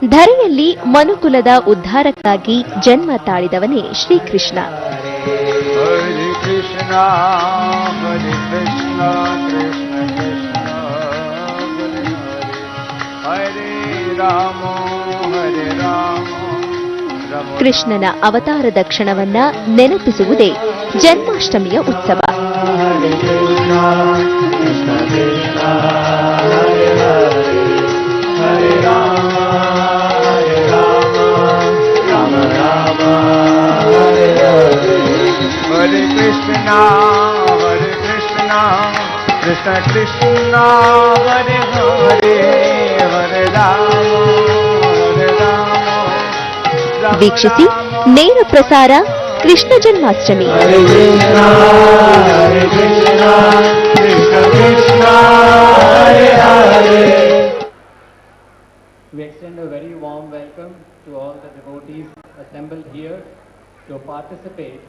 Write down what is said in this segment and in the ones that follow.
ಧರೆಯಲ್ಲಿ ಮನುಕುಲದ ಉದ್ಧಾರಕ್ಕಾಗಿ ಜನ್ಮ ತಾಳಿದವನೇ ಶ್ರೀಕೃಷ್ಣ. ಹರೇ ಕೃಷ್ಣ ಹರೇ ಕೃಷ್ಣ ಕೃಷ್ಣ ಕೃಷ್ಣ ಹರೇ ಹರೇ ರಾಮ ಹರೇ ರಾಮ. ಕೃಷ್ಣನ ಅವತಾರದ ಕ್ಷಣವನ್ನ ನೆನಪಿಸುವುದೇ ಜನ್ಮಾಷ್ಟಮಿಯ ಉತ್ಸವ. ಹರೇ ಕೃಷ್ಣ ಕೃಷ್ಣ ಕೃಷ್ಣ ಹರೇ ಹರೇ ಹರೇ ರಾಮ ಹರೇ ರಾಮ ರಾಮ ರಾಮ ಹರೇ ಹರೇ. ಹರೇ ಕೃಷ್ಣ ಕೃಷ್ಣ ಕೃಷ್ಣ ಹರೇ ಹರೇ ಹರೇ ರಾಮ ಹರೇ ರಾಮ. ವೀಕ್ಷಿಸಿ ನೇರ ಪ್ರಸಾರ ಕೃಷ್ಣ ಜನ್ಮಾಷ್ಟಮಿ. ಹರೇ ಕೃಷ್ಣ ಕೃಷ್ಣ ಕೃಷ್ಣ ಹರೇ ಹರೇ. We extend a very warm welcome to all the devotees assembled here to participate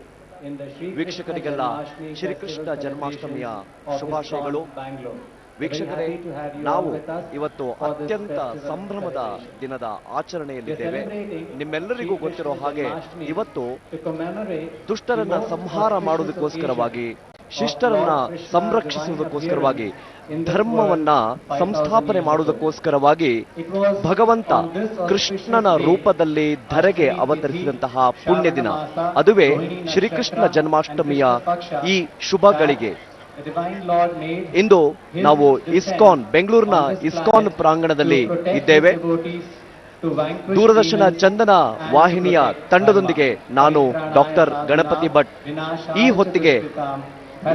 in the Shri Krishna ವೀಕ್ಷಕರಿಗೆಲ್ಲ Janmashtami Shrikrishna festival ಜನ್ಮಾಷ್ಟಮಿಯ celebration of ಶುಭಾಶಯಗಳು. ISKCON Bangalore. ವೀಕ್ಷಕರೇ, Very happy to have you ನಾವು all with us ಇವತ್ತು for this ಅತ್ಯಂತ festival ಸಂಭ್ರಮದ celebration. ದಿನದ ಆಚರಣೆಯಲ್ಲಿದ್ದೇವೆ. We are celebrating ನಿಮ್ಮೆಲ್ಲರಿಗೂ Shri ಗೊತ್ತಿರೋ Krishna ಹಾಗೆ Janmashtami ಇವತ್ತು to commemorate ದುಷ್ಟರನ್ನ the most ಸಂಹಾರ auspicious ಮಾಡುವುದಕ್ಕೋಸ್ಕರವಾಗಿ, occasion ಶಿಷ್ಟರನ್ನ of Lord Krishna's ಸಂರಕ್ಷಿಸುವುದಕ್ಕೋಸ್ಕರವಾಗಿ, divine appearance in this ಧರ್ಮವನ್ನ world 5,000 ಸಂಸ್ಥಾಪನೆ years ago. ಮಾಡುವುದಕ್ಕೋಸ್ಕರವಾಗಿ It was ಭಗವಂತ on this auspicious ಕೃಷ್ಣನ day, ರೂಪದಲ್ಲಿ ಧರೆಗೆ Ashtami ಅವತರಿಸಿದಂತಹ Tithi, ಪುಣ್ಯ ದಿನ, Shravanamasa, ಅದುವೇ Rohini Shrikrishna Nakshatra ಜನ್ಮಾಷ್ಟಮಿಯ and Krishna Paksha, ಈ ಶುಭಗಳಿಗೆ the divine Lord made ಇಂದು his ನಾವು descent ಇಸ್ಕಾನ್ ಬೆಂಗಳೂರಿನ on this ಇಸ್ಕಾನ್ planet ಪ್ರಾಂಗಣದಲ್ಲಿ to protect ಇದ್ದೇವೆ. his devotees, to vanquish Doordarshan demons Chandana and ವಾಹಿನಿಯ to protect ತಂಡದೊಂದಿಗೆ dharma. ನಾನು ಡಾಕ್ಟರ್ Paritranaaya ಗಣಪತಿ ಭಟ್ ವಿನಾಶಾಯ ಈ ಹೊತ್ತಿಗೆ ಚತುಷ್ಕೃತಾಂ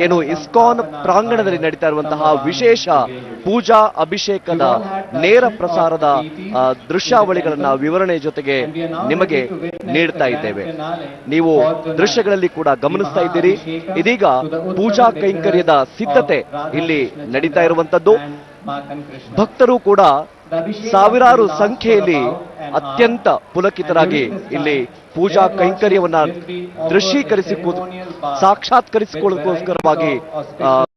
ಏನು ಧರ್ಮ ಇಸ್ಕಾನ್ ಸಂಸ್ಥಾಪನಾರ್ಥಾಯ ಪ್ರಾಂಗಣದಲ್ಲಿ ನಡೀತಾ ಇರುವಂತಹ ಸಂಭವಾಮಿ ವಿಶೇಷ ಯುಗೆ. ಪೂಜಾ ಅಭಿಷೇಕದ You all had darshan ನೇರ of ಪ್ರಸಾರದ the deities in the ದೃಶ್ಯಾವಳಿಗಳನ್ನ temple, ವಿವರಣೆ ಜೊತೆಗೆ and we are now ನಿಮಗೆ ready to witness ನೀಡ್ತಾ the grand ಇದ್ದೇವೆ. finale ನೀವು for tonight. ದೃಶ್ಯಗಳಲ್ಲಿ ಕೂಡ ಗಮನಿಸ್ತಾ The ಇದ್ದೀರಿ. Mahabhishekam ಇದೀಗ to the Uttama Pooja Vigraha ಕೈಂಕರ್ಯದ ಸಿದ್ಧತೆ of Radha ಇಲ್ಲಿ Krishna ನಡೀತಾ Chandra ಇರುವಂತದ್ದು. and Makan Krishna. ಭಕ್ತರು ಕೂಡ The Abhishekam ಸಾವಿರಾರು will last for ಸಂಖ್ಯೆಯಲ್ಲಿ about an hour, ಅತ್ಯಂತ ಪುಲಕಿತರಾಗಿ and during this ಇಲ್ಲಿ time, Pooja their ಕೈಂಕರ್ಯವನ್ನ lordships will be offered ದೃಶ್ಯೀಕರಿಸಿ a ceremonial bath ಸಾಕ್ಷಾತ್ಕರಿಸಿಕೊಳ್ಳೋದಕ್ಕೋಸ್ಕರವಾಗಿ with varieties of auspicious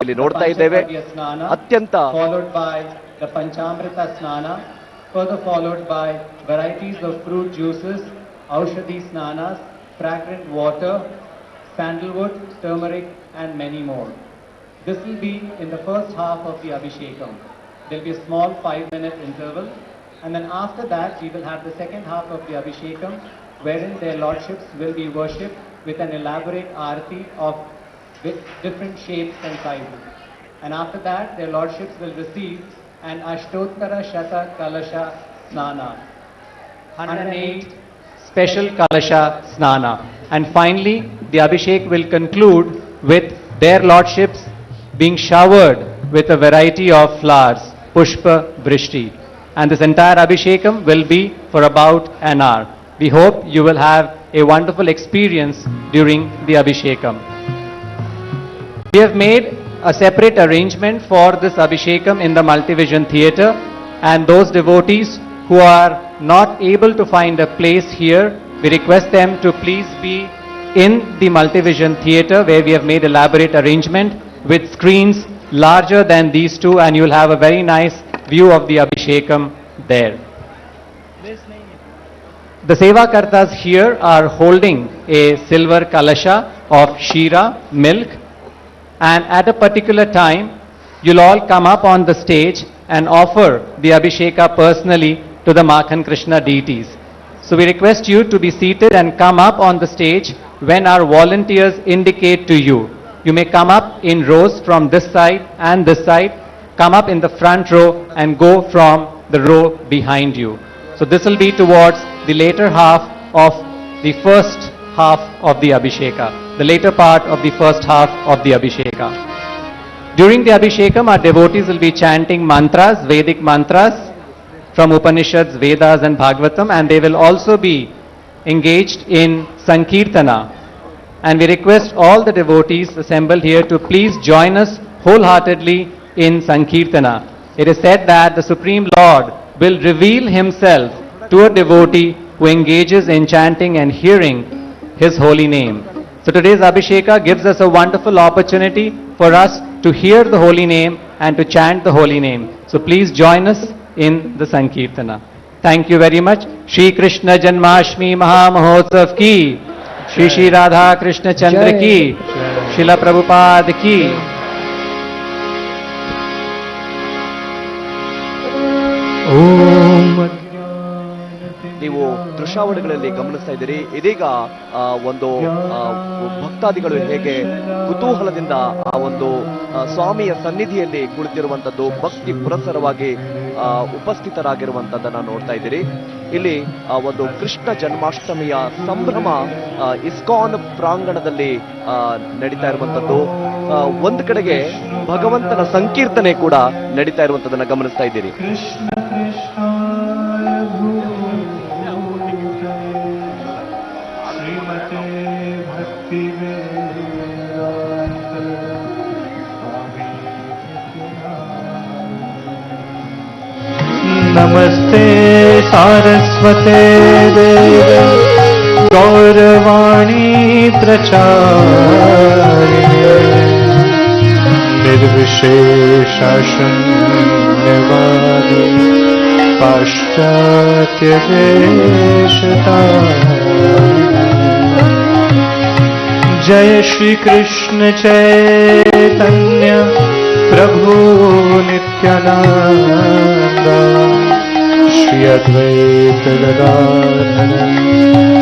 ಇಲ್ಲಿ ನೋಡ್ತಾ ಇದ್ದೇವೆ. Panchakarya Snana, ಅತ್ಯಂತ followed by the Panchamrita Snana, further followed by varieties of fruit juices, Aushadhi Snanas, fragrant water, sandalwood, turmeric, and many more. This will be in the first half of the Abhishekam. There will be a small 5-minute interval, and then after that we will have the second half of the Abhishekam, wherein their lordships will be worshipped with an elaborate arati of with different shapes and sizes. And after that, their lordships will receive an Ashtottara Shata Kalasha Snana, 108 special Kalasha Snana. And finally, the Abhishek will conclude with their lordships being showered with a variety of flowers, Pushpa Brishti. And this entire Abhishekam will be for about an hour. We hope you will have a wonderful experience during the Abhishekam. We have made a separate arrangement for this Abhishekam in the Multivision Theatre, and those devotees who are not able to find a place here, we request them to please be in the Multivision Theatre, where we have made elaborate arrangement with screens larger than these two, and you will have a very nice view of the Abhishekam there. The Sevakartas here are holding a silver kalasha of Shira, milk, and at a particular time, you'll all come up on the stage and offer the Abhisheka personally to the Makhan Krishna deities. So we request you to be seated and come up on the stage when our volunteers indicate to you. You may come up in rows from this side and this side, come up in the front row and go from the row behind you. So this will be towards the later half of the first half of the Abhisheka, the later part of the first half of the Abhisheka. During the Abhishekam, our devotees will be chanting mantras, Vedic mantras from Upanishads, Vedas and Bhagavatam, and they will also be engaged in Sankirtana. And we request all the devotees assembled here to please join us wholeheartedly in Sankirtana. It is said that the Supreme Lord will reveal himself to a devotee who engages in chanting and hearing his holy name. So today's Abhisheka gives us a wonderful opportunity for us to hear the holy name and to chant the holy name. So please join us in the Sankirtana. Thank you very much. Shri Krishna Janmashtami Mahamahotsav ki, Shri Shri Radha Krishna Chandra ki, Srila Prabhupada ki. Om ನೀವು ದೃಶ್ಯಾವಳಿಗಳಲ್ಲಿ ಗಮನಿಸ್ತಾ ಇದ್ದೀರಿ. ಇದೀಗ ಒಂದು ಭಕ್ತಾದಿಗಳು ಹೇಗೆ ಕುತೂಹಲದಿಂದ ಆ ಒಂದು ಸ್ವಾಮಿಯ ಸನ್ನಿಧಿಯಲ್ಲಿ ಕುಳಿತಿರುವಂತದ್ದು, ಭಕ್ತಿ ಪುರಸ್ಸರವಾಗಿ ಉಪಸ್ಥಿತರಾಗಿರುವಂತದ್ದನ್ನ ನೋಡ್ತಾ ಇದ್ದೀರಿ. ಇಲ್ಲಿ ಒಂದು ಕೃಷ್ಣ ಜನ್ಮಾಷ್ಟಮಿಯ ಸಂಭ್ರಮ ಇಸ್ಕಾನ್ ಪ್ರಾಂಗಣದಲ್ಲಿ ನಡೀತಾ ಇರುವಂತದ್ದು. ಒಂದು ಕಡೆಗೆ ಭಗವಂತನ ಸಂಕೀರ್ತನೆ ಕೂಡ ನಡೀತಾ ಇರುವಂತದನ್ನ ಗಮನಿಸ್ತಾ ಇದ್ದೀರಿ. नमस्ते सारस्वते देवे गौरवाणी प्रचारिणे निर्विशेषशून्यवादी पाश्चात्यदेशतारिणे जय श्री कृष्ण चैतन्य प्रभु नित्यानंद श्री अद्वैत गदाधर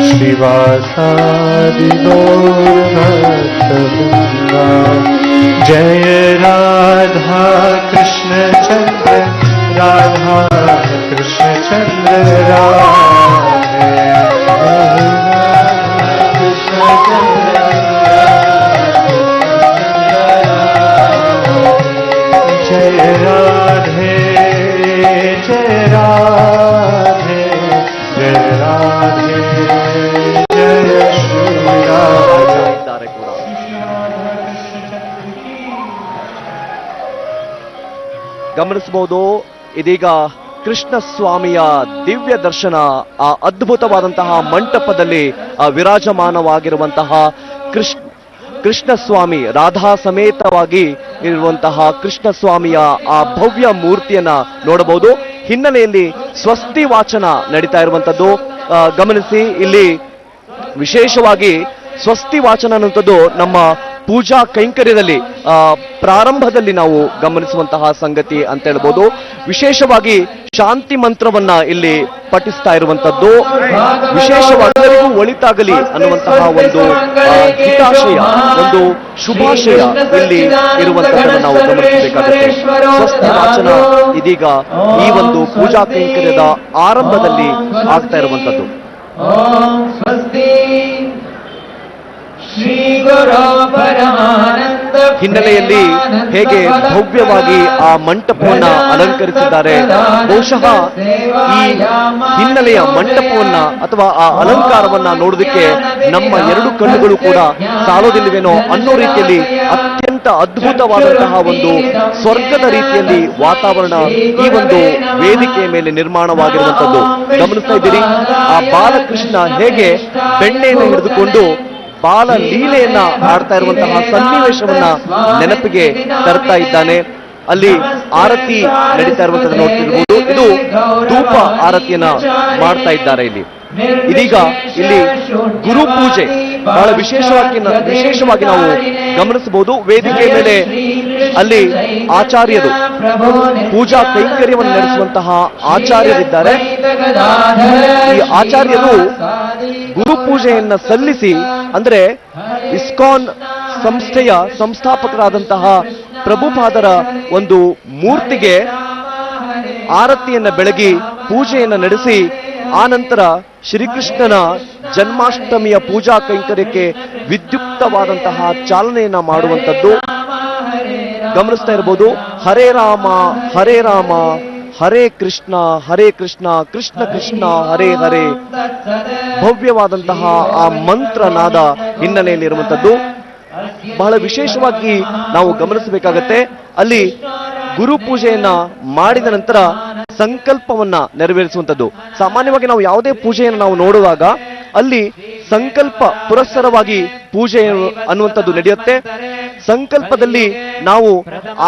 श्रीवासादि गौरभक्तवृंद जय राधा कृष्ण चंद्र राधा कृष्ण चंद्र राधे कृष्ण चंद्र जय राधे जय राधे जय राधे जय श्री राधे ಇದ್ದಾರೆ ಕೂಡ. ಗಮನಿಸಬಹುದು, ಇದೀಗ ಕೃಷ್ಣ ಸ್ವಾಮಿಯ ದಿವ್ಯ ದರ್ಶನ ಆ ಅದ್ಭುತವಾದಂತಹ ಮಂಟಪದಲ್ಲಿ ವಿರಾಜಮಾನವಾಗಿರುವಂತಹ ಕೃಷ್ಣ ಸ್ವಾಮಿ ರಾಧಾ ಸಮೇತವಾಗಿ ಇರುವಂತಹ ಕೃಷ್ಣ ಸ್ವಾಮಿಯ ಆ ಭವ್ಯ ಮೂರ್ತಿಯನ್ನ ನೋಡಬಹುದು. ಹಿನ್ನೆಲೆಯಲ್ಲಿ ಸ್ವಸ್ತಿ ವಾಚನ ನಡೀತಾ ಇರುವಂತದ್ದು ಗಮನಿಸಿ. ಇಲ್ಲಿ ವಿಶೇಷವಾಗಿ ಸ್ವಸ್ತಿ ವಾಚನ ಅನ್ನುವಂಥದ್ದು ನಮ್ಮ ಪೂಜಾ ಕೈಂಕರ್ಯದಲ್ಲಿ ಪ್ರಾರಂಭದಲ್ಲಿ ನಾವು ಗಮನಿಸುವಂತಹ ಸಂಗತಿ ಅಂತ ಹೇಳ್ಬೋದು. ವಿಶೇಷವಾಗಿ ಶಾಂತಿ ಮಂತ್ರವನ್ನ ಇಲ್ಲಿ ಪಠಿಸ್ತಾ ಇರುವಂತದ್ದು, ವಿಶೇಷವಾಗಿ ಎಲ್ಲರಿಗೂ ಒಳಿತಾಗಲಿ ಅನ್ನುವಂತಹ ಒಂದು ಹಿತಾಶಯ, ಒಂದು ಶುಭಾಶಯ ಇಲ್ಲಿ ಇರುವಂತದ್ದನ್ನು ನಾವು ಗಮನಿಸಬೇಕಾಗುತ್ತೆ. ಸ್ವಸ್ತಿ ವಾಚನ ಇದೀಗ ಈ ಒಂದು ಪೂಜಾ ಕೈಂಕರ್ಯದ ಆರಂಭದಲ್ಲಿ ಆಗ್ತಾ ಇರುವಂತದ್ದು. ಹಿನ್ನೆಲೆಯಲ್ಲಿ ಹೇಗೆ ಭವ್ಯವಾಗಿ ಆ ಮಂಟಪವನ್ನ ಅಲಂಕರಿಸಿದ್ದಾರೆ. ಬಹುಶಃ ಈ ಹಿನ್ನೆಲೆಯ ಮಂಟಪವನ್ನ ಅಥವಾ ಆ ಅಲಂಕಾರವನ್ನ ನೋಡೋದಕ್ಕೆ ನಮ್ಮ ಎರಡು ಕಣ್ಣುಗಳು ಕೂಡ ಸಾಲೋದಿಲ್ಲವೇನೋ ಅನ್ನೋ ರೀತಿಯಲ್ಲಿ ಅತ್ಯಂತ ಅದ್ಭುತವಾದಂತಹ ಒಂದು ಸ್ವರ್ಗದ ರೀತಿಯಲ್ಲಿ ವಾತಾವರಣ ಈ ಒಂದು ವೇದಿಕೆಯ ಮೇಲೆ ನಿರ್ಮಾಣವಾಗಿರುವಂತದ್ದು ಗಮನಿಸ್ತಾ ಇದ್ದೀರಿ. ಆ ಬಾಲಕೃಷ್ಣ ಹೇಗೆ ಬೆಣ್ಣೆಯನ್ನು ಹಿಡಿದುಕೊಂಡು ಬಾಲ ಲೀಲೆಯನ್ನ ಆಡ್ತಾ ಇರುವಂತಹ ಸನ್ನಿವೇಶವನ್ನ ನೆನಪಿಗೆ ತರ್ತಾ ಇದ್ದಾನೆ. ಅಲ್ಲಿ ಆರತಿ ನಡೀತಾ ಇರುವಂತದ್ದು ನೋಡ್ತಿರ್ಬೋದು. ಇದು ಧೂಪ ಆರತಿಯನ್ನ ಮಾಡ್ತಾ ಇದ್ದಾರೆ ಇಲ್ಲಿ. ಇದೀಗ ಇಲ್ಲಿ ಗುರು ಪೂಜೆ ಬಹಳ ವಿಶೇಷವಾಗಿ ನಾವು ಗಮನಿಸಬಹುದು. ವೇದಿಕೆ ಮೇಲೆ ಅಲ್ಲಿ ಆಚಾರ್ಯರು ಪೂಜಾ ಕೈಂಕರ್ಯವನ್ನು ನಡೆಸುವಂತಹ ಆಚಾರ್ಯರಿದ್ದಾರೆ. ಈ ಆಚಾರ್ಯರು ಗುರು ಪೂಜೆಯನ್ನ ಸಲ್ಲಿಸಿ, ಅಂದ್ರೆ ಇಸ್ಕಾನ್ ಸಂಸ್ಥೆಯ ಸಂಸ್ಥಾಪಕರಾದಂತಹ ಪ್ರಭುಪಾದರ ಒಂದು ಮೂರ್ತಿಗೆ ಆರತಿಯನ್ನ ಬೆಳಗಿ ಪೂಜೆಯನ್ನ ನಡೆಸಿ ಆ ನಂತರ ಶ್ರೀಕೃಷ್ಣನ ಜನ್ಮಾಷ್ಟಮಿಯ ಪೂಜಾ ಕೈಂಕರ್ಯಕ್ಕೆ ವಿದ್ಯುಕ್ತವಾದಂತಹ ಚಾಲನೆಯನ್ನ ಮಾಡುವಂಥದ್ದು ಗಮನಿಸ್ತಾ ಇರಬಹುದು. ಹರೇ ರಾಮ ಹರೇ ರಾಮ ಹರೇ ಕೃಷ್ಣ ಕೃಷ್ಣ ಕೃಷ್ಣ ಹರೇ ಹರೇ ಭವ್ಯವಾದಂತಹ ಆ ಮಂತ್ರನಾದ ಹಿನ್ನೆಲೆಯಲ್ಲಿರುವಂಥದ್ದು ಬಹಳ ವಿಶೇಷವಾಗಿ ನಾವು ಗಮನಿಸಬೇಕಾಗತ್ತೆ. ಅಲ್ಲಿ ಗುರು ಪೂಜೆಯನ್ನ ಮಾಡಿದ ನಂತರ ಸಂಕಲ್ಪವನ್ನ ನೆರವೇರಿಸುವಂಥದ್ದು. ಸಾಮಾನ್ಯವಾಗಿ ನಾವು ಯಾವುದೇ ಪೂಜೆಯನ್ನು ನಾವು ನೋಡುವಾಗ ಅಲ್ಲಿ ಸಂಕಲ್ಪ ಪುರಸ್ಸರವಾಗಿ ಪೂಜೆ ಅನ್ನುವಂಥದ್ದು ನಡೆಯುತ್ತೆ. ಸಂಕಲ್ಪದಲ್ಲಿ ನಾವು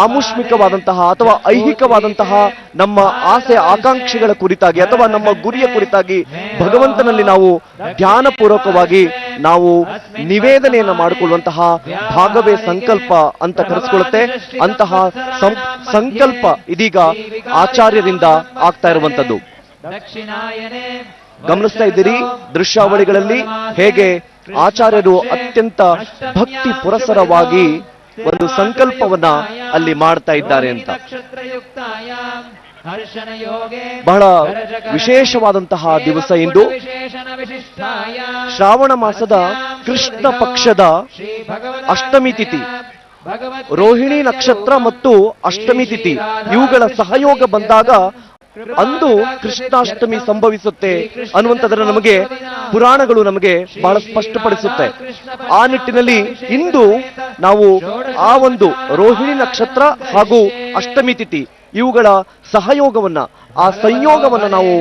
ಆಮುಷ್ಮಿಕವಾದಂತಹ ಅಥವಾ ಐಹಿಕವಾದಂತಹ ನಮ್ಮ ಆಸೆ ಆಕಾಂಕ್ಷೆಗಳ ಕುರಿತಾಗಿ ಅಥವಾ ನಮ್ಮ ಗುರಿಯ ಕುರಿತಾಗಿ ಭಗವಂತನಲ್ಲಿ ನಾವು ಧ್ಯಾನಪೂರ್ವಕವಾಗಿ ನಾವು ನಿವೇದನೆಯನ್ನ ಮಾಡಿಕೊಳ್ಳುವಂತಹ ಭಾಗವೇ ಸಂಕಲ್ಪ ಅಂತ ಕರೆಸಿಕೊಳ್ಳುತ್ತೆ. ಅಂತಹ ಸಂಕಲ್ಪ ಇದೀಗ ಆಚಾರ್ಯರಿಂದ ಆಗ್ತಾ ಇರುವಂತದ್ದು ಗಮನಿಸ್ತಾ ಇದ್ದೀರಿ ದೃಶ್ಯಾವಳಿಗಳಲ್ಲಿ ಹೇಗೆ ಆಚಾರ್ಯರು ಅತ್ಯಂತ ಭಕ್ತಿ ಪುರಸರವಾಗಿ ಒಂದು ಸಂಕಲ್ಪವನ್ನ ಅಲ್ಲಿ ಮಾಡ್ತಾ ಇದ್ದಾರೆ ಅಂತ. ಬಹಳ ವಿಶೇಷವಾದಂತಹ ದಿವಸ ಇಂದು. ಶ್ರಾವಣ ಮಾಸದ ಕೃಷ್ಣ ಪಕ್ಷದ ಅಷ್ಟಮಿ ತಿಥಿ, ರೋಹಿಣಿ ನಕ್ಷತ್ರ ಮತ್ತು ಅಷ್ಟಮಿ ತಿಥಿ ಇವುಗಳ ಸಹಯೋಗ ಬಂದಾಗ ಅಂದು ಕೃಷ್ಣಾಷ್ಟಮಿ ಸಂಭವಿಸುತ್ತೆ ಅನ್ನುವಂಥದ್ದನ್ನು ನಮಗೆ ಪುರಾಣಗಳು ನಮಗೆ ಬಹಳ ಸ್ಪಷ್ಟಪಡಿಸುತ್ತೆ. ಆ ನಿಟ್ಟಿನಲ್ಲಿ ಇಂದು ನಾವು ಆ ಒಂದು ರೋಹಿಣಿ ನಕ್ಷತ್ರ ಹಾಗೂ ಅಷ್ಟಮಿ ತಿಥಿ ಇವುಗಳ ಸಹಯೋಗವನ್ನ, ಆ ಸಂಯೋಗವನ್ನ ನಾವು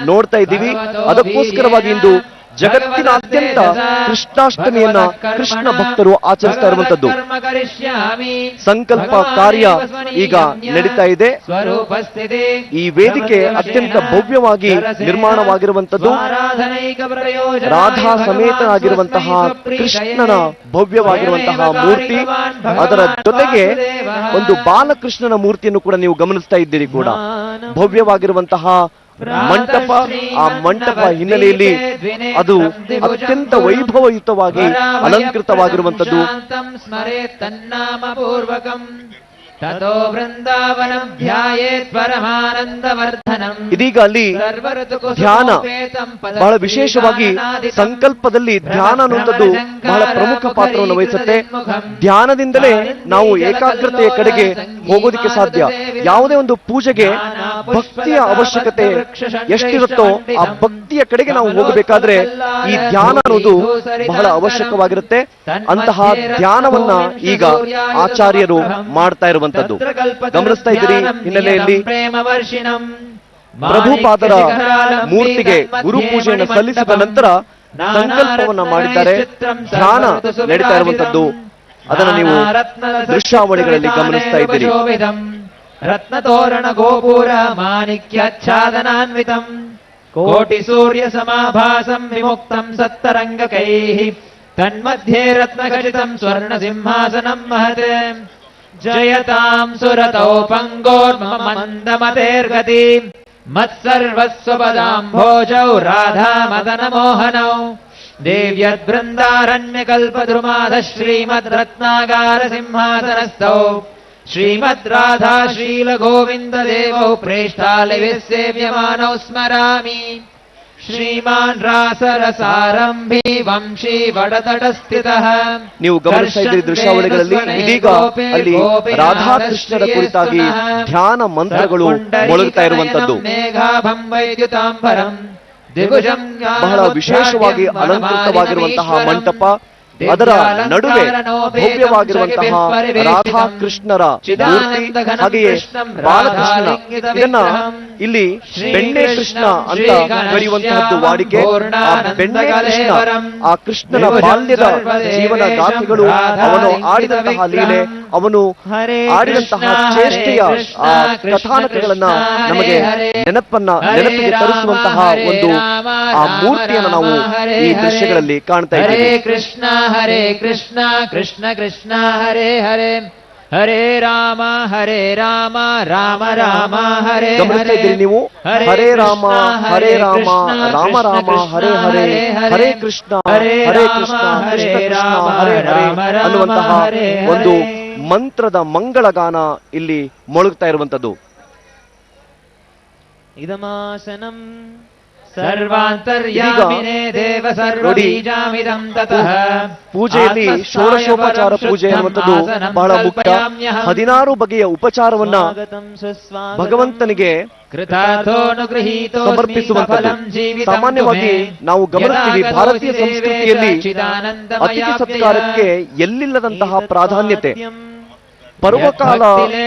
ನೋಡ್ತಾ ಇದ್ದೀವಿ. ಅದಕ್ಕೋಸ್ಕರವಾಗಿ ಇಂದು ಜಗತ್ತಿನಾದ್ಯಂತ ಕೃಷ್ಣಾಷ್ಟಮಿಯನ್ನ ಕೃಷ್ಣ ಭಕ್ತರು ಆಚರಿಸ್ತಾ ಇರುವಂತದ್ದು. ಸಂಕಲ್ಪ ಕಾರ್ಯ ಈಗ ನಡೀತಾ ಇದೆ. ಈ ವೇದಿಕೆ ಅತ್ಯಂತ ಭವ್ಯವಾಗಿ ನಿರ್ಮಾಣವಾಗಿರುವಂತದ್ದು. ರಾಧಾ ಸಮೇತನಾಗಿರುವಂತಹ ಕೃಷ್ಣನ ಭವ್ಯವಾಗಿರುವಂತಹ ಮೂರ್ತಿ, ಅದರ ಜೊತೆಗೆ ಒಂದು ಬಾಲಕೃಷ್ಣನ ಮೂರ್ತಿಯನ್ನು ಕೂಡ ನೀವು ಗಮನಿಸ್ತಾ ಇದ್ದೀರಿ. ಕೂಡ ಭವ್ಯವಾಗಿರುವಂತಹ ಮಂಟಪ, ಆ ಮಂಟಪ ಹಿನ್ನೆಲೆಯಲ್ಲಿ ಅದು ಅತ್ಯಂತ ವೈಭವಯುತವಾಗಿ ಅಲಂಕೃತವಾಗಿರುವಂತದ್ದು. ಇದೀಗ ಅಲ್ಲಿ ಧ್ಯಾನ ಬಹಳ ವಿಶೇಷವಾಗಿ, ಸಂಕಲ್ಪದಲ್ಲಿ ಧ್ಯಾನ ಅನ್ನುವಂಥದ್ದು ಬಹಳ ಪ್ರಮುಖ ಪಾತ್ರವನ್ನು ವಹಿಸುತ್ತೆ. ಧ್ಯಾನದಿಂದಲೇ ನಾವು ಏಕಾಗ್ರತೆಯ ಕಡೆಗೆ ಹೋಗೋದಕ್ಕೆ ಸಾಧ್ಯ. ಯಾವುದೇ ಒಂದು ಪೂಜೆಗೆ ಭಕ್ತಿಯ ಅವಶ್ಯಕತೆ ಎಷ್ಟಿರುತ್ತೋ ಆ ಭಕ್ತಿಯ ಕಡೆಗೆ ನಾವು ಹೋಗಬೇಕಾದ್ರೆ ಈ ಧ್ಯಾನ ಅನ್ನೋದು ಬಹಳ ಅವಶ್ಯಕವಾಗಿರುತ್ತೆ. ಅಂತಹ ಧ್ಯಾನವನ್ನ ಈಗ ಆಚಾರ್ಯರು ಮಾಡ್ತಾ ಇರುವಂತದ್ದು ಗಮನಿಸ್ತಾ ಇದ್ದೀರಿ. ಹಿನ್ನೆಲೆಯಲ್ಲಿ ಪ್ರಭುಪಾದರ ಮೂರ್ತಿಗೆ ಗುರು ಪೂಜೆಯನ್ನು ಸಲ್ಲಿಸಿದ ನಂತರ ಸಂಕಲ್ಪವನ್ನ ಮಾಡಿದ್ದಾರೆ. ಧ್ಯಾನ ನಡೀತಾ ಇರುವಂತದ್ದು ಅದನ್ನು ನೀವು ದೃಶ್ಯಾವಳಿಗಳಲ್ಲಿ ಗಮನಿಸ್ತಾ ಇದ್ದೀರಿ. ರತ್ನತೋರಣ ಗೋಪುರ ಮಾಣಿಕ್ಯಾಚ್ಛಾದನಾನ್ವಿತಂ ಕೋಟಿ ಸೂರ್ಯ ಸಮಾಭಾಸಂ ವಿಮುಕ್ತಂ ಸತ್ತರಂಗಕೈಃ ತನ್ಮಧ್ಯೆ ರತ್ನಖಚಿತಂ ಸ್ವರ್ಣ ಸಿಂಹಾಸನಂ ಮಹತ್ ಜಯತಾಂ ಸುರತೌ ಪಂಗೋರ್ಮಮಂದಮತೇರ್ಗತಿ ಮತ್ಸರ್ವಸ್ವಪದಾಂಭೋಜೌ ರಾಧಾ ಮದನ ಮೋಹನೌ ದೇವ್ಯದ್ಬೃಂದಾರಣ್ಯಕಲ್ಪದ್ರುಮಾಧ ಶ್ರೀಮದ್ ರತ್ನಾಗಾರ ಸಿಂಹಾಸನಸ್ಥೌ ಶ್ರೀಮದ್ ರಾಧಾ ಶ್ರೀಲ ಗೋವಿಂದ ದೇವೌ ಪ್ರೇಷ್ಠಾಲಿಭಿಃ ಸೇವ್ಯಮಾನೌ ಸ್ಮರಾಮಿ ಶ್ರೀಮಾನ್ ರಾಸರಸಾರಂಭಿ ವಂಶಿ ವಡತಟಸ್ಥಿತಃ. ನೀವು ಗಮನಿಸ್ತಾ ಇದ್ದೀರಿ ದೃಶ್ಯಾವಳಿಗಳಲ್ಲಿ ಇದೀಗ ಅಲ್ಲಿ ರಾಧಾಕೃಷ್ಣರ ಕುರಿತಾಗಿ ಧ್ಯಾನ ಮಂತ್ರಗಳು ಮೊಳಗ್ತಾ ಇರುವಂತದ್ದು. ಬಹಳ ವಿಶೇಷವಾಗಿ ಅಲಂಕೃತವಾಗಿರುವಂತಹ ಮಂಟಪ, ಅದರ ನಡುವೆ ಭವ್ಯವಾಗಿರುವಂತಹ ರಾಧಾಕೃಷ್ಣರ ಮೂರ್ತಿ, ಹಾಗೆಯೇ ಬಾಲಕೃಷ್ಣ. ಇದನ್ನ ಇಲ್ಲಿ ಬೆಣ್ಣೆ ಕೃಷ್ಣ ಅಂತ ಕರೆಯುವಂತಹದ್ದು ವಾಡಿಕೆ. ಆ ಬೆಣ್ಣೆ ಕೃಷ್ಣ, ಆ ಕೃಷ್ಣನ ಬಾಲ್ಯದ ಜೀವನ ಗಾಥೆಗಳು, ಅವನು ಆಡಿದಂತಹ ಲೀಲೆ, ಅವನು ಆಡಿದಂತಹ ಚೇಷ್ಟೆಯ ಆ ಕಥಾನಕಗಳನ್ನ ನಮಗೆ ನೆನಪಿಗೆ ತರಿಸುವಂತಹ ಒಂದು ಆ ಮೂರ್ತಿಯನ್ನು ನಾವು ಈ ದೃಶ್ಯಗಳಲ್ಲಿ ಕಾಣ್ತಾ ಇದ್ದೀವಿ. ಹರೇ ಕೃಷ್ಣ ಕೃಷ್ಣ ಕೃಷ್ಣ ಹರೇ ಹರೇ ಹರೇ ರಾಮ ರಾಮ ರಾಮ ಹರೇ ಗಮನಿಸ್ತಾ ಇದ್ದೀರಿ ನೀವು. ಹರೇ ರಾಮ ರಾಮ ರಾಮ ಹರೇ ಹರೇ ಹರೇ ಕೃಷ್ಣ ಕೃಷ್ಣ ಕೃಷ್ಣ ಹರೇ ಹರೇ ಅನ್ನುವಂತಹ ಒಂದು ಮಂತ್ರದ ಮಂಗಳಗಾನ ಇಲ್ಲಿ ಮೊಳಗ್ತಾ ಇರುವಂತದ್ದು. ಇದಮಾಸನಂ ಸರ್ವಾಂತರ್ಯಾಮಿನೇ ದೇವ ಸರ್ವಬೀಜಾಮಿದಂ ತತಃ. ಪೂಜೆಯಲ್ಲಿ ಷೋಡಶೋಪಚಾರ ಪೂಜೆ ಅನ್ನುವಂಥದ್ದು ಬಹಳ ಮುಖ್ಯ. 16 ಬಗೆಯ ಉಪಚಾರವನ್ನ ಭಗವಂತನಿಗೆ ಸಮರ್ಪಿಸುವಂಥದ್ದು. ಸಾಮಾನ್ಯವಾಗಿ ನಾವು ಗಮನಿಸ್ತೀವಿ, ಭಾರತೀಯ ಸಂಸ್ಕೃತಿಯಲ್ಲಿ ಅತಿಥಿ ಸತ್ಕಾರಕ್ಕೆ ಎಲ್ಲಿಲ್ಲದಂತಹ ಪ್ರಾಧಾನ್ಯತೆ. ಪರ್ವಕಾಲ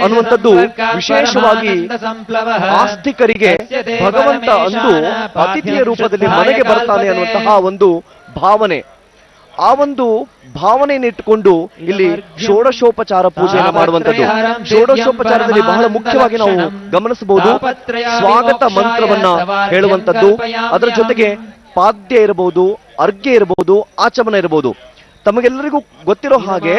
ಅನ್ನುವಂಥದ್ದು ವಿಶೇಷವಾಗಿ ಆಸ್ತಿಕರಿಗೆ ಭಗವಂತ ಅಂದು ಅತಿಥಿಯ ರೂಪದಲ್ಲಿ ಮನೆಗೆ ಬರ್ತಾನೆ ಅನ್ನುವಂತಹ ಒಂದು ಭಾವನೆ. ಆ ಒಂದು ಭಾವನೆಯನ್ನು ಇಟ್ಟುಕೊಂಡು ಇಲ್ಲಿ ಷೋಡಶೋಪಚಾರ ಪೂಜೆಯನ್ನು ಮಾಡುವಂಥದ್ದು. ಷೋಡಶೋಪಚಾರದಲ್ಲಿ ಬಹಳ ಮುಖ್ಯವಾಗಿ ನಾವು ಗಮನಿಸಬಹುದು ಸ್ವಾಗತ ಮಂತ್ರವನ್ನ ಹೇಳುವಂಥದ್ದು, ಅದರ ಜೊತೆಗೆ ಪಾದ್ಯ ಇರಬಹುದು, ಅರ್ಘ್ಯ ಇರಬಹುದು, ಆಚಮನ ಇರಬಹುದು. ತಮಗೆಲ್ಲರಿಗೂ ಗೊತ್ತಿರೋ ಹಾಗೆ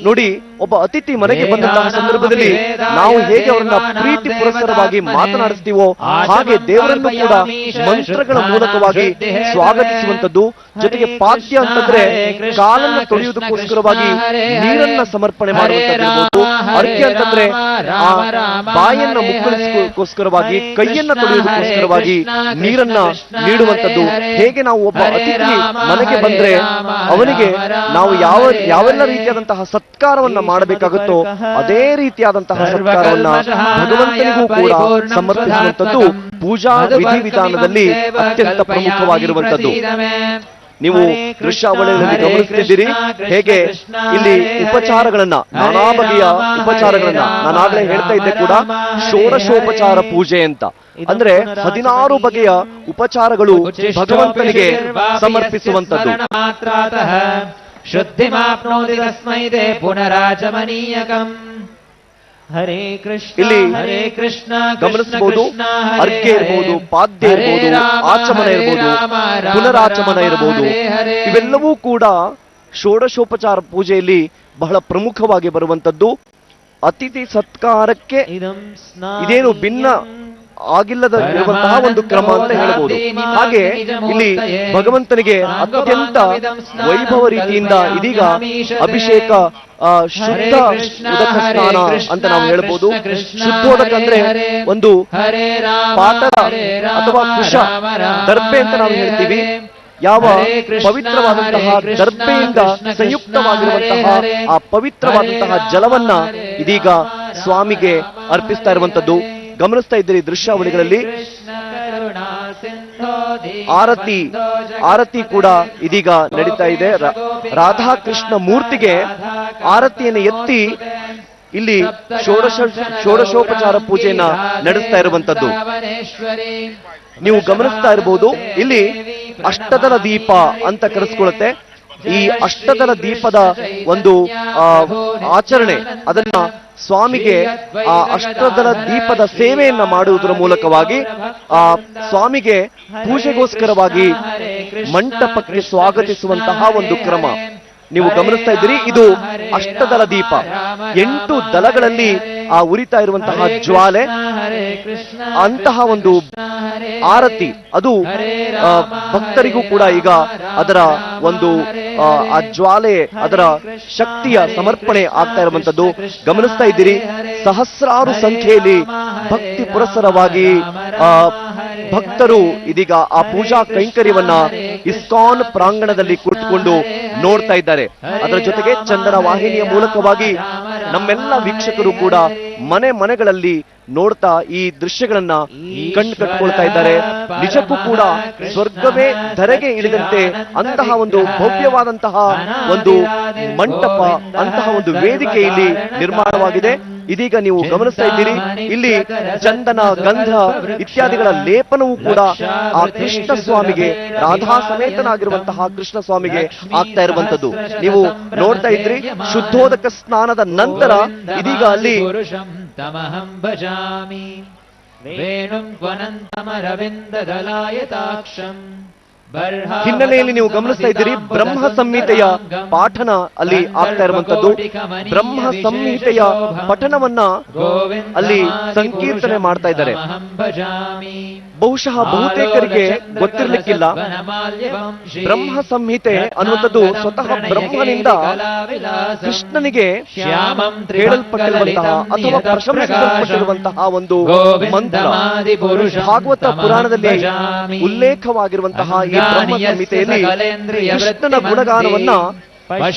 ನೋಡಿ, ಒಬ್ಬ ಅತಿಥಿ ಮನೆಗೆ ಬಂದಂತಹ ಸಂದರ್ಭದಲ್ಲಿ ನಾವು ಹೇಗೆ ಅವರನ್ನ ಪ್ರೀತಿ ಪುರಸ್ಸರವಾಗಿ ಮಾತನಾಡಿಸ್ತೀವೋ ಹಾಗೆ ದೇವರನ್ನು ಕೂಡ ಮಂತ್ರಗಳ ಮೂಲಕವಾಗಿ ಸ್ವಾಗತಿಸುವಂತದ್ದು. ಜೊತೆಗೆ ಪಾದ್ಯ ಅಂತಂದ್ರೆ ಕಾಲನ್ನ ತೊಳೆಯುವುದಕ್ಕೋಸ್ಕರವಾಗಿ ನೀರನ್ನ ಸಮರ್ಪಣೆ ಮಾಡುವಂತದ್ದು. ಅರ್ಘ್ಯ ಅಂತಂದ್ರೆ ಆ ಬಾಯನ್ನ ಮುಕ್ಕಳಿಸೋಸ್ಕರವಾಗಿ ಕೈಯನ್ನ ತೊಳೆಯುವುದಕ್ಕೋಸ್ಕರವಾಗಿ ನೀರನ್ನ ನೀಡುವಂತದ್ದು. ಹೇಗೆ ನಾವು ಒಬ್ಬ ಅತಿಥಿ ಮನೆಗೆ ಬಂದ್ರೆ ಅವನಿಗೆ ನಾವು ಯಾವೆಲ್ಲ ರೀತಿಯಾದಂತಹ ಸತ್ಕಾರವನ್ನ ಮಾಡಬೇಕಾಗುತ್ತೋ ಅದೇ ರೀತಿಯಾದಂತಹ ಸತ್ಕಾರವನ್ನ ಭಗವಂತನಿಗೂ ಕೂಡ ಸಮರ್ಪಿಸುವಂತದ್ದು ಪೂಜಾ ವಿಧಿವಿಧಾನದಲ್ಲಿ ಅತ್ಯಂತ ಪ್ರಮುಖವಾಗಿರುವಂತದ್ದು. ನೀವು ದೃಶ್ಯಾವಳಿಯಲ್ಲಿ ಗಮನಿಸುತ್ತಿದ್ದೀರಿ ಹೇಗೆ ಇಲ್ಲಿ ಉಪಚಾರಗಳನ್ನ, ನಾನಾ ಬಗೆಯ ಉಪಚಾರಗಳನ್ನ, ನಾನಾಗಲೇ ಹೇಳ್ತಾ ಇದ್ದೆ ಕೂಡ ಷೋಡಶೋಪಚಾರ ಪೂಜೆ ಅಂತ ಅಂದ್ರೆ 16 ಬಗೆಯ ಉಪಚಾರಗಳು ಭಗವಂತನಿಗೆ ಸಮರ್ಪಿಸುವಂತದ್ದು. ಶುದ್ಧಿಮಾಪ್ನೋತಿ ತಸ್ಮೈ ದೇ ಪುನರಾಚಮನೀಯಕಂ. ಹರೇ ಕೃಷ್ಣ ಇಲ್ಲಿ ಹರೇ ಕೃಷ್ಣ ಗಮನಿಸಬಹುದು, ಅರ್ಘ್ಯ ಇರಬಹುದು, ಪಾದ್ಯ ಇರಬಹುದು, ಆಚಮನ ಇರಬಹುದು, ಪುನರಾಚಮನ ಇರಬಹುದು. ಇವೆಲ್ಲವೂ ಕೂಡ ಷೋಡಶೋಪಚಾರ ಪೂಜೆಯಲ್ಲಿ ಬಹಳ ಪ್ರಮುಖವಾಗಿ ಬರುವಂತದ್ದು. ಅತಿಥಿ ಸತ್ಕಾರಕ್ಕೆ ಇದೇನು ಭಿನ್ನ ಆಗಿಲ್ಲದ ಇರುವಂತಹ ಒಂದು ಕ್ರಮ ಅಂತ ಹೇಳಬಹುದು. ಹಾಗೆ ಇಲ್ಲಿ ಭಗವಂತನಿಗೆ ಅತ್ಯಂತ ವೈಭವ ರೀತಿಯಿಂದ ಇದೀಗ ಅಭಿಷೇಕ, ಶುದ್ಧ ಉದಕ ಸ್ನಾನ ಅಂತ ನಾವು ಹೇಳ್ಬೋದು. ಶುದ್ಧೋದಕ ಅಂದ್ರೆ ಒಂದು ಪಾಟರ ಅಥವಾ ಕುಶ, ದರ್ಬೆ ಅಂತ ನಾವು ಹೇಳ್ತೀವಿ. ಯಾವ ಪವಿತ್ರವಾದಂತಹ ದರ್ಬೆಯಿಂದ ಸಂಯುಕ್ತವಾಗಿರುವಂತಹ ಆ ಪವಿತ್ರವಾದಂತಹ ಜಲವನ್ನ ಇದೀಗ ಸ್ವಾಮಿಗೆ ಅರ್ಪಿಸ್ತಾ ಇರುವಂತದ್ದು ಗಮನಿಸ್ತಾ ಇದ್ದೀರಿ ದೃಶ್ಯಾವಳಿಗಳಲ್ಲಿ. ಆರತಿ ಕೂಡ ಇದೀಗ ನಡೀತಾ ಇದೆ. ರಾಧಾಕೃಷ್ಣ ಮೂರ್ತಿಗೆ ಆರತಿಯನ್ನು ಎತ್ತಿ ಇಲ್ಲಿ ಷೋಡಶೋಪಚಾರ ಪೂಜೆಯನ್ನ ನಡೆಸ್ತಾ ಇರುವಂತದ್ದು ನೀವು ಗಮನಿಸ್ತಾ ಇರಬಹುದು. ಇಲ್ಲಿ ಅಷ್ಟದಳ ದೀಪ ಅಂತ ಕರೆಸ್ಕೊಳ್ಳುತ್ತೆ. ಈ ಅಷ್ಟದಳ ದೀಪದ ಒಂದು ಆಚರಣೆ, ಅದನ್ನ ಸ್ವಾಮಿಗೆ ಆ ಅಷ್ಟದಳ ದೀಪದ ಸೇವೆಯನ್ನ ಮಾಡುವುದರ ಮೂಲಕವಾಗಿ ಆ ಸ್ವಾಮಿಗೆ ಪೂಜೆಗೋಸ್ಕರವಾಗಿ ಮಂಟಪಕ್ಕೆ ಸ್ವಾಗತಿಸುವಂತಹ ಒಂದು ಕ್ರಮ ನೀವು ಗಮನಿಸ್ತಾ ಇದ್ದೀರಿ. ಇದು ಅಷ್ಟದಳ ದೀಪ, 8 ದಳಗಳಲ್ಲಿ ಆ ಉರಿತಾ ಇರುವಂತಹ ಜ್ವಾಲೆ, ಅಂತಹ ಒಂದು ಆರತಿ, ಅದು ಭಕ್ತರಿಗೂ ಕೂಡ ಈಗ ಅದರ ಒಂದು ಆ ಜ್ವಾಲೆ, ಅದರ ಶಕ್ತಿಯ ಸಮರ್ಪಣೆ ಆಗ್ತಾ ಇರುವಂತದ್ದು ಗಮನಿಸ್ತಾ ಇದ್ದೀರಿ. ಸಹಸ್ರಾರು ಸಂಖ್ಯೆಯಲ್ಲಿ ಭಕ್ತಿ ಪುರಸ್ಸರವಾಗಿ ಭಕ್ತರು ಇದೀಗ ಆ ಪೂಜಾ ಕೈಂಕರ್ಯವನ್ನ ಇಸ್ಕಾನ್ ಪ್ರಾಂಗಣದಲ್ಲಿ ಕುಳಿತುಕೊಂಡು ನೋಡ್ತಾ ಇದ್ದಾರೆ. ಅದರ ಜೊತೆಗೆ ಚಂದನ ವಾಹಿನಿಯ ಮೂಲಕವಾಗಿ ನಮ್ಮೆಲ್ಲ ವೀಕ್ಷಕರು ಕೂಡ ಮನೆಗಳಲ್ಲಿ ನೋಡ್ತಾ ಈ ದೃಶ್ಯಗಳನ್ನ ಕಟ್ಕೊಳ್ತಾ ಇದ್ದಾರೆ. ನಿಜಕ್ಕೂ ಕೂಡ ಸ್ವರ್ಗವೇ ಧರೆಗೆ ಇಳಿದಂತೆ ಅಂತಹ ಒಂದು ಭವ್ಯವಾದಂತಹ ಒಂದು ಮಂಟಪ, ಅಂತಹ ಒಂದು ವೇದಿಕೆ ಇಲ್ಲಿ ನಿರ್ಮಾಣವಾಗಿದೆ. ಇದೀಗ ನೀವು ಗಮನಿಸ್ತಾ ಇದ್ದೀರಿ, ಇಲ್ಲಿ ಚಂದನ, ಗಂಧ ಇತ್ಯಾದಿಗಳ ಲೇಪನವೂ ಕೂಡ ಆ ಕೃಷ್ಣ ಸ್ವಾಮಿಗೆ, ರಾಧಾ ಸಮೇತನಾಗಿರುವಂತಹ ಕೃಷ್ಣ ಸ್ವಾಮಿಗೆ ಆಗ್ತಾ ಇರುವಂತದ್ದು ನೀವು ನೋಡ್ತಾ ಇದ್ರಿ. ಶುದ್ಧೋದಕ ಸ್ನಾನದ ನಂತರ ಇದೀಗ ಅಲ್ಲಿ ವೇಣುಂ ತ್ವನಂತಮರವಿಂದದಲಾಯತಾಕ್ಷಂ ಹಿನ್ನೆಲೆಯಲ್ಲಿ ನೀವು ಗಮನಿಸ್ತಾ ಇದ್ದೀರಿ. ಬ್ರಹ್ಮ ಸಂಹಿತೆಯ ಪಾಠನ ಅಲ್ಲಿ ಆಗ್ತಾ ಇರುವಂತದ್ದು. ಬ್ರಹ್ಮ ಸಂಹಿತೆಯ ಪಠಣವನ್ನ ಅಲ್ಲಿ ಸಂಕೀರ್ತನೆ ಮಾಡ್ತಾ ಇದ್ದಾರೆ. ಬಹುಶಃ ಬಹುತೇಕರಿಗೆ ಗೊತ್ತಿರ್ಲಿಕ್ಕಿಲ್ಲ, ಬ್ರಹ್ಮ ಸಂಹಿತೆ ಅನ್ನುವಂಥದ್ದು ಸ್ವತಃ ಬ್ರಹ್ಮನಿಂದ ಕೃಷ್ಣನಿಗೆ ಹೇಳಲ್ಪಟ್ಟಿರುವಂತಹ ಅಥವಾ ಪ್ರಶಂಸಿಸಲ್ಪಟ್ಟಿರುವಂತಹ ಒಂದು ಮಂತ್ರ. ಭಾಗವತ ಪುರಾಣದಲ್ಲಿ ಉಲ್ಲೇಖವಾಗಿರುವಂತಹ ಈ ಬ್ರಹ್ಮ ಸಂಹಿತೆಯಲ್ಲಿ ಕೃಷ್ಣನ ಗುಣಗಾನವನ್ನ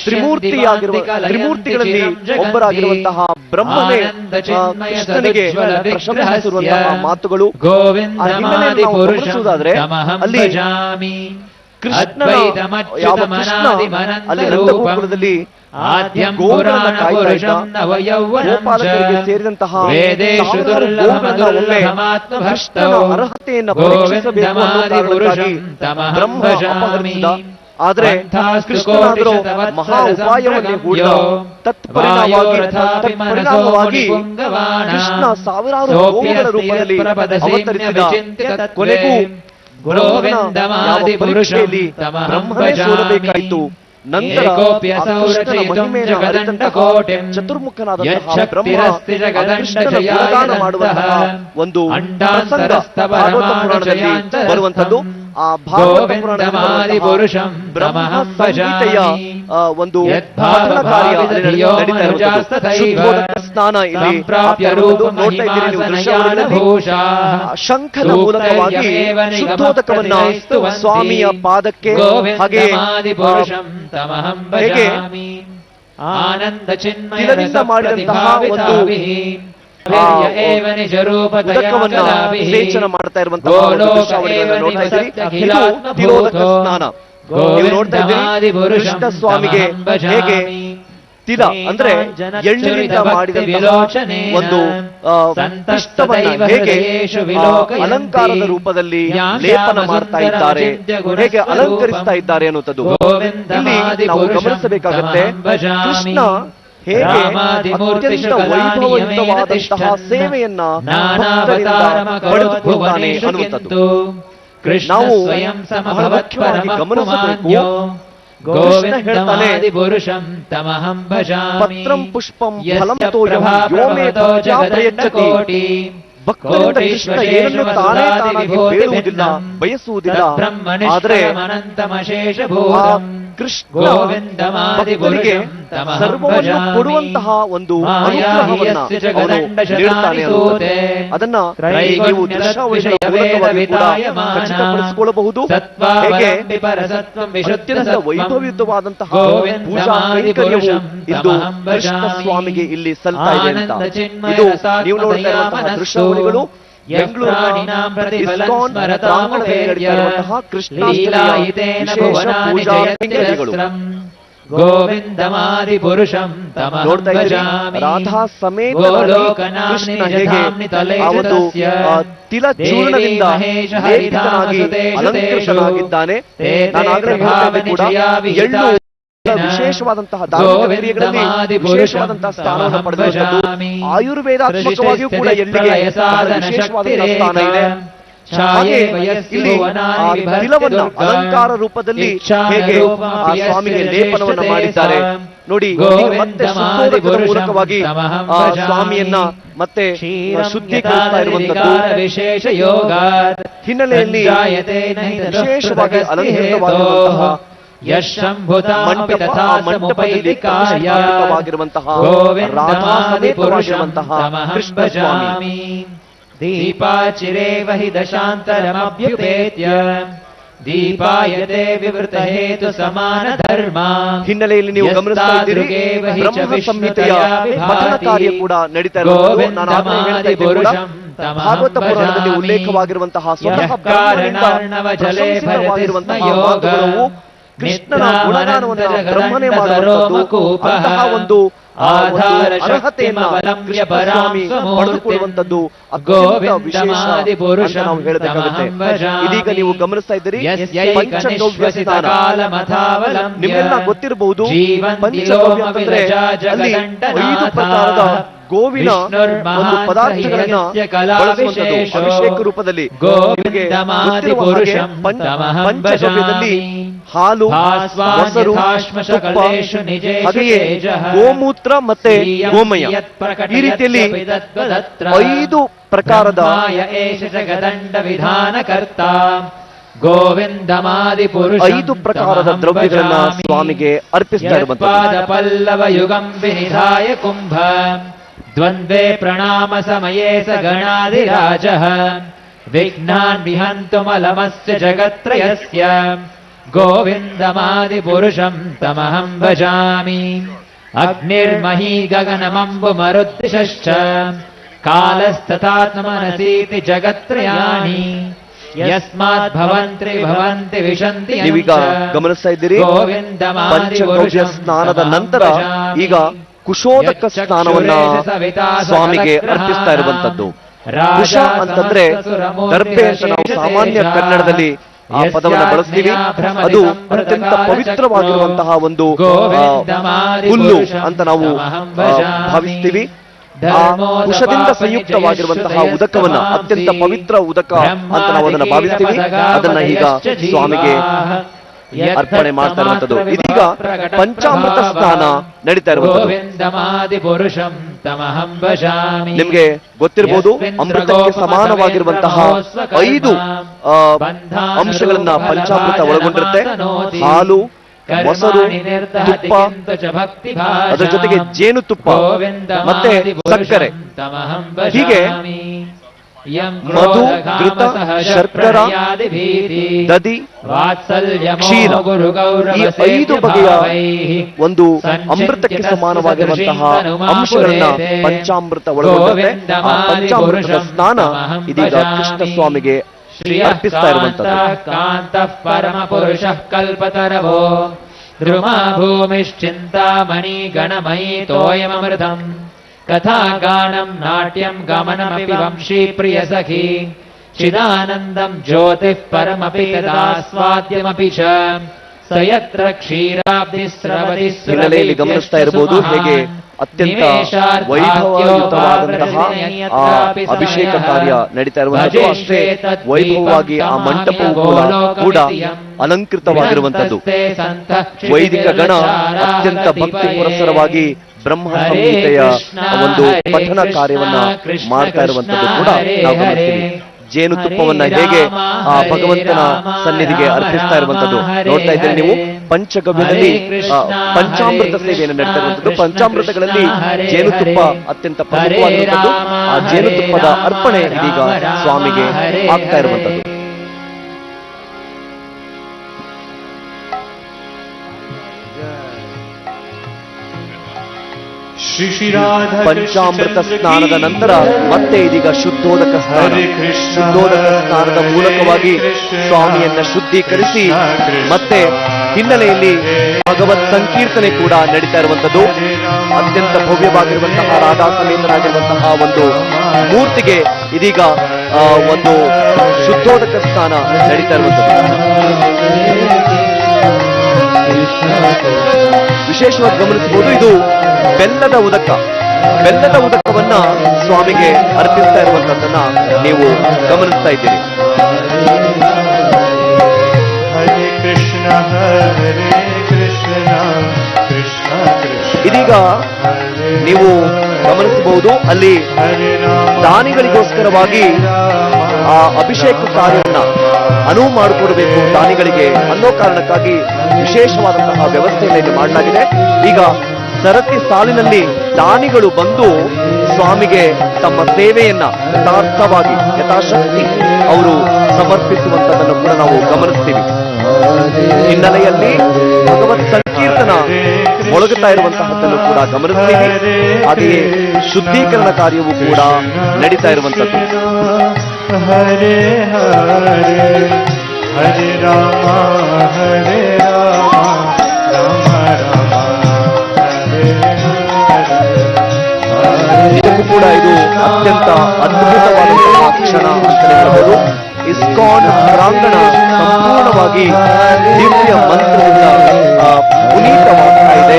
ತ್ರಿಮೂರ್ತಿಗಳಲ್ಲಿ ಒಬ್ಬರಾಗಿರುವಂತಹ ಬ್ರಹ್ಮನೇ ಕೃಷ್ಣನಿಗೆ ಪ್ರಶಂಸಿಸಿರುವಂತಹ ಮಾತುಗಳು. ಗಮನಿಸುವುದಾದ್ರೆ ಅಲ್ಲಿ ಕೃಷ್ಣನ ಯಾವ ಕೃಷ್ಣ ಅಲ್ಲಿ ನಂದಗೋಕುಲದಲ್ಲಿ ಗೋಗಳನ್ನು ಕಾಯ್ತಾ ಇದ್ದ, ಗೋಪಾಲಕರಿಗೆ ಸೇರಿದಂತಹ ಒಮ್ಮೆ ಕೃಷ್ಣನ ಅರ್ಹತೆಯನ್ನು ಪರೀಕ್ಷಿಸಬೇಕು ಅನ್ನೋ ಕಾರಣಕ್ಕಾಗಿ ಬ್ರಹ್ಮ ಅಪಹರಿಸಿದ. ಆದ್ರೆ ಕೃಷ್ಣನಾದರೂ ಮಹಾ ಉಪಾಯವನ್ನೇ ಹೂಡಿದ. ತತ್ಪರಿಣಾಮವಾಗಿ ಕೃಷ್ಣ ಸಾವಿರಾರು ಗೋವುಗಳ ರೂಪದಲ್ಲಿ ಅವತರಿಸಿದ. ಕೊನೆಗೂ ಪರೀಕ್ಷೆಯಲ್ಲಿ ಬ್ರಹ್ಮನೇ ಸೋಲಬೇಕಾಯಿತು. ನಂತರ ಕೃಷ್ಣನ ಮಹಿಮೆಯನ್ನು ಅರಿತಂತಹ ಚತುರ್ಮುಖನಾದಂತಹ ಬ್ರಹ್ಮ ಕೃಷ್ಣನ ಗುಣಗಾನ ಮಾಡುವಂತಹ ಒಂದು ಪ್ರಸಂಗ ಭಾಗವತ ಪುರಾಣದಲ್ಲಿ ಬರುವಂತದ್ದು. ಆ ಭಾಗವತ ಪುರಾಣದಲ್ಲಿ ಬ್ರಹ್ಮ ಸಂಹಿತೆಯ ಒಂದು ಪಠಣ ಕಾರ್ಯ ನಡೀತಾ ಇರುವಂತದ್ದು. ಶುದ್ಧೋದಕ ಸ್ನಾನ ಇಲ್ಲಿ ನೋಡ್ತಾ ಇದ್ದೀರಿ ನೀವು ದೃಶ್ಯಾವಳಿಯಲ್ಲಿ. ಶಂಖದ ಮೂಲಕವಾಗಿ ಶುದ್ಧೋದಕವನ್ನ ಸ್ವಾಮಿಯ ಪಾದಕ್ಕೆ ಹಾಗೆ ಹೇಗೆ ತಿಲದಿಂದ ಮಾಡಿದಂತಹ ಒಂದು ಉದಕವನ್ನ ಸೇಚನ ಮಾಡ್ತಾ ಇರುವಂತಹ ದೃಶ್ಯಾವಳಿಗಳನ್ನು ನೋಡ್ತಾ ಇದ್ದೀರಿ. ಇದು ತಿಲೋದಕ ಸ್ನಾನ. ನೀವು ನೋಡ್ತಾ ಇದ್ದೀರಿ ಕೃಷ್ಣ ಸ್ವಾಮಿಗೆ ಹೇಗೆ ತಿಲ ಅಂದ್ರೆ ಎಳ್ಳಿನಿಂದ ಮಾಡಿದಂತಹ ಒಂದು ಪುಷ್ಟವನ್ನ ಹೇಗೆ ಅಲಂಕಾರದ ರೂಪದಲ್ಲಿ ಲೇಪನ ಮಾಡ್ತಾ ಇದ್ದಾರೆ, ಹೇಗೆ ಅಲಂಕರಿಸ್ತಾ ಇದ್ದಾರೆ ಅನ್ನುವಂಥದ್ದು ಇಲ್ಲಿ ನಾವು ಗಮನಿಸಬೇಕಾಗತ್ತೆ. ಕೃಷ್ಣ ಹೇಗೆ ಅತ್ಯಂತ ವೈಭವಯುತವಾದಂತಹ ಸೇವೆಯನ್ನ ಪಡೆದುಕೊಳ್ತಾನೆ ಅನ್ನುವಂಥದ್ದು ನಾವು ಬಹಳ ಮುಖ್ಯವಾಗಿ ಗಮನಿಸಬೇಕು. ಕೃಷ್ಣ ಹೇಳ್ತಾನೆ, ಪತ್ರಂ ಪುಷ್ಪಂ ಫಲಂ ತೋಯಂ ಯೋ ಮೇ ಭಕ್ತ್ಯಾ ಪ್ರಯಚ್ಛತಿ. ಭಕ್ತರಿಂದ ಕೃಷ್ಣ ಏನನ್ನು ತಾನೇ ತಾನಾಗಿ ಬೇಡುವುದಿಲ್ಲ, ಬಯಸುವುದಿಲ್ಲ. ಆದರೆ ಕೃಷ್ಣ ಭಕ್ತರಿಗೆ ಸರ್ವವನ್ನು ಕೊಡುವಂತಹ ಒಂದು ಅನುಗ್ರಹವನ್ನ ಅವನು ನೀಡ್ತಾನೆ ಅನ್ನುವುದು ಅದನ್ನ ನೀವು ದೃಶ್ಯಾವಳಿಗಳ ಮೂಲಕವಾಗಿ ಕೂಡ ಖಚಿತಪಡಿಸಿಕೊಳ್ಳಬಹುದು. ಹೇಗೆ ಅತ್ಯಂತ ವೈಭವಯುತವಾದಂತಹ ಪೂಜಾ ಕೈಂಕರ್ಯವು ಇಂದು ಕೃಷ್ಣ ಸ್ವಾಮಿಗೆ ಇಲ್ಲಿ ಸಲ್ತಾ ಇದೆ ಅಂತ. ಇದು ನೀವು ನೋಡ್ತಾ ಇರುವಂತಹ ದೃಶ್ಯಾವಳಿಗಳು ಬೆಂಗಳೂರಿನ ಇಸ್ಕಾನ್ ಪ್ರಾಂಗಣದಲ್ಲಿ ನಡೀತಾ ಇರುವಂತಹ ಕೃಷ್ಣಾಷ್ಟಮಿಯ ವಿಶೇಷ ಪೂಜಾ ಕೈಂಕರ್ಯಗಳು. ನೋಡ್ತಾ ಇದ್ದೀರಿ ರಾಧಾ ಸಮೇತನಾಗಿ ಕೃಷ್ಣ ಹೇಗೆ ಆ ಒಂದು ತಿಲ ಚೂರ್ಣದಿಂದ ಲೇಪಿತನಾಗಿ ಅಲಂಕೃತನಾಗಿದ್ದಾನೆ. ನಾನು ಆಗಲೇ ಹೇಳಿದಂತೆ ಕೂಡ ಎಳ್ಳು ವಿಶೇಷವಾದಂತಹ ಧಾರ್ಮಿಕ ಕ್ರಿಯೆಗಳಲ್ಲಿ ವಿಶೇಷವಾದಂತಹ ಸ್ಥಾನವನ್ನು ಪಡೆದಿರುವಂತದ್ದು. ಆಯುರ್ವೇದಾತ್ಮಕವಾಗಿಯೂ ಕೂಡ ಎಳ್ಳಿಗೆ ವಿಶೇಷವಾದಂತಹ ಸ್ಥಾನ ಇದೆ. ಹಾಗೆ ಇಲ್ಲಿ ಆ ತಿಲವನ್ನ ಅಲಂಕಾರ ರೂಪದಲ್ಲಿ ಹೇಗೆ ಆ ಸ್ವಾಮಿಗೆ ಲೇಪನವನ್ನ ಮಾಡಿದ್ದಾರೆ ನೋಡಿ. ಮತ್ತೆ ಶುದ್ಧೋದಕದ ಮೂಲಕವಾಗಿ ಆ ಸ್ವಾಮಿಯನ್ನ ಮತ್ತೆ ಶುದ್ಧೀಕರಿಸ್ತಾ ಇರುವಂತದ್ದು. ಹಿನ್ನೆಲೆಯಲ್ಲಿ ವಿಶೇಷವಾಗಿ ಅಲಂಕೃತವಾಗಿರುವಂತಹ ಮಂಟಪದಲ್ಲಿ ಕಾಶಿವಾಗಿರುವಂತಹ ರಾಧಾ ಸಮೇತವಾಗಿರುವಂತಹ ಕೃಷ್ಣ ಸ್ವಾಮಿ. ದೀಪಾಚಿರೇವ ಹಿ ದಶಾಂತರಮಭ್ಯುಪೇತ್ಯ ದೀಪಾಯತೆ ವಿವೃತ ಹೇತು ಸಮಾನ ಧರ್ಮ. ಹಿನ್ನೆಲೆಯಲ್ಲಿ ನೀವು ಗಮನಿಸ್ತಾ ಇದ್ದೀರಿ ಬ್ರಹ್ಮ ಸಂಹಿತೆಯ ಪಠಣ ಕಾರ್ಯ ಕೂಡ ನಡೀತಾ ಇರುವುದು. ನಾನು ಆಗಲೇ ಹೇಳ್ತಾ ಇದ್ದೆ ಕೂಡ ಭಾಗವತ ಪುರಾಣದಲ್ಲಿ ಉಲ್ಲೇಖವಾಗಿರುವಂತಹ ಸ್ವತಃ ಪ್ರಶಂಸಿತವಾಗಿರುವಂತಹ ಮಾತುಗಳು ಕೃಷ್ಣನ ಗುಣಗಾನವನ್ನು ಬ್ರಹ್ಮನೇ ಮಾಡುವಂತದ್ದು. ಅಂತಹ ಒಂದು ಅರ್ಹತೆಯನ್ನ ಕೃಷ್ಣ ಸ್ವಾಮಿ ಪಡೆದುಕೊಳ್ಳುವಂತದ್ದು ಅತ್ಯಂತ ವಿಶೇಷ ಅಂತ ನಾವು ಹೇಳಬೇಕಾಗುತ್ತೆ. ಇದೀಗ ನೀವು ಗಮನಿಸ್ತಾ ಇದ್ದೀರಿ ಪಂಚಗವ್ಯ ಸ್ನಾನ. ನಿಮ್ಮೆಲ್ಲ ಗೊತ್ತಿರಬಹುದು ಪಂಚಗವ್ಯ ಅಂತಂದ್ರೆ ಅಲ್ಲಿ 5 ಪ್ರಕಾರದ ಗೋವಿನ ಒಂದು ಪದಾರ್ಥಗಳನ್ನ ಬಳಸುವಂಥದ್ದು ಅಭಿಷೇಕ ರೂಪದಲ್ಲಿ. ನಿಮಗೆ ಗೊತ್ತಿರುವ ಹಾಗೆ ಪಂಚಗವ್ಯದಲ್ಲಿ ಹಾಲು, ಮೊಸರು, ತುಪ್ಪ, ಹಾಗೆಯೇ ಗೋಮೂತ್ರ ಮತ್ತೆ ಗೋಮಯ ಈ ರೀತಿಯಲ್ಲಿ 5 ಪ್ರಕಾರದ ಐದು ಪ್ರಕಾರದ ದ್ರವ್ಯಗಳನ್ನ ಸ್ವಾಮಿಗೆ ಅರ್ಪಿಸ್ತಾ ಇರುವಂತದ್ದು. ಪಲ್ಲವ ಯುಗಂ ವಿನಿಧಾಯ ಕುಂಭ ದ್ವಂದ್ವೇ ಪ್ರಣಾಮ ಸಮಯೇ ಸ ಗಣಾಧಿರಾಜಃ ವಿಘ್ನಾನ್ ವಿಹಂತುಮಲಮಸ್ಯ ಜಗತ್ರಯಸ್ಯ ಗೋವಿಂದಮಾದಿ ಪುರುಷಂ ತಮಹಂ ಭಜಾಮಿ. ಅಗ್ನಿರ್ಮಹೀ ಗಗನಮಂಬುಮರುದ್ದಿಶಶ್ಚ ಕಾಲಸ್ತಥಾತ್ಮನಸೀತಿ ಜಗತ್ರಯಾಣಿ ಯಸ್ಮಾತ್ ಭವಂತಿ ವಿಶಂತಿ. ನೀವೀಗ ಗಮನಿಸ್ತಾ ಇದ್ದೀರಿ ಪಂಚಗವ್ಯ ಸ್ನಾನದ ನಂತರ ಈಗ ಕುಶೋದಕ ಸ್ನಾನವನ್ನ ಸ್ವಾಮಿಗೆ ಅರ್ಪಿಸ್ತಾ ಇರುವಂತದ್ದು. ಕುಶ ಅಂತಂದ್ರೆ ದರ್ಬೆ ಅಂತ ನಾವು ಸಾಮಾನ್ಯ ಕನ್ನಡದಲ್ಲಿ ಕನ್ನಡದಲ್ಲಿ ಕರಿತೀವಿ. ಕುಶೋದಕ ಅಂತಂದ್ರೆ ಕುಶವನ್ನ ಅರ್ಪಿಸ್ತಾ ಇರುವಂತದ್ದು. ಕುಶ ಅಂತಂದ್ರೆ ಕುಶವನ್ನ ಅರ್ಪಿಸ್ತಾ ಇರುವಂತದ್ದು. ಕುಶೋದಕ ಅಂತಂದ್ರೆ ಕುಶವನ್ನ ಅರ್ಪಿಸ್ತಾ ಇರುವಂತದ್ದು. ಕುಶ ಅಂತಂದ್ರೆ ಆ ಪದವನ್ನು ಬಳಸ್ತೀವಿ. ಅದು ಅತ್ಯಂತ ಪವಿತ್ರವಾಗಿರುವಂತಹ ಒಂದು ಹುಲ್ಲು ಅಂತ ನಾವು ಭಾವಿಸ್ತೀವಿ. ಆ ಕುಶದಿಂದ ಸಂಯುಕ್ತವಾಗಿರುವಂತಹ ಉದಕವನ್ನ ಅತ್ಯಂತ ಪವಿತ್ರ ಉದಕ ಅಂತ ನಾವು ಅದನ್ನ ಭಾವಿಸ್ತೀವಿ. ಅದನ್ನ ಈಗ ಸ್ವಾಮಿಗೆ ಅರ್ಪಣೆ ಮಾಡ್ತಾ ಇರುವಂತದ್ದು. ಇದೀಗ ಪಂಚಾಮೃತ ಸ್ನಾನ ನಡೀತಾ ಇರುವಂತದ್ದು. ನಿಮ್ಗೆ ಗೊತ್ತಿರಬಹುದು, ಅಮೃತಕ್ಕೆ ಸಮಾನವಾಗಿರುವಂತಹ 5 ಅಂಶಗಳನ್ನ ಪಂಚಾಮೃತ ಒಳಗೊಂಡಿರುತ್ತೆ. ಹಾಲು, ಮೊಸರು, ತುಪ್ಪ, ಅದರ ಜೊತೆಗೆ ಜೇನುತುಪ್ಪ ಮತ್ತೆ ಸಕ್ಕರೆ. ಹೀಗೆ ಮಧು, ಘೃತ, ಶರ್ಕರ, ದಧಿ, ಕ್ಷೀರ, ಈ 5 ಬಗೆಯ ಒಂದು ಅಮೃತಕ್ಕೆ ಸಮಾನವಾಗಿರುವಂತಹ ಅಂಶಗಳನ್ನ ಪಂಚಾಮೃತ ಒಳಗೊಂಡಂತೆ ಆ ಪಂಚಾಮೃತದ ಸ್ನಾನ ಇದೀಗ ಕೃಷ್ಣ ಸ್ವಾಮಿಗೆ ಅರ್ಪಿಸ್ತಾ ಇರುವಂತದ್ದು. ಪರಮ ಪುರುಷ ಕಲ್ಪತರವೋ ಧ್ರುವ ಭೂಮಿಶ್ಚಿಂತಾಮಣಿ ಗಣಮಯಿ ತೋಯಮೃತಂ ಕಥಾಗಾನಂ ನಾಟ್ಯಂ ಗಮನಮಪಿ ವಂಶೀ ಪ್ರಿಯ ಸಖಿ ಚಿದಾನಂದಂ ಜ್ಯೋತಿಃ ಪರಮಪಿ ತದಾಸ್ವಾದ್ಯಮಪಿ ಚ ಸಯತ್ರ ಕ್ಷೀರಾಬ್ಧಿ ಸ್ರವತಿ. ಹಿನ್ನೆಲೆಯಲ್ಲಿ ಗಮನಿಸ್ತಾ ಇರಬಹುದು ಹೇಗೆ ಅತ್ಯಂತ ವೈಭವಯುತವಾದಂತಹ ಆ ಅಭಿಷೇಕ ಕಾರ್ಯ ನಡೀತಾ ಇರುವಂತದ್ದು. ಅಷ್ಟೇ ವೈಭವವಾಗಿ ಆ ಮಂಟಪವು ಕೂಡ ಅಲಂಕೃತವಾಗಿರುವಂತದ್ದು. ವೈದಿಕ ಗಣ ಅತ್ಯಂತ ಭಕ್ತಿ ಪುರಸ್ಸರವಾಗಿ ಬ್ರಹ್ಮ ಸಂಹಿತೆಯ ಒಂದು ಪಠಣ ಕಾರ್ಯವನ್ನ ಮಾಡ್ತಾ ಇರುವಂತದ್ದು ಕೂಡ ನಾವು ಗಮನಿಸ್ತೀವಿ. ಜೇನುತುಪ್ಪವನ್ನ ಹೇಗೆ ಆ ಭಗವಂತನ ಸನ್ನಿಧಿಗೆ ಅರ್ಪಿಸ್ತಾ ಇರುವಂತದ್ದು ನೋಡ್ತಾ ಇದ್ದೀರಿ ನೀವು. ಪಂಚಗವ್ಯದಲ್ಲಿ ಪಂಚಾಮೃತ ಸೇವೆಯನ್ನು ನಡೀತಾ ಇರುವಂತದ್ದು. ಪಂಚಾಮೃತಗಳಲ್ಲಿ ಜೇನುತುಪ್ಪ ಅತ್ಯಂತ ಪ್ರಮುಖವಾಗಿರುವಂತದ್ದು. ಆ ಜೇನುತುಪ್ಪದ ಅರ್ಪಣೆ ಇದೀಗ ಸ್ವಾಮಿಗೆ ಆಗ್ತಾ ಇರುವಂತದ್ದು. ಪಂಚಾಮೃತ ಸ್ನಾನದ ನಂತರ ಮತ್ತೆ ಇದೀಗ ಶುದ್ಧೋದಕ ಸ್ನಾನ. ಶುದ್ಧೋದಕ ಸ್ನಾನದ ಮೂಲಕವಾಗಿ ಸ್ವಾಮಿಯನ್ನ ಶುದ್ಧೀಕರಿಸಿ ಮತ್ತೆ ಹಿನ್ನೆಲೆಯಲ್ಲಿ ಭಗವತ್ ಸಂಕೀರ್ತನೆ ಕೂಡ ನಡೀತಾ ಇರುವಂತದ್ದು. ಅತ್ಯಂತ ಭವ್ಯವಾಗಿರುವಂತಹ ರಾಧಾ ಸಮೇತರಾಗಿರುವಂತಹ ಒಂದು ಮೂರ್ತಿಗೆ ಇದೀಗ ಒಂದು ಶುದ್ಧೋದಕ ಸ್ನಾನ ನಡೀತಾ ಇರುವಂತದ್ದು. ವಿಶೇಷವಾಗಿ ಗಮನಿಸಬಹುದು, ಇದು ಬೆಲ್ಲದ ಉದಕ. ಬೆಲ್ಲದ ಉದಕವನ್ನ ಸ್ವಾಮಿಗೆ ಅರ್ಪಿಸ್ತಾ ಇರುವಂತದ್ದನ್ನ ನೀವು ಗಮನಿಸ್ತಾ ಇದ್ದೀರಿ. ಇದೀಗ ನೀವು ಗಮನಿಸಬಹುದು, ಅಲ್ಲಿ ದಾನಿಗಳಿಗೋಸ್ಕರವಾಗಿ ಆ ಅಭಿಷೇಕ ಕಾರ್ಯವನ್ನ ಅನುವು ಮಾಡಿಕೊಡಬೇಕು ದಾನಿಗಳಿಗೆ ಅನ್ನೋ ಕಾರಣಕ್ಕಾಗಿ ವಿಶೇಷವಾದಂತಹ ವ್ಯವಸ್ಥೆಯನ್ನು ಇಲ್ಲಿ ಮಾಡಲಾಗಿದೆ. ಈಗ ಸರತಿ ಸಾಲಿನಲ್ಲಿ ದಾನಿಗಳು ಬಂದು ಸ್ವಾಮಿಗೆ ತಮ್ಮ ಸೇವೆಯನ್ನ ಯಥಾರ್ಥವಾಗಿ ಯಥಾಶಕ್ತಿ ಅವರು ಸಮರ್ಪಿಸುವಂತದನ್ನು ಕೂಡ ನಾವು ಗಮನಿಸ್ತೀವಿ. ಹಿನ್ನೆಲೆಯಲ್ಲಿ ಭಗವತ್ ಸಂಕೀರ್ತನ ಮೊಳಗುತ್ತಾ ಇರುವಂತಹದ್ದನ್ನು ಕೂಡ ಗಮನಿಸ್ತೀವಿ. ಹಾಗೆಯೇ ಶುದ್ಧೀಕರಣ ಕಾರ್ಯವೂ ಕೂಡ ನಡೀತಾ ಇರುವಂತದ್ದು. ಹರೇ ಹರೇ ಹರೇ ರಾಮ ಹರೇ ರಾಮ ರಾಮ ರಾಮ ಹರೇ ಹರೇ. ಇದಕ್ಕೂ ಕೂಡ ಇದು ಅತ್ಯಂತ ಅದ್ಭುತವಾದಂತಹ ಕ್ಷಣ ಅಂತಲೇ ಹೇಳಬಹುದು. ಇಸ್ಕಾನ್ ಪ್ರಾಂಗಣ ಸಂಪೂರ್ಣವಾಗಿ ದಿವ್ಯ ಮಂತ್ರದಿಂದ ಪುನೀತವಾಗ್ತಾ ಇದೆ.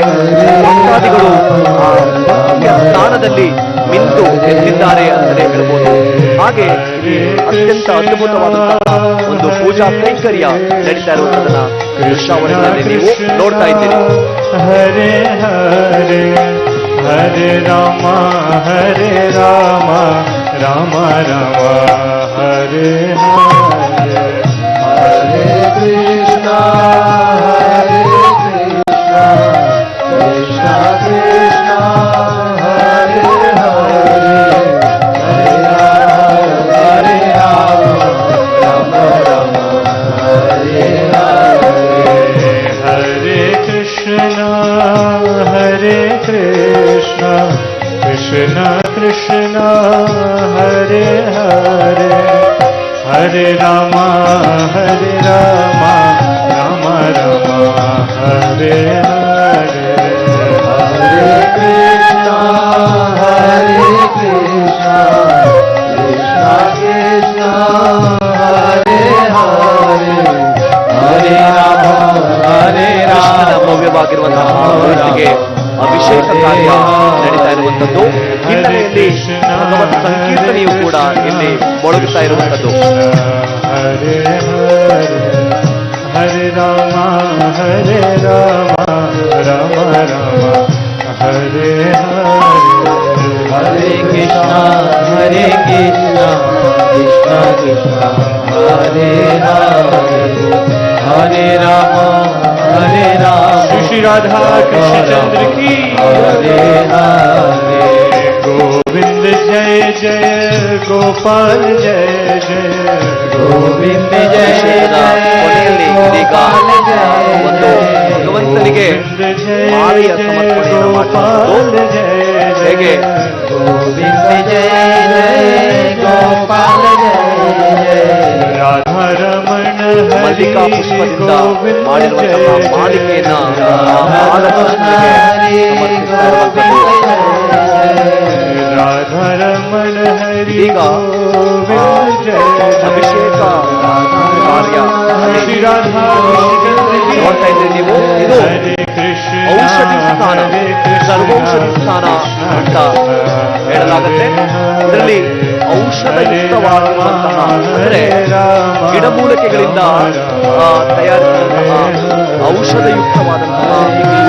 ಭಕ್ತಾದಿಗಳು ಭಕ್ತಿಯ ಸ್ಥಾನದಲ್ಲಿ ಮಿಂದು ಎದ್ದಿದ್ದಾರೆ ಅಂತಲೇ ಹೇಳ್ಬೋದು. ಹಾಗೆ ಅತ್ಯಂತ ಅದ್ಭುತವಾದಂತಹ ಒಂದು ಪೂಜಾ ಕೈಂಕರ್ಯ ನಡೀತಾ ಇರುವಂತದನ್ನ ದೃಶ್ಯಾವಳಿಗಳಲ್ಲಿ ನೀವು ನೋಡ್ತಾ ಇದ್ದೀರಿ. ಹರೇ ಹರೇ ಹರೇ ರಾಮ ಹರೇ ರಾಮ ರಾಮ ರಾಮ ಹರೇ ಹರೇ ಹರೇ ಕೃಷ್ಣ ಹರೇ ಕೃಷ್ಣ ಕೃಷ್ಣ ಕೃಷ್ಣ ಹರೇ ಹರೇ ಹರೇ ರಾಮ ರಾಮ ರಾಮ ಹರೇ ಹರೇ ಹರೇ ಕೃಷ್ಣ ಹರೇ ಕೃಷ್ಣ ಕೃಷ್ಣ ಕೃಷ್ಣ ಹರೇ ಹರೇ ಹರೇ ರಾಮ ರಾಮ ರಾಮ ಹರೇ ಹರೇ ಹರೇ ಕೃಷ್ಣ ಹರೇ ಕೃಷ್ಣ ಕೃಷ್ಣ ಕೃಷ್ಣ ಹರೇ ಹರೇ Hare Rama Hare Rama Shri Shri Radha Krishna Chandra ki Hare Hare Govind Jai Jai Gopal Jai Jai Govind Jai Jai Gopal Jai ಒಂದು ಭಗವಂತನಿಗೆ ಮಾಲೆಯ ಸಮರ್ಪಣೆಯನ್ನು ಮಾಡುವುದು ಹೇಗೆ Govind Jai Jai Gopal Jai Radha Ramana Mallika ಪುಷ್ಪದಿಂದ ಮಾಡಿರುವಂತಹ ಮಾಲಿಕೆಯನ್ನ ಬಾಲಕೃಷ್ಣನಿಗೆ ಸಮರ್ಪಿಸ್ತಾ ಇರುವಂಥದ್ದು. ಈಗ ಅಭಿಷೇಕ ಕಾರ್ಯ ನೋಡ್ತಾ ಇದ್ದೀರಿ ನೀವು. ಇದು ಔಷಧಿ ಸ್ಥಾನ, ಸರ್ವೌಷಧಿ ಸ್ಥಾನ ಅಂತ ಹೇಳಲಾಗುತ್ತೆ. ಇದರಲ್ಲಿ ಔಷಧಯುಕ್ತವಾಗಿರುವಂತಹ ಅಂದ್ರೆ ಗಿಡಮೂಲಿಕೆಗಳಿಂದ ತಯಾರಿಸಿದಂತಹ ಔಷಧಯುಕ್ತವಾದಂತಹ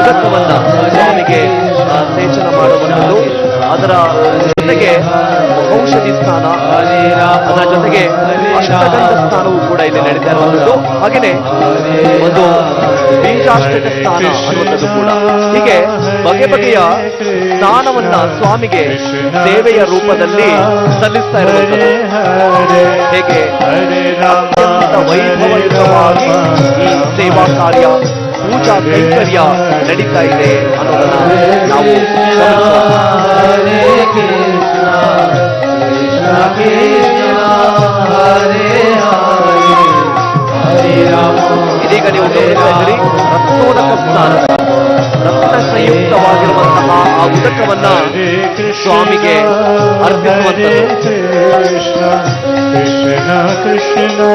ಉದಕವನ್ನ ಸ್ವಾಮಿಗೆ ಸೇಚನ ಮಾಡುವಂಥದ್ದು. ಅದರ ಜೊತೆಗೆ ಔಷಧಿ ಸ್ಥಾನ, ಅದರ ಜೊತೆಗೆ ಅಷ್ಟಗಂಧ ಸ್ಥಾನವೂ ಕೂಡ ಇಲ್ಲಿ ನಡೀತಾ ಇರುವಂಥದ್ದು. ಹಾಗೆಯೇ ಒಂದು ಬೀಜಾಷ್ಟಕ ಸ್ಥಾನ ಅನ್ನುವಂಥದ್ದು ಕೂಡ. ಹೀಗೆ ಬಗೆ ಬಗೆಯ ಸ್ನಾನವನ್ನ ಸ್ವಾಮಿಗೆ ಸೇವೆಯ ರೂಪದಲ್ಲಿ ಸಲ್ಲಿಸ್ತಾ ಇರುವಂಥದ್ದು. ಹೇಗೆ ಅತ್ಯಂತ ವೈಭವಯುತವಾಗಿ ಈ ಸೇವಾ ಕಾರ್ಯ, ಪೂಜಾ ಕೈಂಕರ್ಯ ನಡೀತಾ ಇದೆ ಅನ್ನೋದನ್ನ ನಾವು ಇದೀಗ ನೀವು ಗಮನಿಸ್ತಾ ಇದ್ದೀರಿ. ರತ್ನೋದಕ ಸ್ನಾನ, ರತ್ನ ಸಂಯುಕ್ತವಾಗಿರುವಂತಹ ಆ ಉದಕವನ್ನ ಸ್ವಾಮಿಗೆ ಅರ್ಪಿಸುವಂಥದ್ದು. Krishna Krishna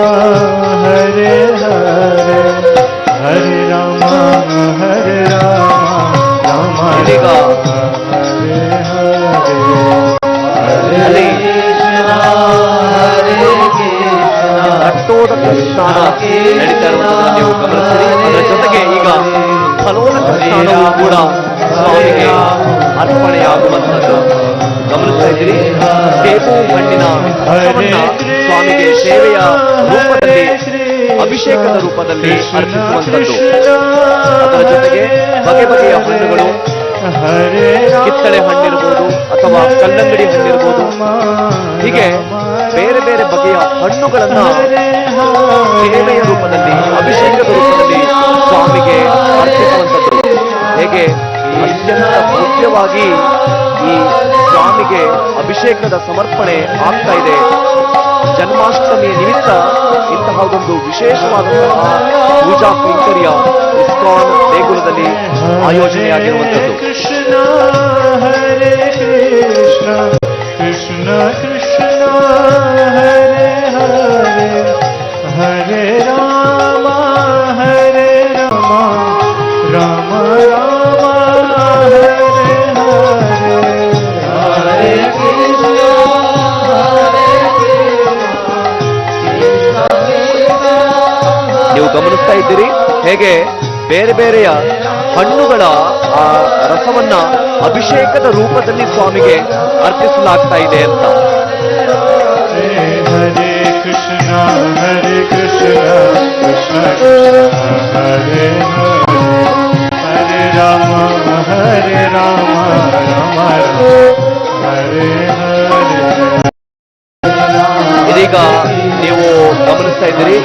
Hare Hare Hare Rama Hare Rama Rama ಇದೀಗ ಅಲ್ಲಿ ರಕ್ತೋದಕ ಸ್ನಾನ ನಡೀತಾ ಇರುವಂಥದ್ದು ನೀವು ಗಮನಿಸ್ತೀರಿ. ಅದರ ಜೊತೆಗೆ ಈಗ ಫಲೋದಕ ಸ್ನಾನವೂ ಕೂಡ ಸ್ವಾಮಿಗೆ ಅರ್ಪಣೆಯಾಗುವಂಥದ್ದು ಗಮನಿಸ್ತಾ ಇದ್ದೀರಿ. ಸೇಬು ಹಣ್ಣಿನ ರಸವನ್ನ ಸ್ವಾಮಿಗೆ ಸೇವೆಯ ರೂಪದಲ್ಲಿ, ಅಭಿಷೇಕದ ರೂಪದಲ್ಲಿ ಅರ್ಪಿಸುವಂಥದ್ದು. ಅದರ ಜೊತೆಗೆ ಬಗೆ ಬಗೆಯ ಹಣ್ಣುಗಳು, ಕಿತ್ತಳೆ ಹಣ್ಣಿರ್ಬೋದು ಅಥವಾ ಕಲ್ಲಂಗಡಿ ಹಣ್ಣಿರ್ಬೋದು, ಹೀಗೆ ಬೇರೆ ಬೇರೆ ಬಗೆಯ ಹಣ್ಣುಗಳನ್ನ ಸೇವೆಯ ರೂಪದಲ್ಲಿ, ಅಭಿಷೇಕದ ರೂಪದಲ್ಲಿ ಸ್ವಾಮಿಗೆ ಅರ್ಪಿಸುವಂಥದ್ದು. ಹೇಗೆ ಅತ್ಯಂತ ಭವ್ಯವಾಗಿ ಈ ಸ್ವಾಮಿಗೆ ಅಭಿಷೇಕದ ಸಮರ್ಪಣೆ ಆಗ್ತಾ ಇದೆ. ಜನ್ಮಾಷ್ಟಮಿಯ ನಿಮಿತ್ತ ಇಂತಹ ಒಂದು ವಿಶೇಷವಾದಂತಹ ಪೂಜಾ ಕೈಂಕರ್ಯ ಇಸ್ಕಾನ್ ದೇಗುಲದಲ್ಲಿ ಆಯೋಜನೆಯಾಗಿರುವಂಥದ್ದು. Krishna Hare Krishna Krishna Krishna Hare Hare Hare Rama Hare Rama Rama Rama Hare Hare Hare Krishna Hare ನೀವು ಗಮನಿಸ್ತಾ ಇದ್ದೀರಿ ಹೇಗೆ ಬೇರೆ ಬೇರೆಯ ಹಣ್ಣುಗಳ ಆ ರಸವನ್ನ ಅಭಿಷೇಕದ ರೂಪದಲ್ಲಿ ಸ್ವಾಮಿಗೆ ಅರ್ಪಿಸಲಾಗ್ತಾ ಇದೆ ಅಂತ. Hare Krishna Hare Krishna Krishna Krishna Hare Hare Hare Rama Hare Rama Rama Rama Hare Hare. ಇದೀಗ ನೀವು ಗಮನಿಸ್ತಾ ಇದ್ದೀರಿ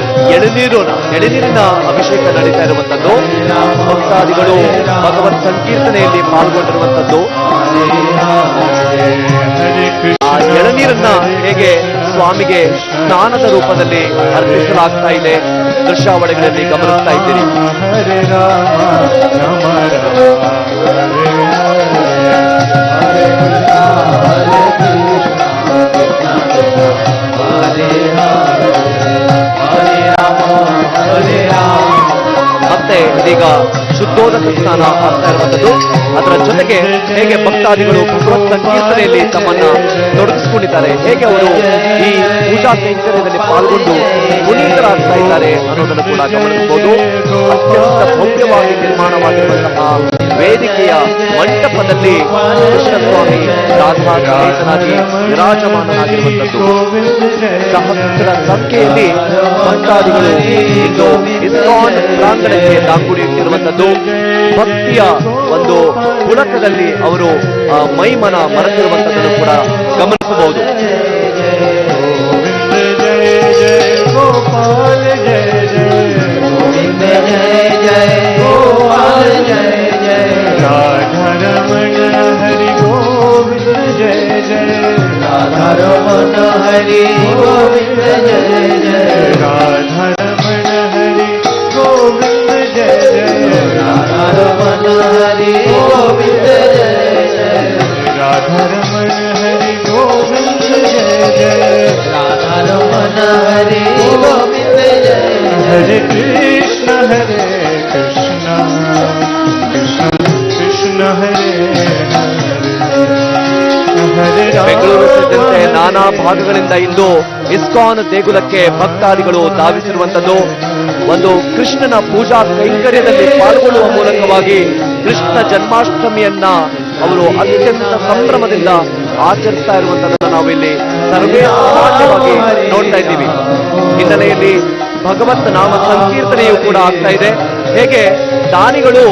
ಎಳನೀರಿನ ಅಭಿಷೇಕ ನಡೀತಾ ಇರುವಂತದ್ದು. ಭಕ್ತಾದಿಗಳು ಭಗವತ್ ಸಂಕೀರ್ತನೆಯಲ್ಲಿ ಪಾಲ್ಗೊಂಡಿರುವಂತದ್ದು. ಆ ಎಳನೀರನ್ನ ಹೇಗೆ ಸ್ವಾಮಿಗೆ ಸ್ನಾನದ ರೂಪದಲ್ಲಿ ಅರ್ಪಿಸಲಾಗ್ತಾ ಇದೆ ದೃಶ್ಯಾವಳಿಗಳಲ್ಲಿ ಗಮನಿಸ್ತಾ ಇದ್ದೀರಿ. Hare Rama Rama Rama Hare ಮತ್ತೆ ಇದೀಗ ಶುದ್ಧೋದಕ ಸ್ನಾನ ಆಗ್ತಾ ಇರುವಂತದ್ದು. ಅದರ ಜೊತೆಗೆ ಹೇಗೆ ಭಕ್ತಾದಿಗಳು ಭಗವತ್ ಸಂಕೀರ್ತನೆಯಲ್ಲಿ ತಮ್ಮನ್ನ ತೊಡಗಿಸಿಕೊಂಡಿದ್ದಾರೆ, ಹೇಗೆ ಅವರು ಈ ಪೂಜಾ ಕೈಂಕರ್ಯದಲ್ಲಿ ಪಾಲ್ಗೊಂಡು ಪುನೀತರಾಗ್ತಾ ಇದ್ದಾರೆ ಅನ್ನೋದನ್ನು ಕೂಡ ಗಮನಿಸಬಹುದು. ಅತ್ಯಂತ ಭವ್ಯವಾಗಿ ನಿರ್ಮಾಣವಾಗಿರುವಂತಹ ವೇದಿಕೆಯ ಮಂಟಪದಲ್ಲಿ ಕೃಷ್ಣಸ್ವಾಮಿ ರಾಧಾ ಸಮೇತನಾಗಿ ವಿರಾಜಮಾನನಾಗಿರುವಂತದ್ದು. ಸಹಸ್ರ ಸಂಖ್ಯೆಯಲ್ಲಿ ಭಕ್ತಾದಿಗಳು ಇಂದು ಇಸ್ಕಾನ್ ಪ್ರಾಂಗಣಕ್ಕೆ ದಾಂಗುಡಿ ಇಟ್ಟಿರುವಂತದ್ದು. ಭಕ್ತಿಯ ಒಂದು ಪುಳಕದಲ್ಲಿ ಅವರು ಮೈಮನ ಮರೆತಿರುವಂತದ್ದನ್ನು ಕೂಡ ಗಮನಿಸಬಹುದು. गोपाल जय जय गोविंद जय जय गोपाल जय जय राधा रमण हरि गोविंद जय जय राधा रमण हरि गोविंद जय जय राधा रमण हरि गोविंद जय जय राधा रमण हरि गोविंद जय जय राधा रमण हरि गोविंद जय जय राधा रमण हरि गोविंद जय हरे कृष्ण कृष्ण कृष्ण हरे हरे ಬೆಂಗಳೂರು ಸೇರಿದಂತೆ ನಾನಾ ಭಾಗಗಳಿಂದ ಇಂದು ಇಸ್ಕಾನ್ ದೇಗುಲಕ್ಕೆ ಭಕ್ತಾದಿಗಳು ಧಾವಿಸಿರುವಂತದ್ದು. ಒಂದು ಕೃಷ್ಣನ ಪೂಜಾ ಕೈಂಕರ್ಯದಲ್ಲಿ ಪಾಲ್ಗೊಳ್ಳುವ ಮೂಲಕವಾಗಿ ಕೃಷ್ಣ ಜನ್ಮಾಷ್ಟಮಿಯನ್ನ ಅವರು ಅತ್ಯಂತ ಸಂಭ್ರಮದಿಂದ ಆಚರಿಸ್ತಾ ಇರುವಂತದನ್ನ ನಾವು ಇಲ್ಲಿ ಸರ್ವೇ ಸಾಮಾನ್ಯವಾಗಿ ನೋಡ್ತಾ ಇದ್ದೀವಿ. ಹಿನ್ನೆಲೆಯಲ್ಲಿ ಭಗವತ್ ನಾಮ ಸಂಕೀರ್ತನೆಯೂ ಕೂಡ ಆಗ್ತಾ ಇದೆ. ಹೇಗೆ ದಾನಿಗಳು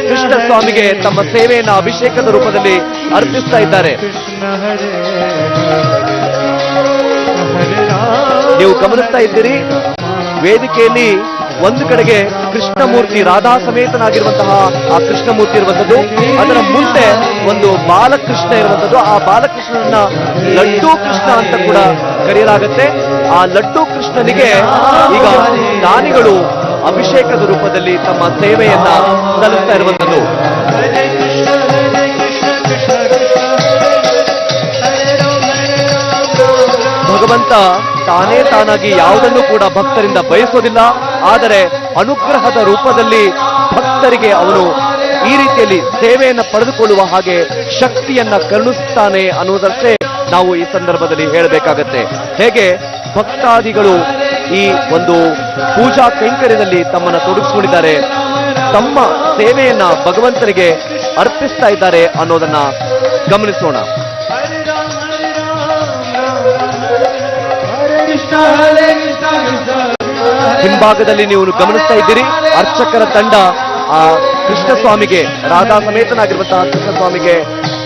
ಕೃಷ್ಣ ಸ್ವಾಮಿಗೆ ತಮ್ಮ ಸೇವೆಯನ್ನು ಅಭಿಷೇಕದ ರೂಪದಲ್ಲಿ ಅರ್ಪಿಸ್ತಾ ಇದ್ದಾರೆ. ನೀವು ಗಮನಿಸ್ತಾ ಇದ್ದೀರಿ, ವೇದಿಕೆಯಲ್ಲಿ ಒಂದು ಕಡೆಗೆ ಕೃಷ್ಣಮೂರ್ತಿ ರಾಧಾ ಸಮೇತನಾಗಿರುವಂತಹ ಆ ಕೃಷ್ಣಮೂರ್ತಿ ಇರುವಂತದ್ದು, ಅದರ ಮುಂದೆ ಒಂದು ಬಾಲಕೃಷ್ಣ ಇರುವಂತದ್ದು. ಆ ಬಾಲಕೃಷ್ಣನನ್ನ ಲಡ್ಡು ಕೃಷ್ಣ ಅಂತ ಕೂಡ ಕರೆಯಲಾಗುತ್ತೆ. ಆ ಲಡ್ಡು ಕೃಷ್ಣನಿಗೆ ಈಗ ದಾನಿಗಳು ಅಭಿಷೇಕದ ರೂಪದಲ್ಲಿ ತಮ್ಮ ಸೇವೆಯನ್ನ ಸಲ್ಲಿಸ್ತಾ ಇರುವಂತದ್ದು. ಭಗವಂತ ತಾನೇ ತಾನಾಗಿ ಯಾವುದನ್ನು ಕೂಡ ಭಕ್ತರಿಂದ ಬಯಸೋದಿಲ್ಲ, ಆದರೆ ಅನುಗ್ರಹದ ರೂಪದಲ್ಲಿ ಭಕ್ತರಿಗೆ ಅವನು ಈ ರೀತಿಯಲ್ಲಿ ಸೇವೆಯನ್ನು ಪಡೆದುಕೊಳ್ಳುವ ಹಾಗೆ ಶಕ್ತಿಯನ್ನ ಕರುಣಿಸುತ್ತಾನೆ ಅನ್ನುವುದಷ್ಟೇ ನಾವು ಈ ಸಂದರ್ಭದಲ್ಲಿ ಹೇಳಬೇಕಾಗತ್ತೆ. ಹೇಗೆ ಭಕ್ತಾದಿಗಳು ಈ ಒಂದು ಪೂಜಾ ಕೈಂಕರ್ಯದಲ್ಲಿ ತಮ್ಮನ್ನ ತೊಡಗಿಸಿಕೊಂಡಿದ್ದಾರೆ, ತಮ್ಮ ಸೇವೆಯನ್ನ ಭಗವಂತನಿಗೆ ಅರ್ಪಿಸ್ತಾ ಇದ್ದಾರೆ ಅನ್ನೋದನ್ನ ಗಮನಿಸೋಣ. ಹಿಂಭಾಗದಲ್ಲಿ ನೀವು ಗಮನಿಸ್ತಾ ಇದ್ದೀರಿ, ಅರ್ಚಕರ ತಂಡ ಆ ಕೃಷ್ಣಸ್ವಾಮಿಗೆ ರಾಧಾ ಸಮೇತನಾಗಿರುವಂತಹ ಕೃಷ್ಣಸ್ವಾಮಿಗೆ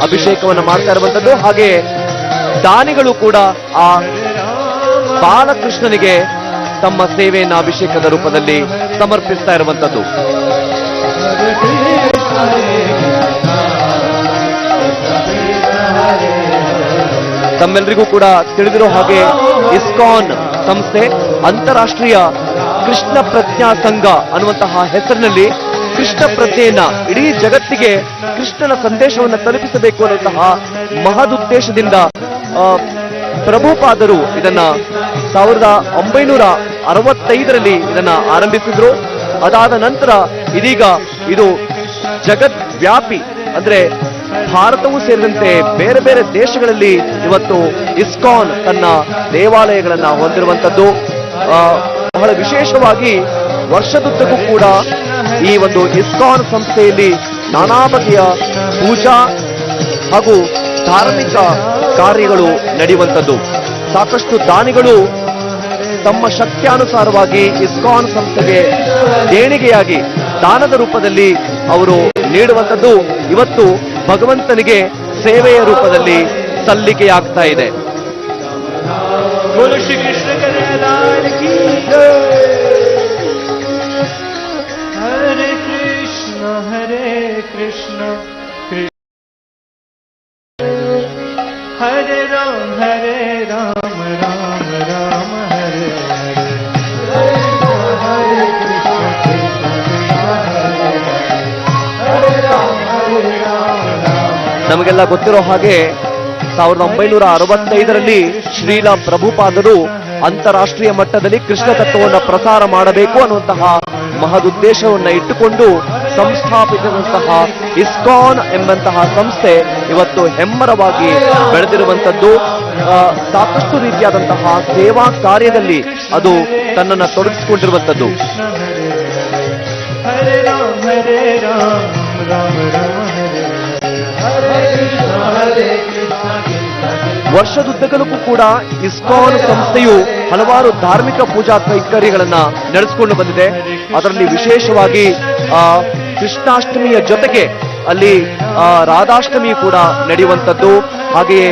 ಅಭಿಷೇಕವನ್ನು ಮಾಡ್ತಾ ಇರುವಂತದ್ದು. ಹಾಗೆ ದಾನಿಗಳು ಕೂಡ ಆ ಬಾಲಕೃಷ್ಣನಿಗೆ ತಮ್ಮ ಸೇವೆಯನ್ನು ಅಭಿಷೇಕದ ರೂಪದಲ್ಲಿ ಸಮರ್ಪಿಸ್ತಾ ಇರುವಂತದ್ದು. ತಮ್ಮೆಲ್ಲರಿಗೂ ಕೂಡ ತಿಳಿದಿರೋ ಹಾಗೆ ಇಸ್ಕಾನ್ ಸಂಸ್ಥೆ ಅಂತಾರಾಷ್ಟ್ರೀಯ ಕೃಷ್ಣ ಪ್ರಜ್ಞಾ ಸಂಘ ಅನ್ನುವಂತಹ ಹೆಸರಿನಲ್ಲಿ ಕೃಷ್ಣ ಪ್ರಜ್ಞೆಯನ್ನ ಇಡೀ ಜಗತ್ತಿಗೆ ಕೃಷ್ಣನ ಸಂದೇಶವನ್ನು ತಲುಪಿಸಬೇಕು ಅನ್ನುವಂತಹ ಮಹದುದ್ದೇಶದಿಂದ ಪ್ರಭುಪಾದರು ಇದನ್ನ 1965ರಲ್ಲಿ ಇದನ್ನ ಆರಂಭಿಸಿದ್ರು. ಅದಾದ ನಂತರ ಇದೀಗ ಇದು ಜಗದ್ವ್ಯಾಪಿ, ಅಂದ್ರೆ ಭಾರತವೂ ಸೇರಿದಂತೆ ಬೇರೆ ಬೇರೆ ದೇಶಗಳಲ್ಲಿ ಇವತ್ತು ಇಸ್ಕಾನ್ ತನ್ನ ದೇವಾಲಯಗಳನ್ನ ಹೊಂದಿರುವಂತದ್ದು. ಬಹಳ ವಿಶೇಷವಾಗಿ ವರ್ಷದುದ್ದಕ್ಕೂ ಕೂಡ ಈ ಒಂದು ಇಸ್ಕಾನ್ ಸಂಸ್ಥೆಯಲ್ಲಿ ನಾನಾ ಬಗೆಯ ಪೂಜಾ ಹಾಗೂ ಧಾರ್ಮಿಕ ಕಾರ್ಯಗಳು ನಡೆಯುವಂಥದ್ದು. ಸಾಕಷ್ಟು ದಾನಿಗಳು ತಮ್ಮ ಶಕ್ತ್ಯಾನುಸಾರವಾಗಿ ಇಸ್ಕಾನ್ ಸಂಸ್ಥೆಗೆ ದೇಣಿಗೆಯಾಗಿ ದಾನದ ರೂಪದಲ್ಲಿ ಅವರು ನೀಡುವಂಥದ್ದು ಇವತ್ತು ಭಗವಂತನಿಗೆ ಸೇವೆಯ ರೂಪದಲ್ಲಿ ಸಲ್ಲಿಕೆಯಾಗ್ತಾ ಇದೆ. ಶ್ರೀ ಕೃಷ್ಣ ಹರೇ ಕೃಷ್ಣ ಹರೇ ಕೃಷ್ಣ ಹರೇ ರಾಮ ರಾಮ ರಾಮ ಹರೇ ಹರೇ ಹರೇ ಕೃಷ್ಣ ಕೃಷ್ಣ ಹರೇ ರಾಮ ನಮಗೆಲ್ಲ ಗೊತ್ತಿರೋ ಹಾಗೆ 1965ರಲ್ಲಿ ಶ್ರೀಲ ಪ್ರಭುಪಾದರು ಅಂತಾರಾಷ್ಟ್ರೀಯ ಮಟ್ಟದಲ್ಲಿ ಕೃಷ್ಣ ತತ್ವವನ್ನು ಪ್ರಸಾರ ಮಾಡಬೇಕು ಅನ್ನುವಂತಹ ಮಹದುದ್ದೇಶವನ್ನ ಇಟ್ಟುಕೊಂಡು ಸಂಸ್ಥಾಪಿಸಿದಂತಹ ಇಸ್ಕಾನ್ ಎಂಬಂತಹ ಸಂಸ್ಥೆ ಇವತ್ತು ಹೆಮ್ಮರವಾಗಿ ಬೆಳೆದಿರುವಂತದ್ದು. ಸಾಕಷ್ಟು ರೀತಿಯಾದಂತಹ ಸೇವಾ ಕಾರ್ಯದಲ್ಲಿ ಅದು ತನ್ನನ್ನು ತೊಡಗಿಸಿಕೊಂಡಿರುವಂತದ್ದು. हरे राम राम राम हरे हरे ವರ್ಷದುದ್ದಗಲಕ್ಕೂ ಕೂಡ ಇಸ್ಕಾನ್ ಸಂಸ್ಥೆಯು ಹಲವಾರು ಧಾರ್ಮಿಕ ಪೂಜಾ ಕೈಂಕರ್ಯಗಳನ್ನ ನಡೆಸಿಕೊಂಡು ಬಂದಿದೆ. ಅದರಲ್ಲಿ ವಿಶೇಷವಾಗಿ ಕೃಷ್ಣಾಷ್ಟಮಿಯ ಜೊತೆಗೆ ಅಲ್ಲಿ ರಾಧಾಷ್ಟಮಿ ಕೂಡ ನಡೆಯುವಂಥದ್ದು. ಹಾಗೆಯೇ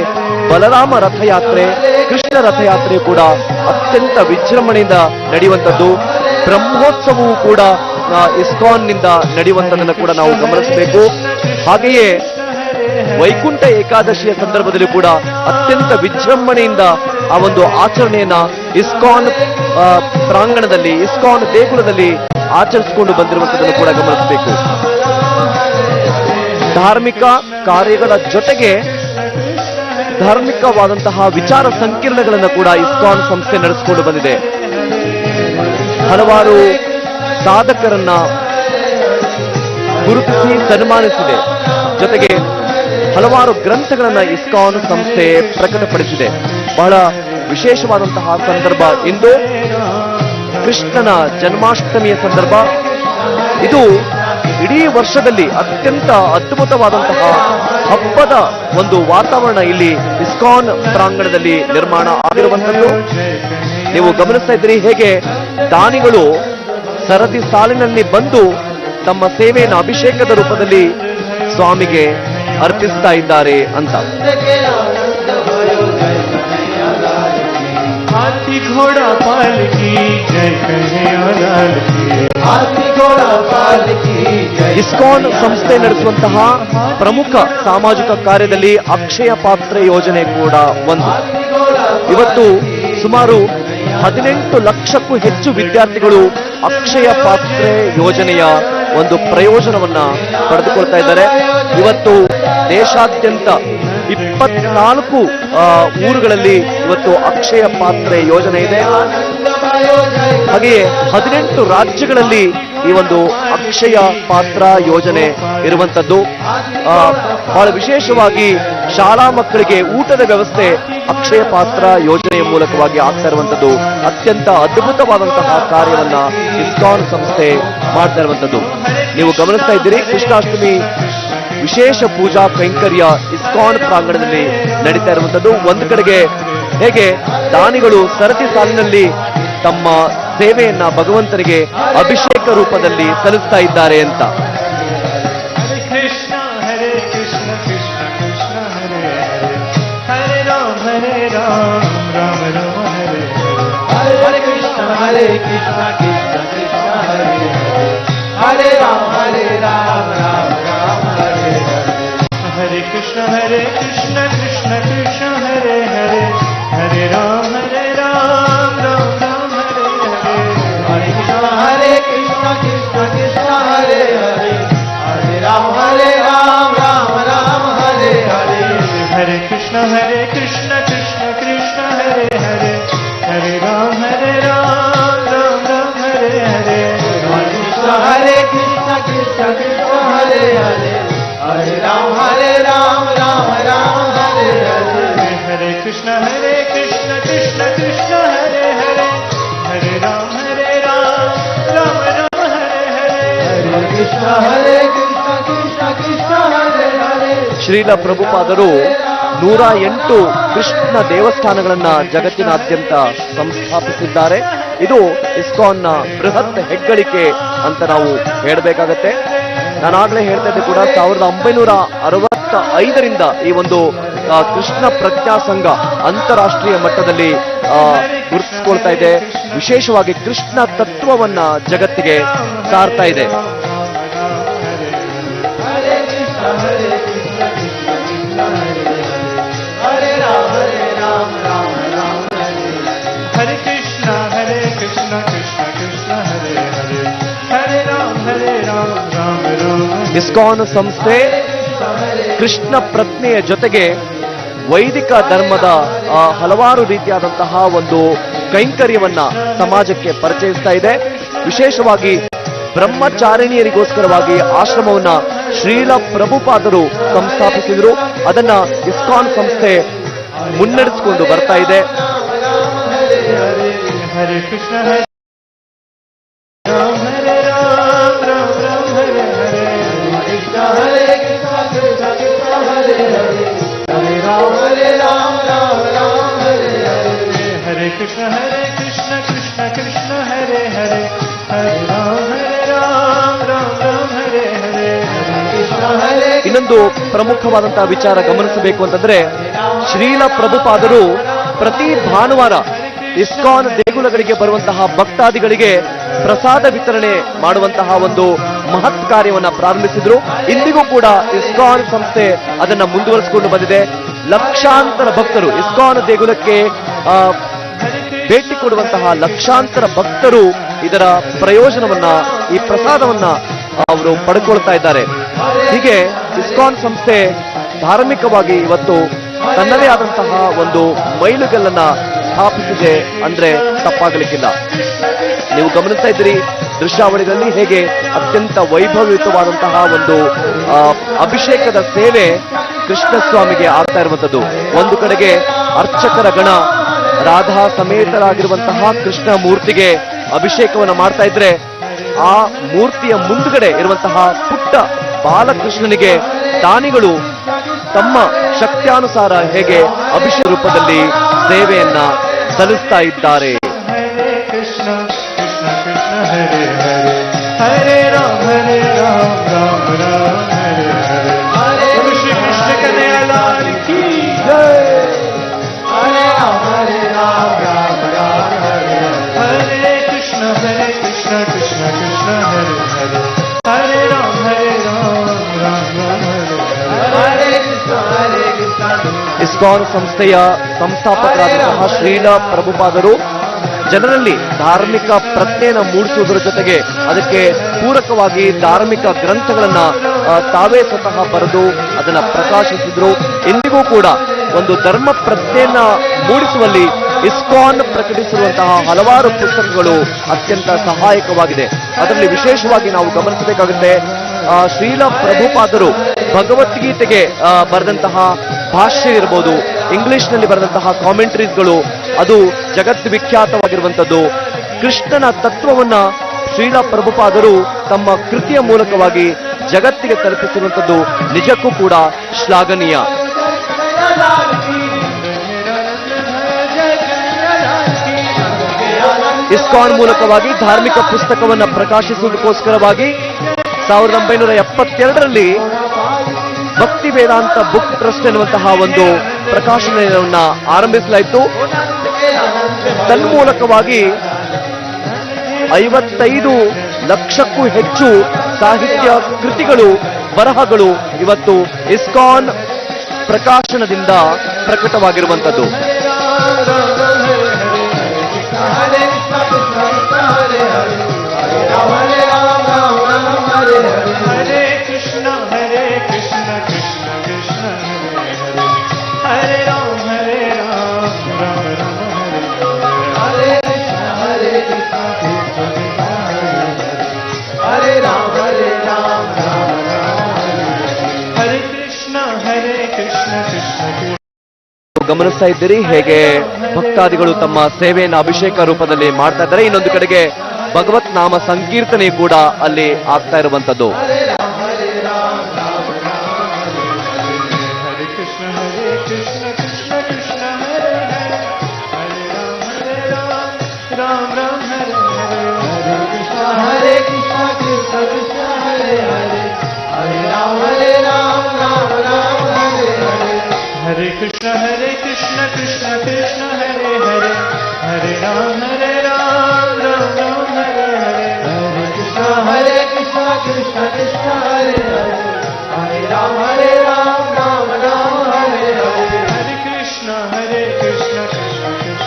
ಬಲರಾಮ ರಥಯಾತ್ರೆ, ಕೃಷ್ಣ ರಥಯಾತ್ರೆ ಕೂಡ ಅತ್ಯಂತ ವಿಜೃಂಭಣೆಯಿಂದ ನಡೆಯುವಂಥದ್ದು. ಬ್ರಹ್ಮೋತ್ಸವವು ಕೂಡ ಇಸ್ಕಾನ್ನಿಂದ ನಡೆಯುವಂಥದ್ದನ್ನು ಕೂಡ ನಾವು ಗಮನಿಸಬೇಕು. ಹಾಗೆಯೇ ವೈಕುಂಠ ಏಕಾದಶಿಯ ಸಂದರ್ಭದಲ್ಲಿ ಕೂಡ ಅತ್ಯಂತ ವಿಜೃಂಭಣೆಯಿಂದ ಆ ಒಂದು ಆಚರಣೆಯನ್ನ ಇಸ್ಕಾನ್ ಪ್ರಾಂಗಣದಲ್ಲಿ, ಇಸ್ಕಾನ್ ದೇಗುಲದಲ್ಲಿ ಆಚರಿಸಿಕೊಂಡು ಬಂದಿರುವಂಥದ್ದನ್ನು ಕೂಡ ಗಮನಿಸಬೇಕು. ಧಾರ್ಮಿಕ ಕಾರ್ಯಗಳ ಜೊತೆಗೆ ಧಾರ್ಮಿಕವಾದಂತಹ ವಿಚಾರ ಸಂಕಿರಣಗಳನ್ನು ಕೂಡ ಇಸ್ಕಾನ್ ಸಂಸ್ಥೆ ನಡೆಸಿಕೊಂಡು ಬಂದಿದೆ. ಹಲವಾರು ಸಾಧಕರನ್ನ ಗುರುತಿಸಿ ಸನ್ಮಾನಿಸಿದೆ. ಜೊತೆಗೆ ಹಲವಾರು ಗ್ರಂಥಗಳನ್ನ ಇಸ್ಕಾನ್ ಸಂಸ್ಥೆ ಪ್ರಕಟಪಡಿಸಿದೆ. ಬಹಳ ವಿಶೇಷವಾದಂತಹ ಸಂದರ್ಭ ಇಂದು ಕೃಷ್ಣನ ಜನ್ಮಾಷ್ಟಮಿಯ ಸಂದರ್ಭ. ಇದು ಇಡೀ ವರ್ಷದಲ್ಲಿ ಅತ್ಯಂತ ಅದ್ಭುತವಾದಂತಹ ಹಬ್ಬದ ಒಂದು ವಾತಾವರಣ ಇಲ್ಲಿ ಇಸ್ಕಾನ್ ಪ್ರಾಂಗಣದಲ್ಲಿ ನಿರ್ಮಾಣ ಆಗಿರುವಂಥದ್ದು ನೀವು ಗಮನಿಸ್ತಾ ಇದ್ದೀರಿ. ಹೇಗೆ ದಾನಿಗಳು ಸರದಿ ಸಾಲಿನಲ್ಲಿ ಬಂದು ತಮ್ಮ ಸೇವೆಯನ್ನು ಅಭಿಷೇಕದ ರೂಪದಲ್ಲಿ ಸ್ವಾಮಿಗೆ ಅರ್ಪಿಸ್ತಾ ಇದ್ದಾರೆ ಅಂತ. हाथी घोड़ा पाल की जय कन्हैया लाल की हाथी घोड़ा पाल की ಇಸ್ಕಾನ್ ಸಂಸ್ಥೆ ನಡೆಸುವಂತಹ ಪ್ರಮುಖ ಸಾಮಾಜಿಕ ಕಾರ್ಯದಲ್ಲಿ ಅಕ್ಷಯ ಪಾತ್ರೆ ಯೋಜನೆ ಕೂಡ ಒಂದು. ಇವತ್ತು ಸುಮಾರು 18 ಲಕ್ಷಕ್ಕೂ ಹೆಚ್ಚು ವಿದ್ಯಾರ್ಥಿಗಳು ಅಕ್ಷಯ ಪಾತ್ರೆ ಯೋಜನೆಯ ಒಂದು ಪ್ರಯೋಜನವನ್ನ ಪಡೆದುಕೊಳ್ತಾ ಇದ್ದಾರೆ. ಇವತ್ತು ದೇಶಾದ್ಯಂತ 24 ಊರುಗಳಲ್ಲಿ ಇವತ್ತು ಅಕ್ಷಯ ಪಾತ್ರೆ ಯೋಜನೆ ಇದೆ. ಹಾಗೆಯೇ 18 ರಾಜ್ಯಗಳಲ್ಲಿ ಈ ಒಂದು ಅಕ್ಷಯ ಪಾತ್ರ ಯೋಜನೆ ಇರುವಂತದ್ದು. ಬಹಳ ವಿಶೇಷವಾಗಿ ಶಾಲಾ ಮಕ್ಕಳಿಗೆ ಊಟದ ವ್ಯವಸ್ಥೆ ಅಕ್ಷಯ ಪಾತ್ರ ಯೋಜನೆಯ ಮೂಲಕವಾಗಿ ಆಗ್ತಾ ಇರುವಂತದ್ದು ಅತ್ಯಂತ ಅದ್ಭುತವಾದಂತಹ ಕಾರ್ಯವನ್ನ ಇಸ್ಕಾನ್ ಸಂಸ್ಥೆ ಮಾಡ್ತಾ ಇರುವಂತದ್ದು ನೀವು ಗಮನಿಸ್ತಾ ಇದ್ದೀರಿ. ಕೃಷ್ಣಾಷ್ಟಮಿ ವಿಶೇಷ ಪೂಜಾ ಕೈಂಕರ್ಯ ಇಸ್ಕಾನ್ ಪ್ರಾಂಗಣದಲ್ಲಿ ನಡೀತಾ ಇರುವಂತದ್ದು. ಒಂದು ಕಡೆಗೆ ಹೇಗೆ ದಾನಿಗಳು ಸರತಿ ಸಾಲಿನಲ್ಲಿ ತಮ್ಮ ಸೇವೆಯನ್ನ ಭಗವಂತನಿಗೆ ಅಭಿಷೇಕ ರೂಪದಲ್ಲಿ ಸಲ್ಲಿಸ್ತಾ ಇದ್ದಾರೆ ಅಂತ. हरे कृष्ण कृष्ण कृष्ण हरे हरे राम राम राम हरे हरे कृष्ण कृष्ण कृष्ण हरे हरे राम राम राम हरे हरे कृष्ण कृष्ण कृष्ण कृष्ण हरे हरे हरे राम राम राम हरे हरे हरे कृष्ण कृष्ण कृष्ण हरे हरे हरे राम राम हरे हरे हरे कृष्ण कृष्ण कृष्ण हरे हरे हरे राम राम हरे हरे हरे कृष्ण कृष्ण कृष्ण हरे हरे हरे राम राम हरे हरे हरे कृष्ण कृष्ण कृष्ण हरे हरे हरे राम राम हरे हरे हरे कृष्ण कृष्ण कृष्ण हरे हरे. ಶ್ರೀಲ ಪ್ರಭುಪಾದರು 108 ಕೃಷ್ಣ ದೇವಸ್ಥಾನಗಳನ್ನ ಜಗತ್ತಿನಾದ್ಯಂತ ಸಂಸ್ಥಾಪಿಸಿದ್ದಾರೆ. ಇದು ಇಸ್ಕಾನ್ನ ಬೃಹತ್ ಹೆಗ್ಗಳಿಕೆ ಅಂತ ನಾವು ಹೇಳಬೇಕಾಗತ್ತೆ. ನಾನಾಗಲೇ ಹೇಳ್ತಾ ಇದ್ದೆ ಕೂಡ 1965ರಿಂದ ಈ ಒಂದು ಕೃಷ್ಣ ಪ್ರಜ್ಞಾ ಸಂಘ ಅಂತಾರಾಷ್ಟ್ರೀಯ ಮಟ್ಟದಲ್ಲಿ ಗುರುತಿಸಿಕೊಳ್ತಾ ಇದೆ. ವಿಶೇಷವಾಗಿ ಕೃಷ್ಣ ತತ್ವವನ್ನ ಜಗತ್ತಿಗೆ ಸಾರ್ತಾ ಇದೆ. हरे कृष्ण कृष्ण कृष्ण हरे हरे हरे राम राम राम. ಇಸ್ಕಾನ್ ಸಂಸ್ಥೆ ಕೃಷ್ಣ ಪ್ರಜ್ಞೆಯ ಜೊತೆಗೆ ವೈದಿಕ ಧರ್ಮದ ಹಲವಾರು ರೀತಿಯಾದಂತಹ ಒಂದು ಕೈಂಕರ್ಯವನ್ನ ಸಮಾಜಕ್ಕೆ ಪರಿಚಯಿಸ್ತಾ ಇದೆ. ವಿಶೇಷವಾಗಿ ಬ್ರಹ್ಮಚಾರಿಣಿಯರಿಗೋಸ್ಕರವಾಗಿ ಆಶ್ರಮವನ್ನ ಶ್ರೀಲ ಪ್ರಭುಪಾದರು ಸಂಸ್ಥಾಪಿಸಿದರು. ಅದನ್ನ ಇಸ್ಕಾನ್ ಸಂಸ್ಥೆ ಮುನ್ನಡೆಸಿಕೊಂಡು ಬರ್ತಾ ಇದೆ. हरे कृष्ण हरे राम हरे राम राम राम हरे हरे कृष्ण हरे कृष्ण कृष्ण कृष्ण हरे हरे हरे राम राम राम हरे हरे हरे कृष्ण कृष्ण कृष्ण हरे हरे हरे राम राम राम हरे हरे हरे कृष्ण हरे. ಇನ್ನೊಂದು ಪ್ರಮುಖವಾದಂತಹ ವಿಚಾರ ಗಮನಿಸಬೇಕು ಅಂತಂದ್ರೆ, ಶ್ರೀಲ ಪ್ರಭುಪಾದರು ಪ್ರತಿ ಭಾನುವಾರ ಇಸ್ಕಾನ್ ದೇಗುಲಗಳಿಗೆ ಬರುವಂತಹ ಭಕ್ತಾದಿಗಳಿಗೆ ಪ್ರಸಾದ ವಿತರಣೆ ಮಾಡುವಂತಹ ಒಂದು ಮಹತ್ ಕಾರ್ಯವನ್ನ ಪ್ರಾರಂಭಿಸಿದ್ರು. ಇಂದಿಗೂ ಕೂಡ ಇಸ್ಕಾನ್ ಸಂಸ್ಥೆ ಅದನ್ನ ಮುಂದುವರಿಸಿಕೊಂಡು ಬಂದಿದೆ. ಲಕ್ಷಾಂತರ ಭಕ್ತರು ಇಸ್ಕಾನ್ ದೇಗುಲಕ್ಕೆ ಭೇಟಿ ಕೊಡುವಂತಹ ಲಕ್ಷಾಂತರ ಭಕ್ತರು ಇದರ ಪ್ರಯೋಜನವನ್ನ, ಈ ಪ್ರಸಾದವನ್ನ ಅವರು ಪಡ್ಕೊಳ್ತಾ ಇದ್ದಾರೆ. ಹೀಗೆ ಇಸ್ಕಾನ್ ಸಂಸ್ಥೆ ಧಾರ್ಮಿಕವಾಗಿ ಇವತ್ತು ತನ್ನದೇ ಆದಂತಹ ಒಂದು ಮೈಲುಗಲ್ಲನ್ನ ಸ್ಥಾಪಿಸಿದೆ ಅಂದ್ರೆ ತಪ್ಪಾಗಲಿಕ್ಕಿಲ್ಲ. ನೀವು ಗಮನಿಸ್ತಾ ಇದ್ದೀರಿ ದೃಶ್ಯಾವಳಿಗಳಲ್ಲಿ ಹೇಗೆ ಅತ್ಯಂತ ವೈಭವಯುತವಾದಂತಹ ಒಂದು ಅಭಿಷೇಕದ ಸೇವೆ ಕೃಷ್ಣಸ್ವಾಮಿಗೆ ಆಗ್ತಾ ಇರುವಂತದ್ದು. ಒಂದು ಕಡೆಗೆ ಅರ್ಚಕರ ಗಣ ರಾಧಾ ಸಮೇತರಾಗಿರುವಂತಹ ಕೃಷ್ಣ ಮೂರ್ತಿಗೆ ಅಭಿಷೇಕವನ್ನು ಮಾಡ್ತಾ ಇದ್ರೆ, ಆ ಮೂರ್ತಿಯ ಮುಂದುಗಡೆ ಇರುವಂತಹ ಪುಟ್ಟ ಬಾಲಕೃಷ್ಣನಿಗೆ ದಾನಿಗಳು ತಮ್ಮ ಶಕ್ತ್ಯಾನುಸಾರ ಹೇಗೆ ಅಭಿಷೇಕ ರೂಪದಲ್ಲಿ ಸೇವೆಯನ್ನ ಸಲ್ಲಿಸ್ತಾ ಇದ್ದಾರೆ. हरे कृष्ण कृष्ण कृष्ण हरे हरे हरे राम राम राम हरे हरे हरे श्री कृष्ण कन्हैया लाल की जय. हरे राम राम राम हरे हरे कृष्ण कृष्ण कृष्ण हरे हरे हरे राम राम राम हरे हरे कृष्ण ಇಸ್ಕಾನ್ ಸಂಸ್ಥೆಯ ಸಂಸ್ಥಾಪಕರಾದಂತಹ ಶ್ರೀಲ ಪ್ರಭುಪಾದರು ಜನರಲ್ಲಿ ಧಾರ್ಮಿಕ ಪ್ರಜ್ಞೆಯನ್ನು ಮೂಡಿಸುವುದರ ಜೊತೆಗೆ ಅದಕ್ಕೆ ಪೂರಕವಾಗಿ ಧಾರ್ಮಿಕ ಗ್ರಂಥಗಳನ್ನ ತಾವೇ ಸ್ವತಃ ಬರೆದು ಅದನ್ನ ಪ್ರಕಾಶಿಸಿದ್ರು. ಇಂದಿಗೂ ಕೂಡ ಒಂದು ಧರ್ಮ ಪ್ರಜ್ಞೆಯನ್ನ ಮೂಡಿಸುವಲ್ಲಿ ಇಸ್ಕಾನ್ ಪ್ರಕಟಿಸಿರುವಂತಹ ಹಲವಾರು ಪುಸ್ತಕಗಳು ಅತ್ಯಂತ ಸಹಾಯಕವಾಗಿದೆ. ಅದರಲ್ಲಿ ವಿಶೇಷವಾಗಿ ನಾವು ಗಮನಿಸಬೇಕಾಗುತ್ತೆ, ಶ್ರೀಲ ಪ್ರಭುಪಾದರು ಭಗವದ್ಗೀತೆಗೆ ಬರೆದಂತಹ ಭಾಷ್ಯ ಇರಬಹುದು, ಇಂಗ್ಲಿಷ್ನಲ್ಲಿ ಬರೆದಂತಹ ಕಾಮೆಂಟ್ರೀಸ್ಗಳು, ಅದು ಜಗದ್ವಿಖ್ಯಾತವಾಗಿರುವಂಥದ್ದು. ಕೃಷ್ಣನ ತತ್ವವನ್ನ ಶ್ರೀಲ ಪ್ರಭುಪಾದರು ತಮ್ಮ ಕೃತಿಯ ಮೂಲಕವಾಗಿ ಜಗತ್ತಿಗೆ ತಲುಪಿಸಿರುವಂಥದ್ದು ನಿಜಕ್ಕೂ ಕೂಡ ಶ್ಲಾಘನೀಯ. ಇಸ್ಕಾನ್ ಮೂಲಕವಾಗಿ ಧಾರ್ಮಿಕ ಪುಸ್ತಕವನ್ನ ಪ್ರಕಾಶಿಸುವುದಕ್ಕೋಸ್ಕರವಾಗಿ 1972ರಲ್ಲಿ ಭಕ್ತಿ ವೇದಾಂತ ಬುಕ್ ಟ್ರಸ್ಟ್ ಎನ್ನುವಂತಹ ಒಂದು ಪ್ರಕಾಶನವನ್ನ ಆರಂಭಿಸಲಾಯಿತು. ತನ್ಮೂಲಕವಾಗಿ 55 ಲಕ್ಷಕ್ಕೂ ಹೆಚ್ಚು ಸಾಹಿತ್ಯ ಕೃತಿಗಳು, ಬರಹಗಳು ಇವತ್ತು ಇಸ್ಕಾನ್ ಪ್ರಕಾಶನದಿಂದ ಪ್ರಕಟವಾಗಿರುವಂಥದ್ದು. हरे कृष्ण कृष्ण कृष्ण हरे हरे हरे राम राम राम हरे हरे कृष्ण हरे राम राम हरे कृष्ण कृष्ण कृष्ण. ಗಮನಿಸ್ತಾ ಇದ್ದೀರಿ ಹೇಗೆ ಭಕ್ತಾದಿಗಳು ತಮ್ಮ ಸೇವೆಯನ್ನು ಅಭಿಷೇಕ ರೂಪದಲ್ಲಿ ಮಾಡ್ತಾ ಇದ್ದಾರೆ. ಇನ್ನೊಂದು ಕಡೆಗೆ ಭಗವತ್ ನಾಮ ಸಂಕೀರ್ತನೆ ಕೂಡ ಅಲ್ಲಿ ಆಗ್ತಾ ಇರುವಂತದ್ದು. हरे कृष्ण कृष्ण कृष्ण कृष्ण हरे हरे हरे राम राम राम हरे हरे हरे कृष्ण कृष्ण कृष्ण हरे हरे हरे राम राम राम हरे हरे हरे कृष्ण कृष्ण कृष्ण कृष्ण हरे हरे हरे राम राम राम हरे हरे कृष्ण कृष्ण कृष्ण कृष्ण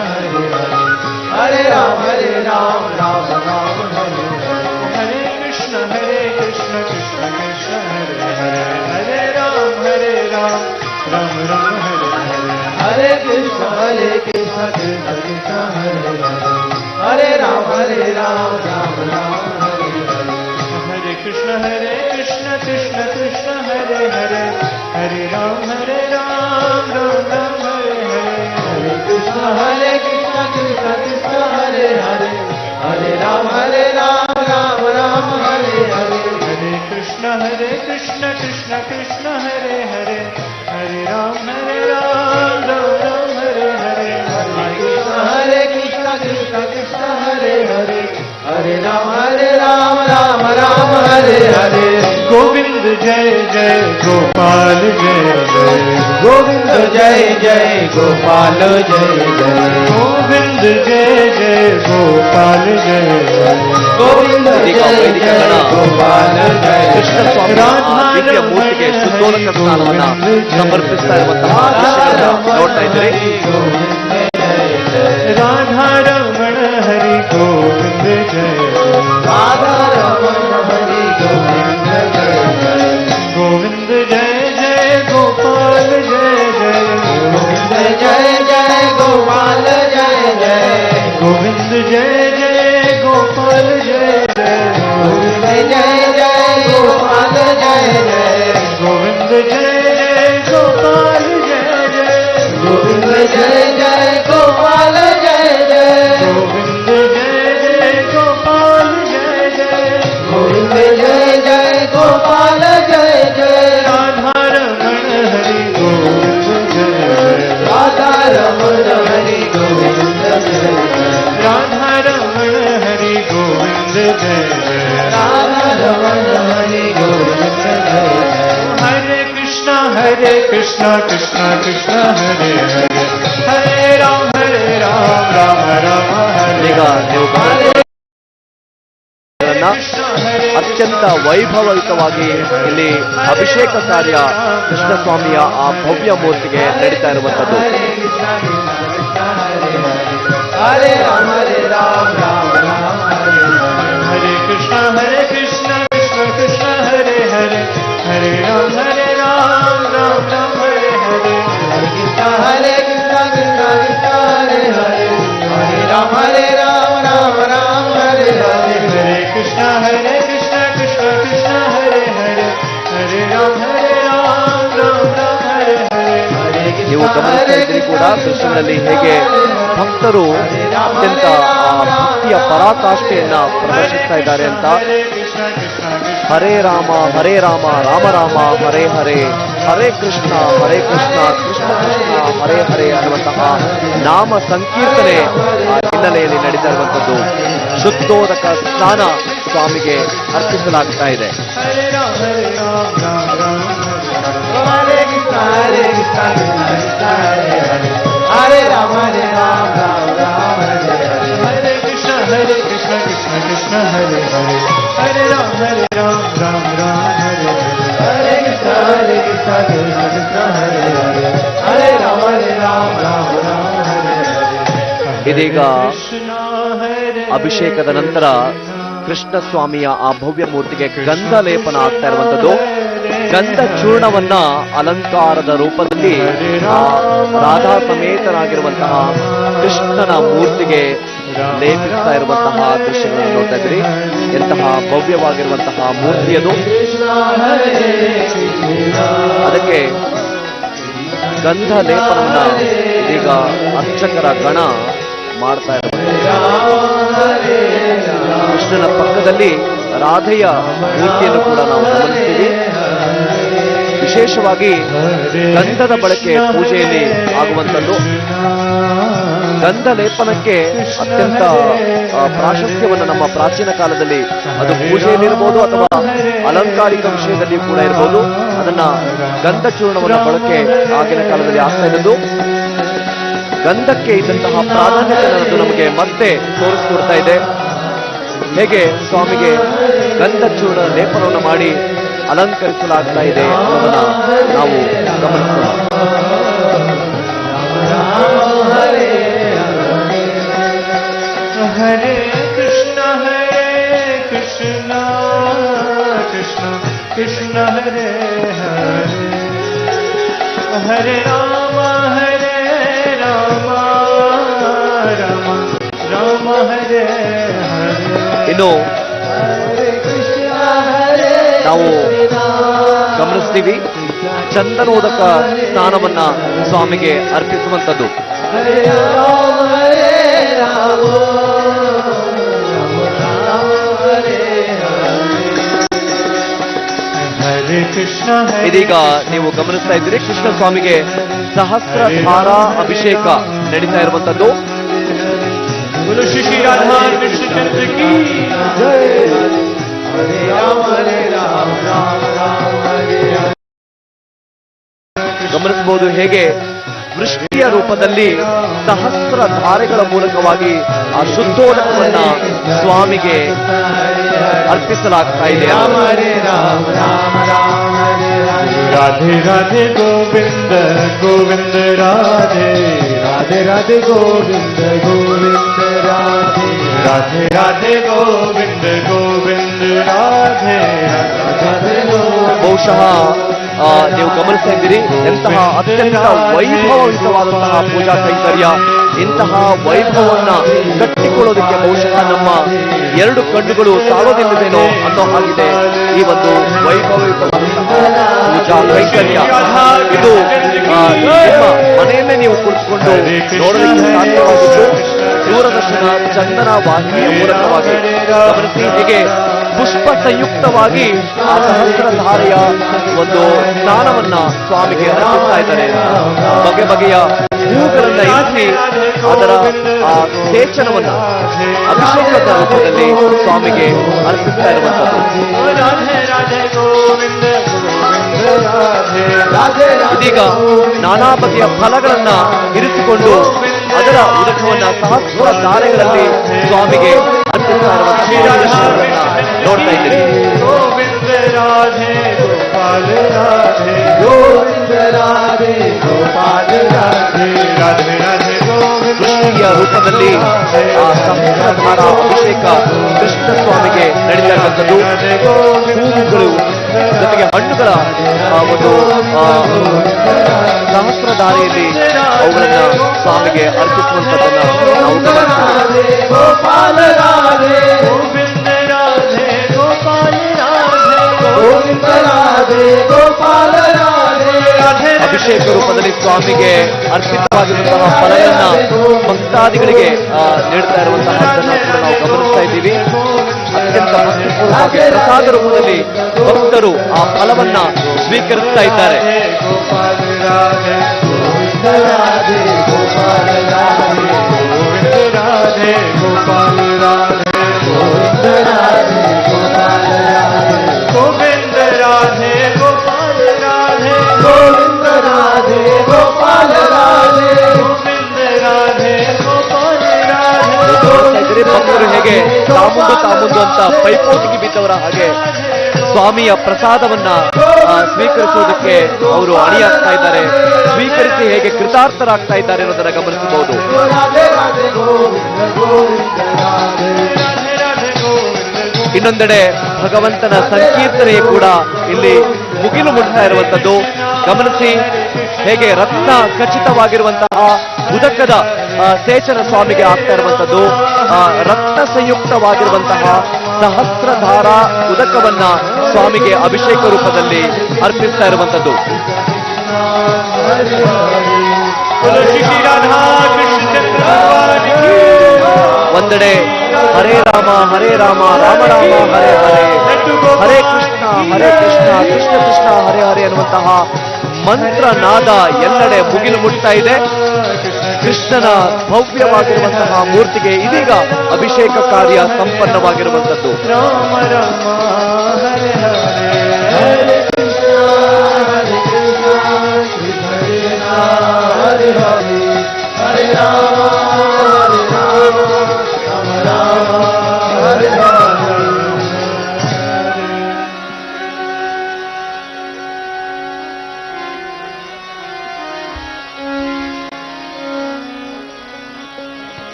हरे हरे हरे राम राम राम हरे Krishna Krishna Krishna Krishna Hare Hare Hare Ram Ram Ram Hare Hare Hare Krishna Krishna Krishna Hare Hare, Hare Ram Ram Hare Hare. Hare Krishna Krishna Krishna Hare Hare, Hare Ram Ram Hare Hare. Hare Krishna Krishna Krishna Hare Hare, Hare Ram Ram Hare Hare. Hare Krishna Krishna Krishna Hare Hare, Hare Ram Ram Hare Hare. Hare Krishna Krishna Krishna Hare Hare, Hare Ram Ram Hare Hare. Govind Jai Jai Gopal Jai Jai, Govind Jai Jai Gopal Jai Jai, Govind Jai Jai Gopal Jai Jai. Govind ಇದೀಗ Jai ವೈದಿಕ Jai ಗಣ Gopal Jai Krishna Jai. ಸ್ವಾಮಿಯ ಆ ದಿವ್ಯ ಮೂರ್ತಿಗೆ ಶುದ್ಧೋದಕ ಸ್ನಾನವನ್ನ ಸಮರ್ಪಿಸ್ತಾ ಇರುವಂತಹ ದೃಶ್ಯಗಳನ್ನ ನೋಡ್ತಾ ಇದ್ದೀರಿ. राधा रमण हरि गोविंद जय Radha Ramana Hari Govind Jai Jai, Govind जय जय गोपाल जय जय Govind Jai Jai Gopal Jai Jai, Govind जय जय गोपाल जय जय Govind Jai Jai Gopal Jai Jai, Govind जय जय गोपाल जय जय Govind Jai Jai Gopal Jai Jai, Govind जय जय गोपाल जय जय Govind Jai Jai Gopal Jai Jai, Radha Raman Hari Govind जय जय Radha Ramana Hari Govind Jai Jai, Radha Raman Hari Govind जय जय Radha Ramana Hari Govind Jai Jai, हरे कृष्णा कृष्णा कृष्णा हरे हरे, हरे राम राम राम हरे. ಈಗ ನೀವು ಅತ್ಯಂತ ವೈಭವಯುತವಾಗಿ ಇಲ್ಲಿ ಅಭಿಷೇಕ ಕಾರ್ಯ ಕೃಷ್ಣಸ್ವಾಮಿಯ ಆ ಭವ್ಯ ಮೂರ್ತಿಗೆ ನಡೀತಾ ಇರುವಂತದ್ದು. Hare Ram Ram Hare Hare, हरे कृष्णा कृष्णा कृष्णा हरे हरे, हरे Ram Ram Hare Hare. Hare Krishna Krishna Krishna Hare Hare, Hare Ram Ram Hare Hare. हरे कृष्णा कृष्णा कृष्णा हरे हरे, हरे राम राम हरे हरे. ನೀವು ಗಮನಿಸ್ತಾ ಇದ್ರಿ ಕೂಡ ಕೃಷ್ಣನಲ್ಲಿ ಹೇಗೆ ಭಕ್ತರು ಅತ್ಯಂತ ಆ ಭಕ್ತಿಯ ಪರಾಕಾಷ್ಠೆಯನ್ನ ಪ್ರದರ್ಶಿಸ್ತಾ ಇದ್ದಾರೆ ಅಂತ. ಹರೇ ರಾಮ ರಾಮ ರಾಮ ಹರೇ ಹರೇ, ಹರೇ ಕೃಷ್ಣ ಕೃಷ್ಣ ಕೃಷ್ಣ ಹರೇ ಹರೇ ಅನ್ನುವಂತಹ ನಾಮ ಸಂಕೀರ್ತನೆ ಆ ಹಿನ್ನೆಲೆಯಲ್ಲಿ ನಡೀತಾ ಇರುವಂತದ್ದು. ಶುದ್ಧೋದಕ ಸ್ನಾನ ಸ್ವಾಮಿಗೆ ಅರ್ಪಿಸಲಾಗ್ತಾ ಇದೆ. हरे Ram Ram Ram Hare Krishna Krishna Krishna Hare Hare, Hare Ram Ram Hare Hare. हरे कृष्णा कृष्णा कृष्णा हरे हरे, हरे Ram Ram Hare Hare. Hare Krishna Krishna Krishna Hare Hare, Hare Ram Ram Hare Hare. ಇದೀಗ कृष्णा हरे ಅಭಿಷೇಕದ ನಂತರ ಕೃಷ್ಣ ಸ್ವಾಮಿಯ ಆ ಭವ್ಯ ಮೂರ್ತಿಗೆ ಗಂಧ ಲೇಪನ ಆಗ್ತಾ ಇರುವಂತದ್ದು. ಗಂಧ ಚೂರ್ಣವನ್ನ ಅಲಂಕಾರದ ರೂಪದಲ್ಲಿ ಆ ರಾಧಾ ಸಮೇತರಾಗಿರುವಂತಹ ಕೃಷ್ಣನ ಮೂರ್ತಿಗೆ ಲೇಪಿಸ್ತಾ ಇರುವಂತಹ ದೃಶ್ಯಗಳನ್ನು ನೋಡ್ತಾ ಇದ್ದೀರಿ. ಎಂತಹ ಭವ್ಯವಾಗಿರುವಂತಹ ಮೂರ್ತಿ ಅದು. ಅದಕ್ಕೆ ಗಂಧ ಲೇಪನವನ್ನ ಈಗ ಅರ್ಚಕರ ಗಣ ಮಾಡ್ತಾ ಇರುವಂತಹ ಕೃಷ್ಣನ ಪಕ್ಕದಲ್ಲಿ ರಾಧೆಯ ಮೂರ್ತಿಯನ್ನು ಕೂಡ ನಾವು ಗಮನಿಸ್ತೀವಿ. ವಿಶೇಷವಾಗಿ ಗಂಧದ ಬಳಕೆ ಪೂಜೆಯಲ್ಲಿ ಆಗುವಂಥದ್ದು. ಗಂಧ ಲೇಪನಕ್ಕೆ ಅತ್ಯಂತ ಪ್ರಾಶಸ್ತ್ಯವನ್ನು ನಮ್ಮ ಪ್ರಾಚೀನ ಕಾಲದಲ್ಲಿ ಅದು ಪೂಜೆಯಲ್ಲಿರ್ಬೋದು ಅಥವಾ ಅಲಂಕಾರಿಕ ವಿಷಯದಲ್ಲಿ ಕೂಡ ಇರ್ಬೋದು, ಅದನ್ನ ಗಂಧ ಚೂರ್ಣವನ್ನ ಬಳಕೆ ಆಗಿನ ಕಾಲದಲ್ಲಿ ಆಗ್ತಾ ಇದ್ದದ್ದು. ಗಂಧಕ್ಕೆ ಇದ್ದಂತಹ ಪ್ರಾಧಾನ್ಯತೆ ನಮಗೆ ಮತ್ತೆ ತೋರಿಸ್ಕೊಡ್ತಾ ಇದೆ. ಹೇಗೆ ಸ್ವಾಮಿಗೆ ಗಂಧ ಚೂರ್ಣ ಲೇಪನವನ್ನು ಮಾಡಿ ಅಲಂಕರಿಸಲಾಗ್ತಾ ಇದೆ ಅನ್ನೋದನ್ನ ನಾವು ಗಮನಿಸೋಣ. हरे कृष्णा कृष्णा कृष्णा हरे हरे, हरे राम हरे हरे ಇನ್ನು हरे कृष्ण हरे ನಾವು ಗಮನಿಸ್ತೀವಿ ಚಂದನೋದಕ ಸ್ನಾನವನ್ನ ಸ್ವಾಮಿಗೆ ಅರ್ಪಿಸುವಂತದ್ದು. हरे राम राम राम हरे हरे कृष्ण ಇದೀಗ ನೀವು ಗಮನಿಸ್ತಾ ಇದ್ದೀರಿ ಕೃಷ್ಣ ಸ್ವಾಮಿಗೆ ಸಹಸ್ರಧಾರ ಅಭಿಷೇಕ ನಡೀತಾ ಇರುವಂತದ್ದು. बोलो श्री श्री राधा कृष्ण चंद्र की जय हरे राम राम राम हरे हरे ಗಮನಿಸಬಹುದು ಹೇಗೆ ವೃಷ್ಟಿಯ ರೂಪದಲ್ಲಿ ಸಹಸ್ರ ಧಾರೆಗಳ ಮೂಲಕವಾಗಿ ಆ ಶುದ್ಧೋದಕವನ್ನ ಸ್ವಾಮಿಗೆ ಅರ್ಪಿಸಲಾಗ್ತಾ ಇದೆ. राम हरे राम राम राम हरे हरे राधे राधे गोविंद गोविंद राधे राधे राधे गोविंद गोविंद राधे राधे राधे गोविंद गोविंद राधे राधे ಬಹುಶಃ ನೀವು ಗಮನಿಸ್ತಾ ಇದ್ದೀರಿ ಎಂತಹ ಅತ್ಯಂತ ವೈಭವಯುತವಾದಂತಹ ಪೂಜಾ ಕೈಂಕರ್ಯ. ಇಂತಹ ವೈಭವವನ್ನ ಕಟ್ಟಿಕೊಳ್ಳೋದಕ್ಕೆ ಬಹುಶಃ ನಮ್ಮ ಎರಡು ಕಣ್ಣುಗಳು ಸಾಲೋದಿಲ್ಲದೇನೋ ಅನ್ನೋ ಹಾಗಿದೆ ಈ ಒಂದು ವೈಭವಯುತವಾದಂತಹ ಪೂಜಾ ಕೈಂಕರ್ಯ. ಇದು ನಿಮ್ಮ ಮನೆಯಲ್ಲೇ ನೀವು ಕುಳಿತುಕೊಂಡು ನೋಡಲಿಕ್ಕೆ ಸಾಧ್ಯವಾಗಿದ್ದು ದೂರದರ್ಶನ ಚಂದನ ವಾಹಿನಿಯ ಮೂಲಕವಾಗಿ ಗಮನಿಸಿ ಹೀಗೆ ಪುಷ್ಪ ಸಂಯುಕ್ತವಾಗಿ ಆ ಸಹಸ್ರಧಾರೆಯ ಒಂದು ಸ್ನಾನವನ್ನ ಸ್ವಾಮಿಗೆ ಅರ್ಪಿಸ್ತಾ ಇದ್ದಾರೆ. ಬಗೆ ಬಗೆಯ ಹೂಗಳನ್ನ ಇರಿಸಿ ಅದರ ಆ ಸೇಚನವನ್ನ ಅಭಿಷೇಕದ ರೂಪದಲ್ಲಿ ಸ್ವಾಮಿಗೆ ಅರ್ಪಿಸ್ತಾ ಇರುವಂತದ್ದು. ಇದೀಗ ನಾನಾ ಬಗೆಯ ಫಲಗಳನ್ನ ಇರಿಸಿಕೊಂಡು ಅದರ ಉದಕವನ್ನ ಸಹಸ್ರ ಧಾರೆಗಳಲ್ಲಿ ಸ್ವಾಮಿಗೆ ಅರ್ಪಿಸ್ತಾ ಇರುವಂತಹ ನೋಡ್ತಾ ಇದ್ದೀರಿ. गोविंद राधे गोपाल राधे गोविंद राधे गोपाल राधे राधे राधे गोविंद ವೃಷ್ಟಿಯ ರೂಪದಲ್ಲಿ ಆ ಸಹಸ್ರಧಾರ ಅಭಿಷೇಕ ಕೃಷ್ಣ ಸ್ವಾಮಿಗೆ ನಡೀತಾ ಇರುವಂತದ್ದು. ಹೂವುಗಳು ಜೊತೆಗೆ ಹಣ್ಣುಗಳ ಒಂದು ಸಹಸ್ರಧಾರೆಯಲ್ಲಿ ಅವುಗಳನ್ನ ಸ್ವಾಮಿಗೆ ಅರ್ಪಿಸುವಂತದ್ದನ್ನ ನಾವು ಗಮನಿಸಿದ್ದೇವೆ. गोपाल राधे गोविंद राधे गोपाल राधे गोविंद राधे गोपाल राधे राधे ಅಭಿಷೇಕ ರೂಪದಲ್ಲಿ ಸ್ವಾಮಿಗೆ ಅರ್ಪಿತವಾಗಿರುವಂತಹ ಫಲಗಳನ್ನ ಭಕ್ತಾದಿಗಳಿಗೆ ನೀಡ್ತಾ ಇರುವಂತಹದ್ದನ್ನ ಕೂಡ ನಾವು ಗಮನಿಸ್ತಾ ಇದ್ದೀವಿ. ಅತ್ಯಂತ ಭಕ್ತಿಪೂರ್ವಕವಾಗಿ ಪ್ರಸಾದ ರೂಪದಲ್ಲಿ ಭಕ್ತರು ಆ ಫಲವನ್ನ ಸ್ವೀಕರಿಸ್ತಾ ಇದ್ದಾರೆ. गोपाल राधे गोविंद राधे गोपाल राधे गोविंद राधे गोपाल राधे गोविंद राधे गोपाल राधे गोविंद राधे गोपाल राधे गोविंद राधे गोपाल राधे गोविंद राधे गोपाल राधे ಭಕ್ತರು ಹೇಗೆ ತಾಮುಂದು ಅಂತ ಪೈಪೋಟಿಗೆ ಬಿದ್ದವರ ಹಾಗೆ ಸ್ವಾಮಿಯ ಪ್ರಸಾದವನ್ನ ಸ್ವೀಕರಿಸುವುದಕ್ಕೆ ಅವರು ಅಣಿಯಾಗ್ತಾ ಇದ್ದಾರೆ. ಸ್ವೀಕರಿಸಿ ಹೇಗೆ ಕೃತಾರ್ಥರಾಗ್ತಾ ಇದ್ದಾರೆ ಅನ್ನೋದನ್ನ ಗಮನಿಸಬಹುದು. ಇನ್ನೊಂದೆಡೆ ಭಗವಂತನ ಸಂಕೀರ್ತನೆ ಕೂಡ ಇಲ್ಲಿ ಮುಗಿಲು ಮುಟ್ತಾ ಇರುವಂತದ್ದು ಗಮನಿಸಿ. ಹೇಗೆ ರತ್ನ ಖಚಿತವಾಗಿರುವಂತಹ ಉದಕದ ಸೇಚನ ಸ್ವಾಮಿಗೆ ಆಗ್ತಾ ಇರುವಂತದ್ದು, ರತ್ನ ಸಂಯುಕ್ತವಾಗಿರುವಂತಹ ಸಹಸ್ರಧಾರ ಉದಕವನ್ನ ಸ್ವಾಮಿಗೆ ಅಭಿಷೇಕ ರೂಪದಲ್ಲಿ ಅರ್ಪಿಸ್ತಾ ಇರುವಂತದ್ದು. ಒಂದೆಡೆ ಹರೇ ರಾಮ ರಾಮ ರಾಮ ಹರೇ ಹರೇ, ಹರೇ ಕೃಷ್ಣ ಕೃಷ್ಣ ಕೃಷ್ಣ ಹರೇ ಹರೇ ಅನ್ನುವಂತಹ ಮಂತ್ರನಾದ ಎಲ್ಲೆಡೆ ಮುಗಿಲು ಮುಟ್ತಾ ಇದೆ. ಕೃಷ್ಣನ ಭವ್ಯವಾಗಿರುವಂತಹ ಮೂರ್ತಿಗೆ ಇದೀಗ ಅಭಿಷೇಕ ಕಾರ್ಯ ಸಂಪನ್ನವಾಗಿರುವಂತದ್ದು. राम राम हरे हरे हरे कृष्ण कृष्ण हरे हरे हरे राम राम राम हरे हरे.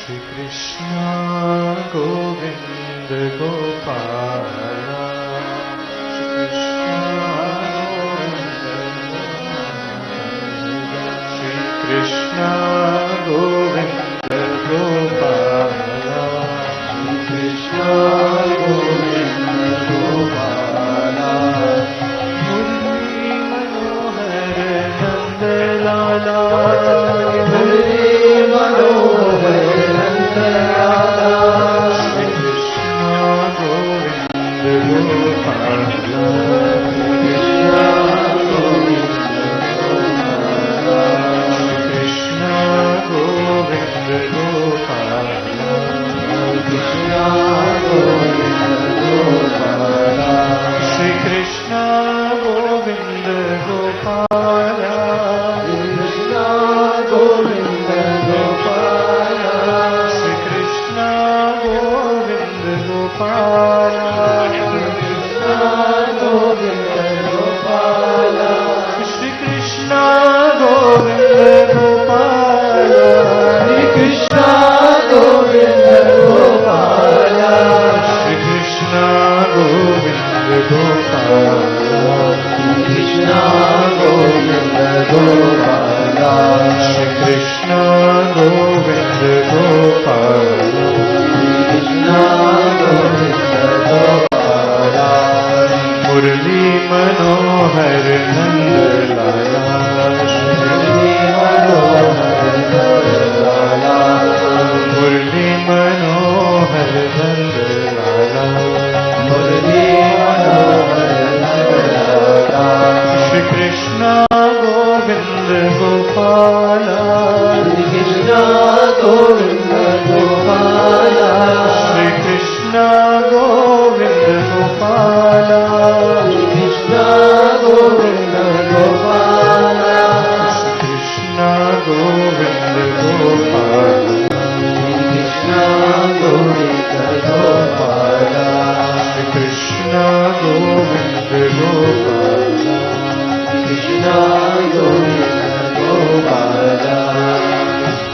श्री कृष्ण गोविंद गोपाल श्री कृष्ण लाला मुरली मनोहर नंद लाला श्री कृष्ण गोविंद गोपाला कृष्ण गोविंद गोपाला कृष्ण गोविंद गोपाला श्री कृष्ण गोविंद गोपाला कृष्ण गोविंद गोपाला श्री कृष्ण गोविंद गोपाला कृष्ण गोविंद गोपाला श्री कृष्ण गोविंद गोपाला श्री कृष्ण गोविंद गोपाला श्री कृष्ण गोविंद गोपाला कृष्ण गोविंद गोपाला श्री कृष्ण गोविंद गोपाला कृष्ण गोविंद गोपाला मुरली मनोहर नंद लाला मुरली मनोहर नंद लाला मुरली मनोहर नंद लाला मुरली मनोहर नंद लाला श्री कृष्ण गोविंद गोपाला श्री कृष्ण गोविंद गोपाला श्री कृष्ण गोविंद गोपाला श्री कृष्ण गोविंद गोपाला श्री कृष्ण गोविंद गोपाला कृष्ण गोविंद गोपाला श्री कृष्ण गोविंद गोपाला कृष्ण गोविंद गोपाला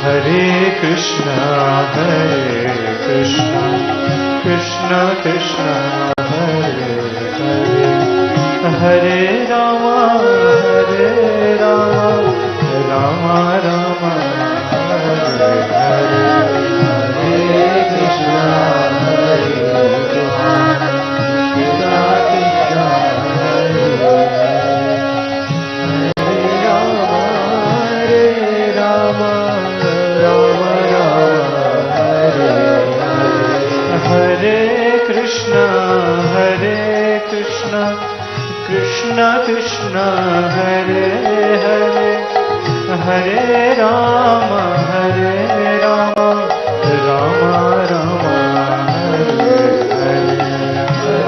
हरे कृष्ण कृष्ण कृष्ण हरे हरे हरे राम राम राम हरे हरे हरे कृष्ण कृष्ण कृष्ण हरे हरे राम राम हरे हरे कृष्ण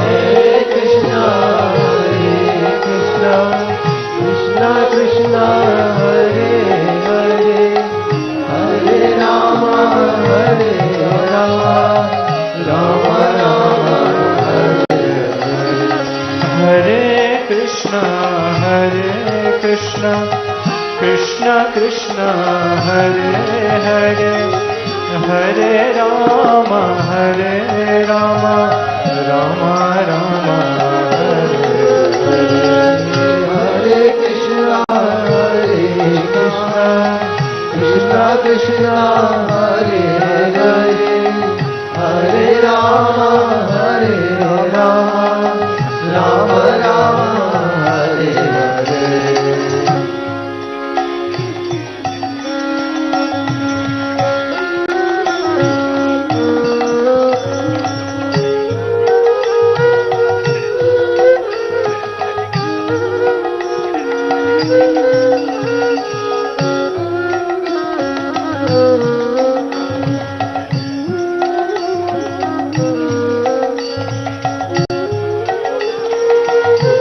कृष्ण कृष्ण हरे हरे हरे राम राम राम हरे हरे हरे कृष्ण कृष्ण कृष्ण हरे हरे हरे राम राम राम हरे हरे कृष्ण कृष्ण कृष्ण हरे हरे हरे राम राम राम हरे हरे हरे कृष्ण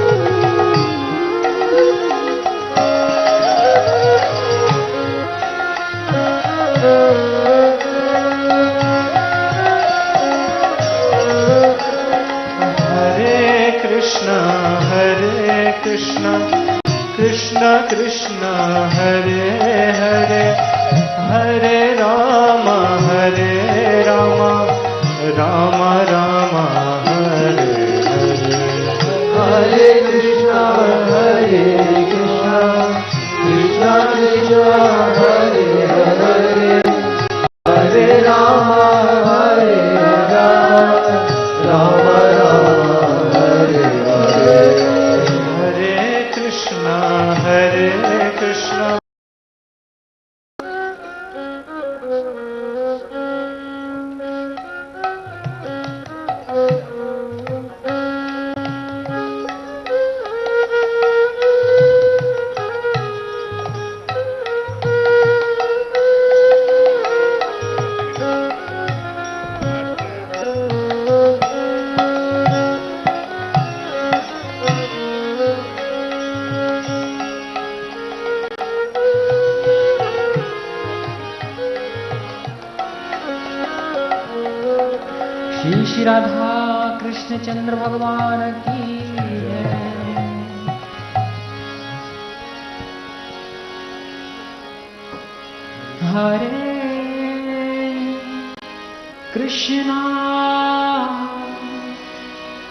कृष्ण कृष्ण हरे हरे हरे राम राम राम हरे हरे कृष्ण कृष्ण हरे हरे हरे राम राम राम हरे हरे हरे कृष्ण कृष्ण कृष्ण हरे हरे हरे राम राम हरे हरे हरे कृष्ण श्री राधा कृष्णचंद्र भगवान की जय। हरे कृष्णा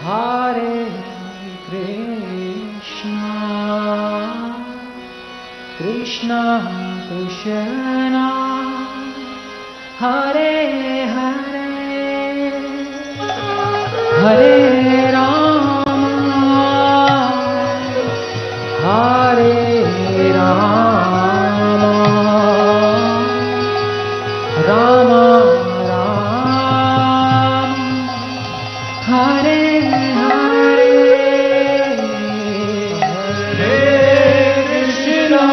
हरे कृष्णा कृष्णा कृष्णा हरे हरे हरे राम हरे राम राम राम हरे हरे हरे कृष्णा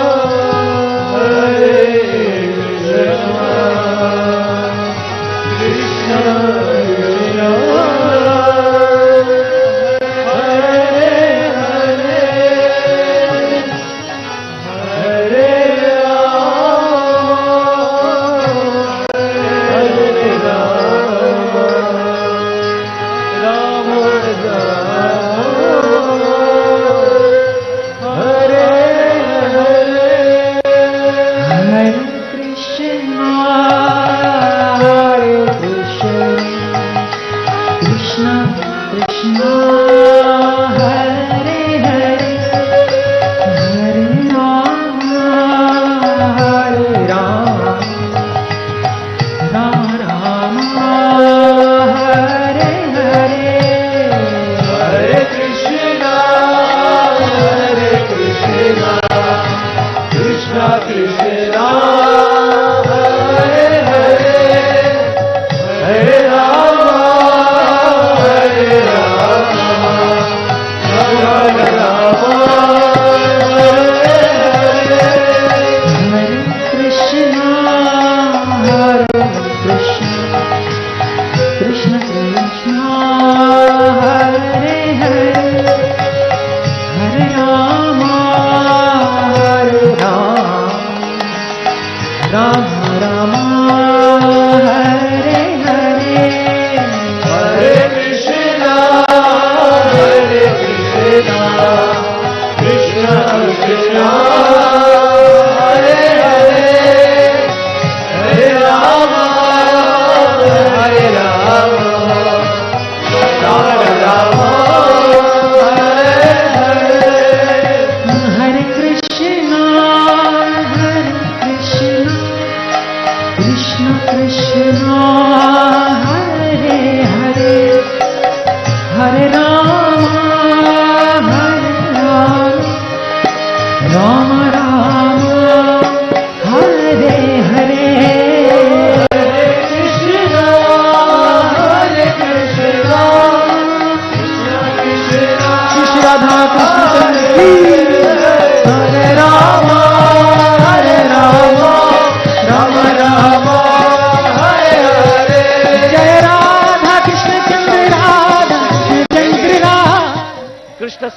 हरे कृष्णा कृष्णा कृष्णा हरे हरे हरे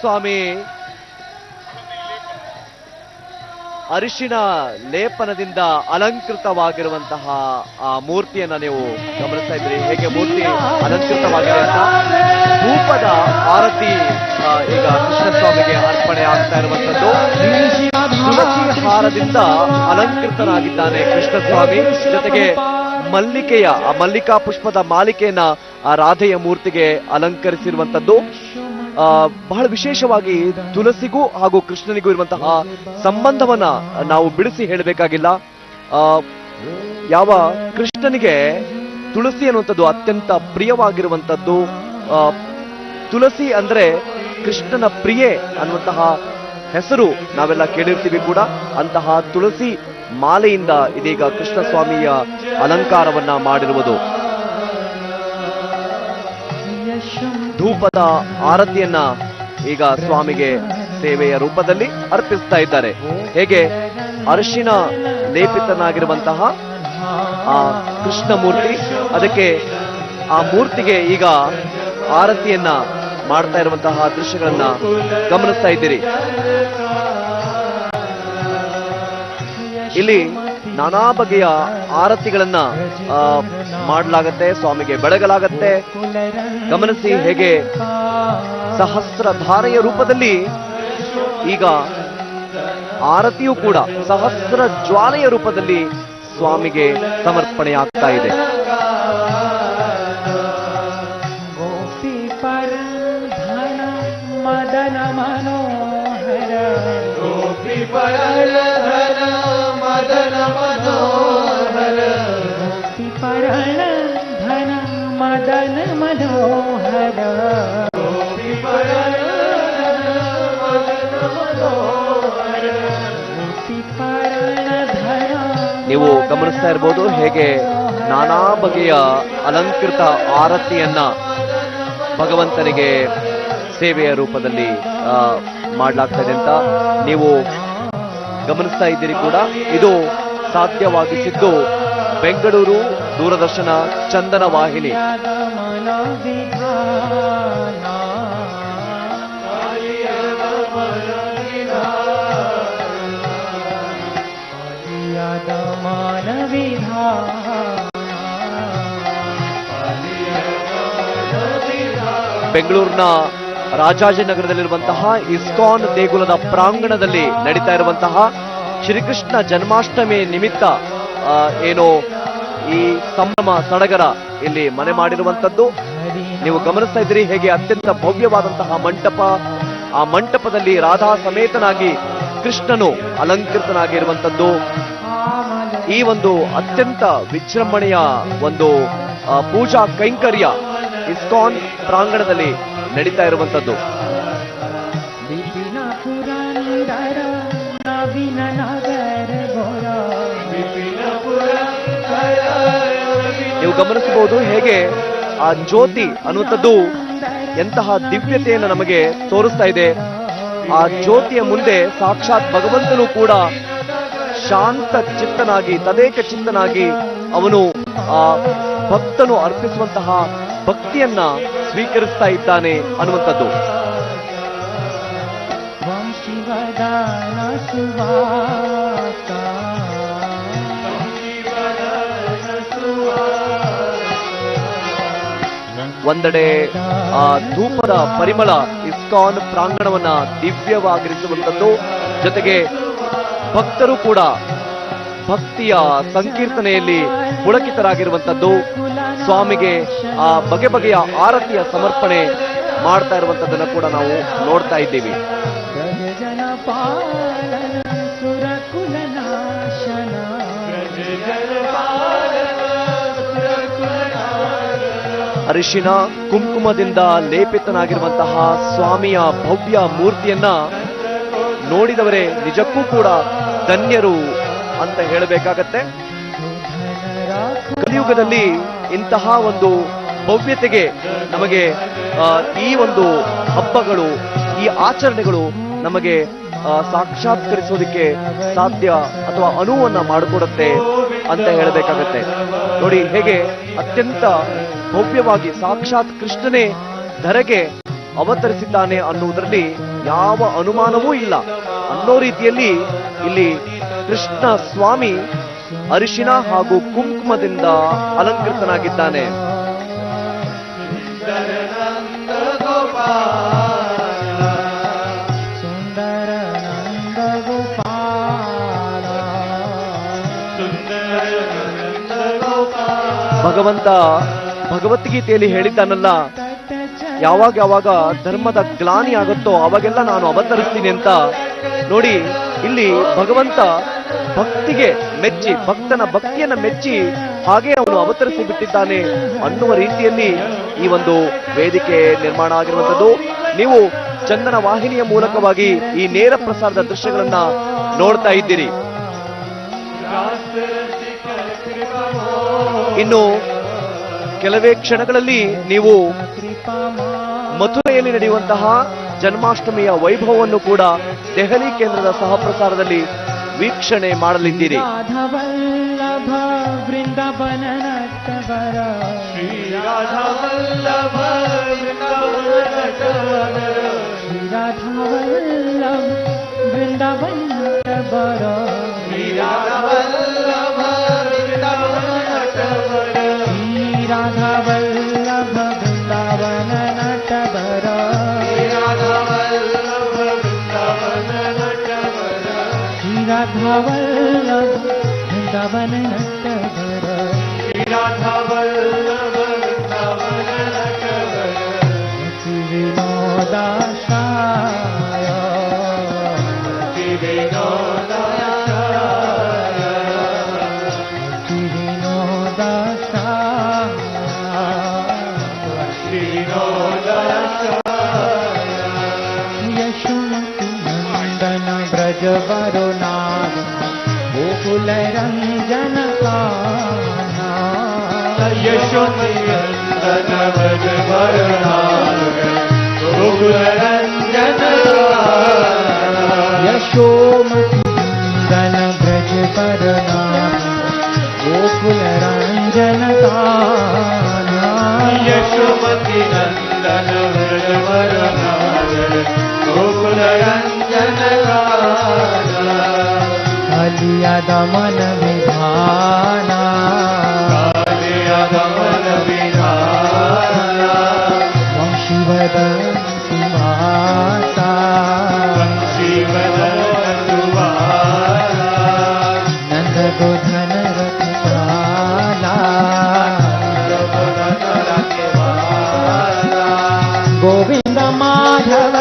ಸ್ವಾಮಿ ಅರಿಶಿಣ ಲೇಪನದಿಂದ ಅಲಂಕೃತವಾಗಿರುವಂತಹ ಆ ಮೂರ್ತಿಯನ್ನ ನೀವು ಗಮನಿಸ್ತಾ ಇದ್ರಿ. ಹೇಗೆ ಮೂರ್ತಿ ಅಲಂಕೃತವಾಗಿದೆ ಅಂತ. ಧೂಪದ ಆರತಿ ಈಗ ಕೃಷ್ಣಸ್ವಾಮಿಗೆ ಅರ್ಪಣೆ ಆಗ್ತಾ ಇರುವಂತದ್ದು. ತುಳಸಿ ಹಾರದಿಂದ ಅಲಂಕೃತನಾಗಿದ್ದಾನೆ ಕೃಷ್ಣಸ್ವಾಮಿ. ಜೊತೆಗೆ ಮಲ್ಲಿಕೆಯ ಆ ಮಲ್ಲಿಕಾ ಪುಷ್ಪದ ಮಾಲಿಕೆಯನ್ನ ಆ ರಾಧೆಯ ಮೂರ್ತಿಗೆ ಅಲಂಕರಿಸಿರುವಂತದ್ದು. ಬಹಳ ವಿಶೇಷವಾಗಿ ತುಳಸಿಗೂ ಹಾಗೂ ಕೃಷ್ಣನಿಗೂ ಇರುವಂತಹ ಸಂಬಂಧವನ್ನ ನಾವು ಬಿಡಿಸಿ ಹೇಳಬೇಕಾಗಿಲ್ಲ. ಯಾವ ಕೃಷ್ಣನಿಗೆ ತುಳಸಿ ಅನ್ನುವಂಥದ್ದು ಅತ್ಯಂತ ಪ್ರಿಯವಾಗಿರುವಂತದ್ದು. ತುಳಸಿ ಅಂದ್ರೆ ಕೃಷ್ಣನ ಪ್ರಿಯೆ ಅನ್ನುವಂತಹ ಹೆಸರು ನಾವೆಲ್ಲ ಕೇಳಿರ್ತೀವಿ ಕೂಡ. ಅಂತಹ ತುಳಸಿ ಮಾಲೆಯಿಂದ ಇದೀಗ ಕೃಷ್ಣ ಸ್ವಾಮಿಯ ಅಲಂಕಾರವನ್ನ ಮಾಡಿರುವುದು. ಧೂಪದ ಆರತಿಯನ್ನ ಈಗ ಸ್ವಾಮಿಗೆ ಸೇವೆಯ ರೂಪದಲ್ಲಿ ಅರ್ಪಿಸ್ತಾ ಇದ್ದಾರೆ. ಹೇಗೆ ಅರಿಶಿನ ಲೇಪಿತನಾಗಿರುವಂತಹ ಆ ಕೃಷ್ಣ ಮೂರ್ತಿ, ಅದಕ್ಕೆ ಆ ಮೂರ್ತಿಗೆ ಈಗ ಆರತಿಯನ್ನ ಮಾಡ್ತಾ ಇರುವಂತಹ ದೃಶ್ಯಗಳನ್ನ ಗಮನಿಸ್ತಾ ಇದ್ದೀರಿ. ಇಲ್ಲಿ ನಾನಾ ಬಗೆಯ ಆರತಿಗಳನ್ನ ಮಾಡಲಾಗತ್ತೆ, ಸ್ವಾಮಿಗೆ ಬೆಳಗಲಾಗತ್ತೆ. ಗಮನಿಸಿ ಹೇಗೆ ಸಹಸ್ರ ಧಾರೆಯ ರೂಪದಲ್ಲಿ ಈಗ ಆರತಿಯೂ ಕೂಡ ಸಹಸ್ರ ಜ್ವಾಲೆಯ ರೂಪದಲ್ಲಿ ಸ್ವಾಮಿಗೆ ಸಮರ್ಪಣೆಯಾಗ್ತಾ ಇದೆ. ಗೋಪಿ ಪರಧನ ಮದನ ಮನೋಹರ, ಗೋಪಿ ಪರಧನ ಮದನ ಮನೋಹರ, ಗೋಪಿ ಪರಧನ ಮದನ ಮನೋಹರ, ಗೋಪಿ ಪರಧನ ಮದನ ಮನೋಹರ, ಗೋಪಿ ಪರಧನ. ನೀವು ಗಮನಿಸ್ತಾ ಇರ್ಬೋದು ಹೇಗೆ ನಾನಾ ಬಗೆಯ ಅಲಂಕೃತ ಆರತಿಯನ್ನ ಭಗವಂತನಿಗೆ ಸೇವೆಯ ರೂಪದಲ್ಲಿ ಮಾಡಲಾಗ್ತಾ ಇದೆ ಅಂತ ನೀವು ಗಮನಿಸ್ತಾ ಇದ್ದೀರಿ ಕೂಡ. ಇದು ಸಾಧ್ಯವಾಗಿಸಿದ್ದು ಬೆಂಗಳೂರು ದೂರದರ್ಶನ ಚಂದನ ವಾಹಿನಿ. ಬೆಂಗಳೂರಿನ ರಾಜಾಜಿನಗರದಲ್ಲಿರುವಂತಹ ಇಸ್ಕಾನ್ ದೇಗುಲದ ಪ್ರಾಂಗಣದಲ್ಲಿ ನಡೀತಾ ಇರುವಂತಹ ಶ್ರೀಕೃಷ್ಣ ಜನ್ಮಾಷ್ಟಮಿ ನಿಮಿತ್ತ ಏನು ಈ ಸಂಭ್ರಮ ಸಡಗರ ಇಲ್ಲಿ ಮನೆ ಮಾಡಿರುವಂತದ್ದು ನೀವು ಗಮನಿಸ್ತಾ ಇದ್ದೀರಿ. ಹೇಗೆ ಅತ್ಯಂತ ಭವ್ಯವಾದಂತಹ ಮಂಟಪ, ಆ ಮಂಟಪದಲ್ಲಿ ರಾಧಾ ಸಮೇತನಾಗಿ ಕೃಷ್ಣನು ಅಲಂಕೃತನಾಗಿರುವಂತದ್ದು. ಈ ಒಂದು ಅತ್ಯಂತ ವಿಜೃಂಭಣೆಯ ಒಂದು ಪೂಜಾ ಕೈಂಕರ್ಯ ಇಸ್ಕಾನ್ ಪ್ರಾಂಗಣದಲ್ಲಿ ನಡೀತಾ ಇರುವಂತದ್ದು. ನೀವು ಗಮನಿಸಬಹುದು ಹೇಗೆ ಆ ಜ್ಯೋತಿ ಅನ್ನುವಂಥದ್ದು ಎಂತಹ ದಿವ್ಯತೆಯನ್ನು ನಮಗೆ ತೋರಿಸ್ತಾ ಇದೆ. ಆ ಜ್ಯೋತಿಯ ಮುಂದೆ ಸಾಕ್ಷಾತ್ ಭಗವಂತನು ಕೂಡ ಶಾಂತ ಚಿತ್ತನಾಗಿ, ತದೇಕ ಚಿತ್ತನಾಗಿ ಅವನು ಆ ಭಕ್ತನು ಅರ್ಪಿಸುವಂತಹ ಭಕ್ತಿಯನ್ನ ಸ್ವೀಕರಿಸ್ತಾ ಇದ್ದಾನೆ ಅನ್ನುವಂಥದ್ದು. ಒಂದೆಡೆ ಆ ಧೂಪದ ಪರಿಮಳ ಇಸ್ಕಾನ್ ಪ್ರಾಂಗಣವನ್ನ ದಿವ್ಯವಾಗಿರಿಸುವಂಥದ್ದು, ಜೊತೆಗೆ ಭಕ್ತರು ಕೂಡ ಭಕ್ತಿಯ ಸಂಕೀರ್ತನೆಯಲ್ಲಿ ಪುಳಕಿತರಾಗಿರುವಂಥದ್ದು. ಸ್ವಾಮಿಗೆ ಆ ಬಗೆ ಬಗೆಯ ಆರತಿಯ ಸಮರ್ಪಣೆ ಮಾಡ್ತಾ ಇರುವಂತದ್ದನ್ನ ಕೂಡ ನಾವು ನೋಡ್ತಾ ಇದ್ದೀವಿ. ಅರಿಶಿನ ಕುಂಕುಮದಿಂದ ಲೇಪಿತನಾಗಿರುವಂತಹ ಸ್ವಾಮಿಯ ಭವ್ಯ ಮೂರ್ತಿಯನ್ನ ನೋಡಿದವರೇ ನಿಜಕ್ಕೂ ಕೂಡ ಧನ್ಯರು ಅಂತ ಹೇಳಬೇಕಾಗತ್ತೆ. ಕಲಿಯುಗದಲ್ಲಿ ಇಂತಹ ಒಂದು ಭವ್ಯತೆಗೆ ನಮಗೆ ಈ ಒಂದು ಹಬ್ಬಗಳು, ಈ ಆಚರಣೆಗಳು ನಮಗೆ ಸಾಕ್ಷಾತ್ಕರಿಸೋದಿಕ್ಕೆ ಸಾಧ್ಯ ಅಥವಾ ಅನುವನ್ನ ಮಾಡಿಕೊಡುತ್ತೆ ಅಂತ ಹೇಳಬೇಕಾಗತ್ತೆ. ನೋಡಿ ಹೇಗೆ ಅತ್ಯಂತ ಭವ್ಯವಾಗಿ ಸಾಕ್ಷಾತ್ ಕೃಷ್ಣನೇ ಧರೆಗೆ ಅವತರಿಸಿದ್ದಾನೆ ಅನ್ನುವುದರಲ್ಲಿ ಯಾವ ಅನುಮಾನವೂ ಇಲ್ಲ ಅನ್ನೋ ರೀತಿಯಲ್ಲಿ ಇಲ್ಲಿ ಕೃಷ್ಣ ಸ್ವಾಮಿ ಅರಿಶಿನ ಹಾಗೂ ಕುಂಕುಮದಿಂದ ಅಲಂಕೃತನಾಗಿದ್ದಾನೆ. ಭಗವಂತ ಭಗವದ್ಗೀತೆಯಲ್ಲಿ ಹೇಳಿದ್ದಾನಲ್ಲ, ಯಾವಾಗ ಧರ್ಮದ ಗ್ಲಾನಿ ಆಗುತ್ತೋ ಅವಾಗೆಲ್ಲ ನಾನು ಅವತರಿಸ್ತೀನಿ ಅಂತ. ನೋಡಿ ಇಲ್ಲಿ ಭಗವಂತ ಭಕ್ತಿಗೆ ಮೆಚ್ಚಿ, ಭಕ್ತನ ಭಕ್ತಿಯನ್ನ ಮೆಚ್ಚಿ ಹಾಗೆ ಅವನು ಅವತರಿಸಿ ಬಿಟ್ಟಿದ್ದಾನೆ ಅನ್ನುವ ರೀತಿಯಲ್ಲಿ ಈ ಒಂದು ವೇದಿಕೆ ನಿರ್ಮಾಣ ಆಗಿರುವಂಥದ್ದು. ನೀವು ಚಂದನ ವಾಹಿನಿಯ ಮೂಲಕವಾಗಿ ಈ ನೇರ ಪ್ರಸಾರದ ದೃಶ್ಯಗಳನ್ನ ನೋಡ್ತಾ ಇದ್ದೀರಿ. ಇನ್ನು ಕೆಲವೇ ಕ್ಷಣಗಳಲ್ಲಿ ನೀವು ಮಥುರೆಯಲ್ಲಿ ನಡೆಯುವಂತಹ ಜನ್ಮಾಷ್ಟಮಿಯ ವೈಭವವನ್ನು ಕೂಡ ದೆಹಲಿ ಕೇಂದ್ರದ ಸಹಪ್ರಸಾರದಲ್ಲಿ ವೀಕ್ಷಣೆ ಮಾಡಲಿದ್ದೀರಿ. ವೃಂದಾವನ राधा वल्लभ वृंदावन नटवर श्री राधा वल्लभ वृंदावन नटवर विनोदाशाय यशोमती नंदन ब्रज वरुणाद गोकुल रंजन कान्हा यशोमती नंदन ब्रज वरुणाद गोकुल रंजन यशोमती नंदन ब्रज वरुणाद गोकुल रंजन कान्हा यशोमती नंदन ब्रज वरुणाद गोकुल रंजन कालिया दमन विधाना कालिया दमन विधाना वंशीवदन सुवासा वंशीवदन सुवासा नंद गोधन रखवाला गोविंद माधव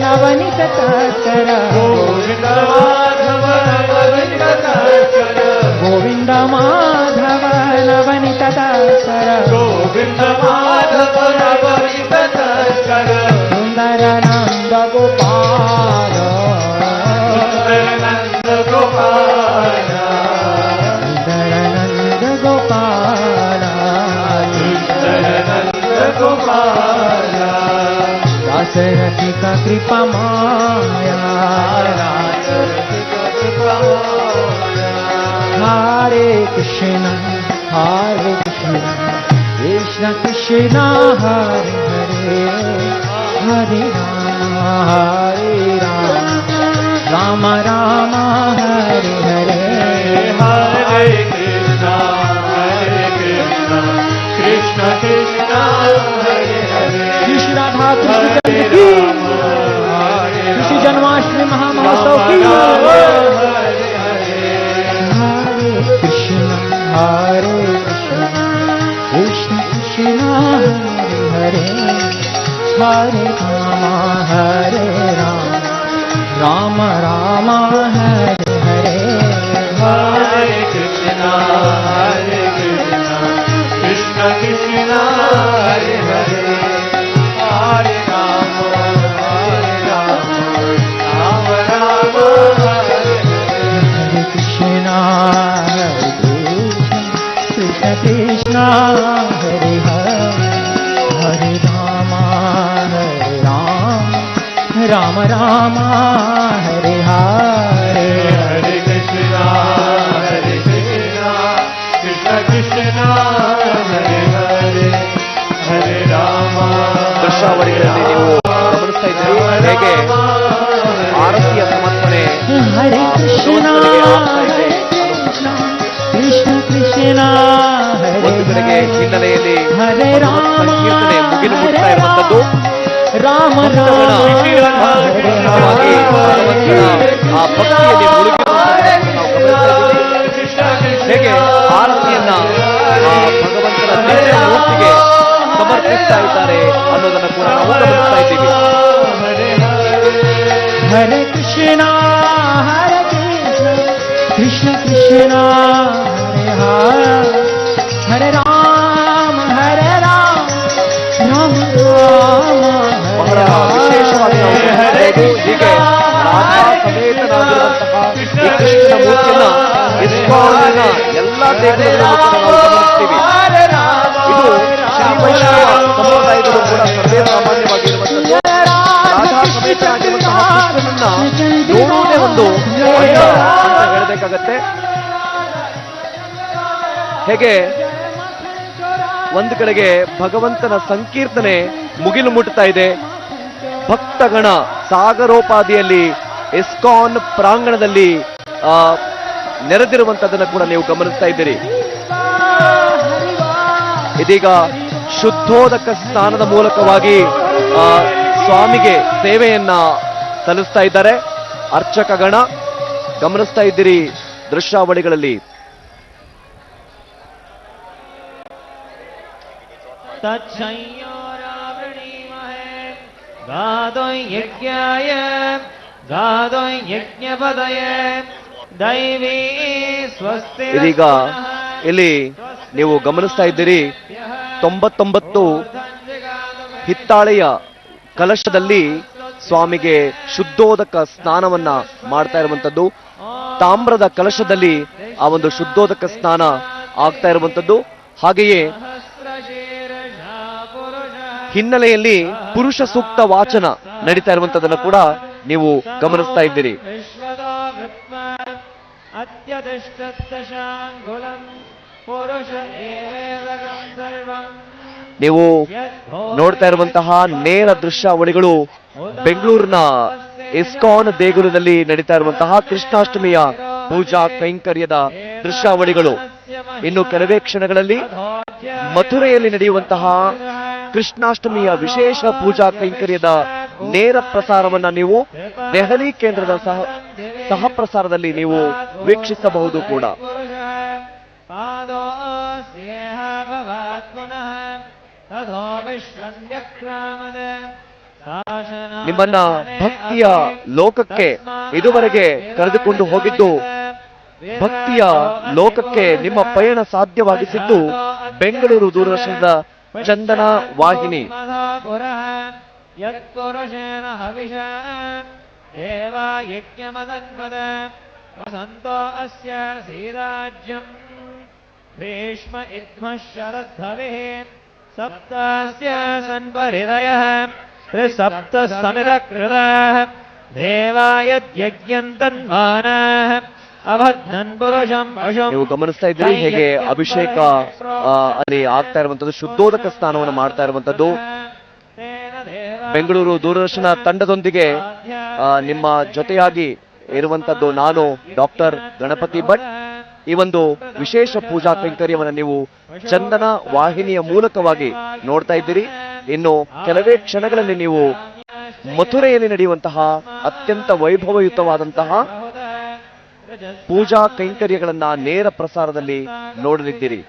नवनीत तत्कर गोविंद माधव नवनीत तत्कर गोविंद माधव नवनीत तत्कर गोविंद माधव नवनीत तत्कर सुंदर नंद गोपाल सुंदर नंद गोपाल सुंदर नंद गोपाल सुंदर नंद गोपाल दासरथिका कृपा माया हरे कृष्ण कृष्ण कृष्ण हरे हरे हरे राम राम राम हरे हरे हरे कृष्ण कृष्ण कृष्ण हरे हरे श्री राधा कृष्ण जन्म की कृष्ण जन्माष्टमी महामहोत्सव की हरे कृष्ण कृष्ण कृष्ण हरे हरे हरे राम राम हरे हरे हरे कृष्ण कृष्ण कृष्ण हरे हरे हरे राम राम राम हरे हरे कृष्ण कृष्ण कृष्ण हरे हरे राम राम राम हरे हरे हरे कृष्ण कृष्ण कृष्ण हरे हरे हरे राम ದೃಶ್ಯಾವಳಿಗಳಲ್ಲಿ ನೀವು ಗಮನಿಸ್ತಾ ಇದ್ದೀರಿ ಹೇಗೆ ಆರತಿಯ ಸಮರ್ಪಣೆ हरे कृष्ण कृष्ण कृष्ण ಒಂದು ಕಡೆಗೆ ಹಿನ್ನೆಲೆಯಲ್ಲಿ हरे राम ಸಂಕೀರ್ತನೆ ಮುಗಿಲು ಮುಟ್ತಾ ಇರುವಂತದ್ದು राम ಭಕ್ತಗಣ ಸಂಪೂರ್ಣವಾಗಿ ಭಗವಂತನ ಆ ಭಕ್ತಿಯಲ್ಲಿ ಮುಳುಗಿರುವಂತದ್ದನ್ನು ನಾವು ಗಮನಿಸ್ತಾ ಇದ್ದೀವಿ. ಹೇಗೆ ಆರತಿಯನ್ನ ಆ ಭಗವಂತನ ದಿವ್ಯ ಮೂರ್ತಿಗೆ ಸಮರ್ಪಿಸ್ತಾ ಇದ್ದಾರೆ ಅನ್ನೋದನ್ನ ಕೂಡ ನಾವು ಗಮನಿಸ್ತಾ ಇದ್ದೀವಿ. हरे कृष्ण कृष्ण कृष्ण हरे हरे राम राम ಬಹಳ ವಿಶೇಷವಾಗಿ ನಾವು ಗಮನಿಸಬಹುದು. ಹೀಗೆ ರಾಧಾ ಸಮೇತನಾಗಿರುವಂತಹ ಈ ಕೃಷ್ಣನ ಮೂರ್ತಿಯನ್ನ ಇಸ್ಕಾನ್ನ ಎಲ್ಲಾ ದೇಗುಲಗಳಲ್ಲೂ ಕೂಡ ನಾವು ಗಮನಿಸ್ತೀವಿ. ಇದು ಶ್ರೀ ವೈಷ್ಣವ ಸಂಪ್ರದಾಯಗಳು ಕೂಡ ಸರ್ವೇ ಸಾಮಾನ್ಯವಾಗಿರುವಂತದ್ದು. ರಾಧಾ ಸಮೇತನಾಗಿರುವಂತಹ ಕೃಷ್ಣನನ್ನ ನೋಡುವುದೇ ಒಂದು ಅದ್ಭುತ ಅಂತ ಹೇಳಬೇಕಾಗತ್ತೆ. ಹೇಗೆ ಒಂದು ಕಡೆಗೆ ಭಗವಂತನ ಸಂಕೀರ್ತನೆ ಮುಗಿಲು ಮುಟ್ಟುತ್ತಾ ಇದೆ. ಭಕ್ತಗಣ ಸಾಗರೋಪಾದಿಯಲ್ಲಿ ಇಸ್ಕಾನ್ ಪ್ರಾಂಗಣದಲ್ಲಿ ನೆರೆದಿರುವಂತದನ್ನ ಕೂಡ ನೀವು ಗಮನಿಸ್ತಾ ಇದ್ದೀರಿ. ಇದೀಗ ಶುದ್ಧೋದಕ ಸ್ನಾನದ ಮೂಲಕವಾಗಿ ಆ, ಸ್ವಾಮಿಗೆ ಸೇವೆಯನ್ನ ಸಲ್ಲಿಸ್ತಾ ಇದ್ದಾರೆ ಅರ್ಚಕ ಗಣ. ಗಮನಿಸ್ತಾ ಇದ್ದೀರಿ ದೃಶ್ಯಾವಳಿಗಳಲ್ಲಿ. तच्छंयोरावृणीमहे गादो यज्ञाय गादो यज्ञपदये दैवी स्वस्ति ಇದೀಗ ಇಲ್ಲಿ ನೀವು ಗಮನಿಸ್ತಾ ಇದ್ದೀರಿ 99 ಹಿತ್ತಾಳೆಯ ಕಲಶದಲ್ಲಿ ಸ್ವಾಮಿಗೆ ಶುದ್ಧೋದಕ ಸ್ನಾನವನ್ನ ಮಾಡ್ತಾ ಇರುವಂತದ್ದು. ತಾಮ್ರದ ಕಲಶದಲ್ಲಿ ಆ ಒಂದು ಶುದ್ಧೋದಕ ಸ್ನಾನ ಆಗ್ತಾ ಇರುವಂತದ್ದು. ಹಾಗೆಯೇ ಹಿನ್ನೆಲೆಯಲ್ಲಿ ಪುರುಷ ಸೂಕ್ತ ವಾಚನ ನಡೀತಾ ಇರುವಂತದನ್ನು ಕೂಡ ನೀವು ಗಮನಿಸ್ತಾ ಇದ್ದೀರಿ. ನೀವು ನೋಡ್ತಾ ಇರುವಂತಹ ನೇರ ದೃಶ್ಯಾವಳಿಗಳು ಬೆಂಗಳೂರಿನ ಇಸ್ಕಾನ್ ದೇಗುಲದಲ್ಲಿ ನಡೀತಾ ಇರುವಂತಹ ಕೃಷ್ಣಾಷ್ಟಮಿಯ ಪೂಜಾ ಕೈಂಕರ್ಯದ ದೃಶ್ಯಾವಳಿಗಳು. ಇನ್ನು ಕೆಲವೇ ಕ್ಷಣಗಳಲ್ಲಿ ಮಥುರೆಯಲ್ಲಿ ನಡೆಯುವಂತಹ ಕೃಷ್ಣಾಷ್ಟಮಿಯ ವಿಶೇಷ ಪೂಜಾ ಕೈಂಕರ್ಯದ ನೇರ ಪ್ರಸಾರವನ್ನ ನೀವು ದೆಹಲಿ ಕೇಂದ್ರದ ಸಹ ಪ್ರಸಾರದಲ್ಲಿ ನೀವು ವೀಕ್ಷಿಸಬಹುದು ಕೂಡ. ನಿಮ್ಮನ್ನ ಭಕ್ತಿಯ ಲೋಕಕ್ಕೆ ಇದುವರೆಗೆ ಕರೆದುಕೊಂಡು ಹೋಗಿದ್ದು, ಭಕ್ತಿಯ ಲೋಕಕ್ಕೆ ನಿಮ್ಮ ಪಯಣ ಸಾಧ್ಯವಾಗಿಸಿದ್ದು ಬೆಂಗಳೂರು ದೂರದರ್ಶನದ ಚಂದನ ವಾಹಿನಿ. ಯತ್ಪುರುಷೇಣ ಹವಿಷ ದೇವಾ ಯಜ್ಞಮದನ್ವದ ವಸಂತೋ ಅಸ್ಯ ಶ್ರೀರಾಜ್ಯಂ ಭೀಷ್ಮ ಇದ್ಮಃ ಶರದ್ಧವಿಃ ಸಪ್ತಸ್ಯ ಸನ್ಪರಿದಯಃ ತ್ರಿಸಪ್ತ ಸಮಿರಕೃತಃ ದೇವಾಯಜ್ಞಂ ತನ್ಮಾನಃ ಅವಧನ್ ಪುರುಷಂ ಪಶುಂ. ನೀವು ಗಮನಿಸ್ತಾ ಇದ್ದೀರಿ ಹೇಗೆ ಅಭಿಷೇಕ ಅಲ್ಲಿ ಆಗ್ತಾ ಇರುವಂತದ್ದು, ಶುದ್ಧೋದಕ ಸ್ನಾನವನ್ನು ಮಾಡ್ತಾ ಇರುವಂತದ್ದು. ಬೆಂಗಳೂರು ದೂರದರ್ಶನ ತಂಡದೊಂದಿಗೆ ನಿಮ್ಮ ಜೊತೆಯಾಗಿ ಇರುವಂತದ್ದು ನಾನು ಡಾಕ್ಟರ್ ಗಣಪತಿ ಭಟ್. ಈ ಒಂದು ವಿಶೇಷ ಪೂಜಾ ಕೈಂಕರ್ಯವನ್ನು ನೀವು ಚಂದನ ವಾಹಿನಿಯ ಮೂಲಕವಾಗಿ ನೋಡ್ತಾ ಇದ್ದೀರಿ. ಇನ್ನು ಕೆಲವೇ ಕ್ಷಣಗಳಲ್ಲಿ ನೀವು ಮಥುರೆಯಲ್ಲಿ ನಡೆಯುವಂತಹ ಅತ್ಯಂತ ವೈಭವಯುತವಾದಂತಹ ಪೂಜಾ ಕೈಂಕರ್ಯಗಳನ್ನ ನೇರ ಪ್ರಸಾರದಲ್ಲಿ ನೋಡಲಿದ್ದೀರಿ.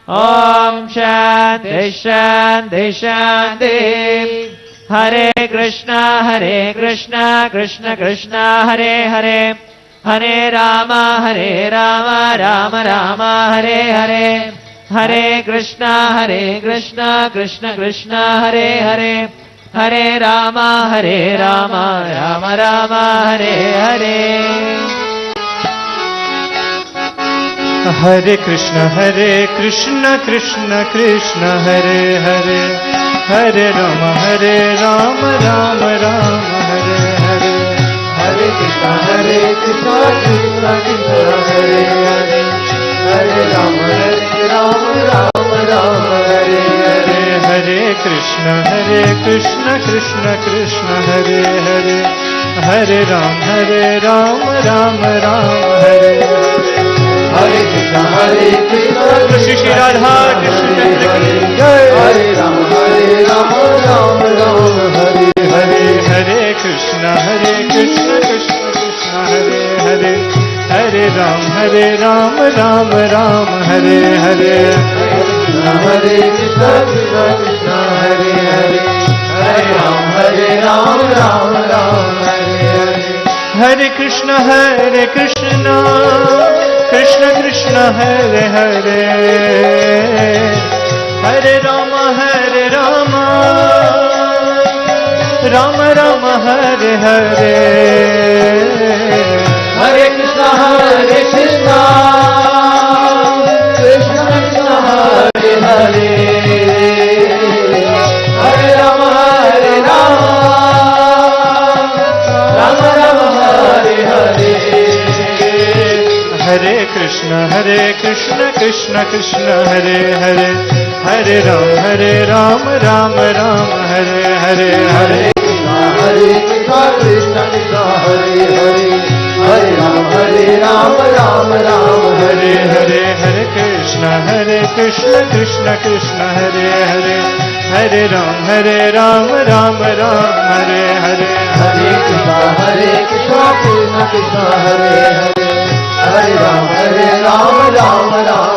Om Shanti Shanti Shanti. Hare Krishna Krishna Krishna Hare Hare. Hare Rama Rama Rama Hare Hare. Hare Krishna Krishna Krishna Hare Hare. Hare Rama Rama Rama Hare Hare. Hare Krishna Krishna Krishna Hare Hare. Hare Rama Rama Rama Hare Hare. Hare Krishna Krishna Krishna Hare Hare. Hare Rama Rama Rama Hare Hare. Hare Krishna Krishna Krishna Hare Hare. Hare Rama Rama Rama Hare Hare. Hare Krishna Shri Radha Krishna Hare Rama Rama Hare Hare. Hare Krishna Krishna Krishna Hare Hare. Hare Rama Rama Hare Hare. Hare Krishna Krishna Hare Hare. Hare Rama Rama Hare Hare. Hare Krishna Krishna Krishna Hare Hare. Hare Rama Rama Rama Hare Hare. Hare Krishna Krishna Krishna Hare Hare. Hare Rama Rama Rama Hare Hare. Hare Krishna Krishna Krishna Hare Hare. Hare Rama Rama Rama Hare Hare. Hare Krishna Krishna Hare Hare. Hare Rama Rama Rama Hare Hare. Hare Krishna Krishna Krishna Hare Hare. Hare Rama Rama Rama Hare Hare. Hare Krishna Krishna Krishna Hare Hare. Hare Rama Rama Rama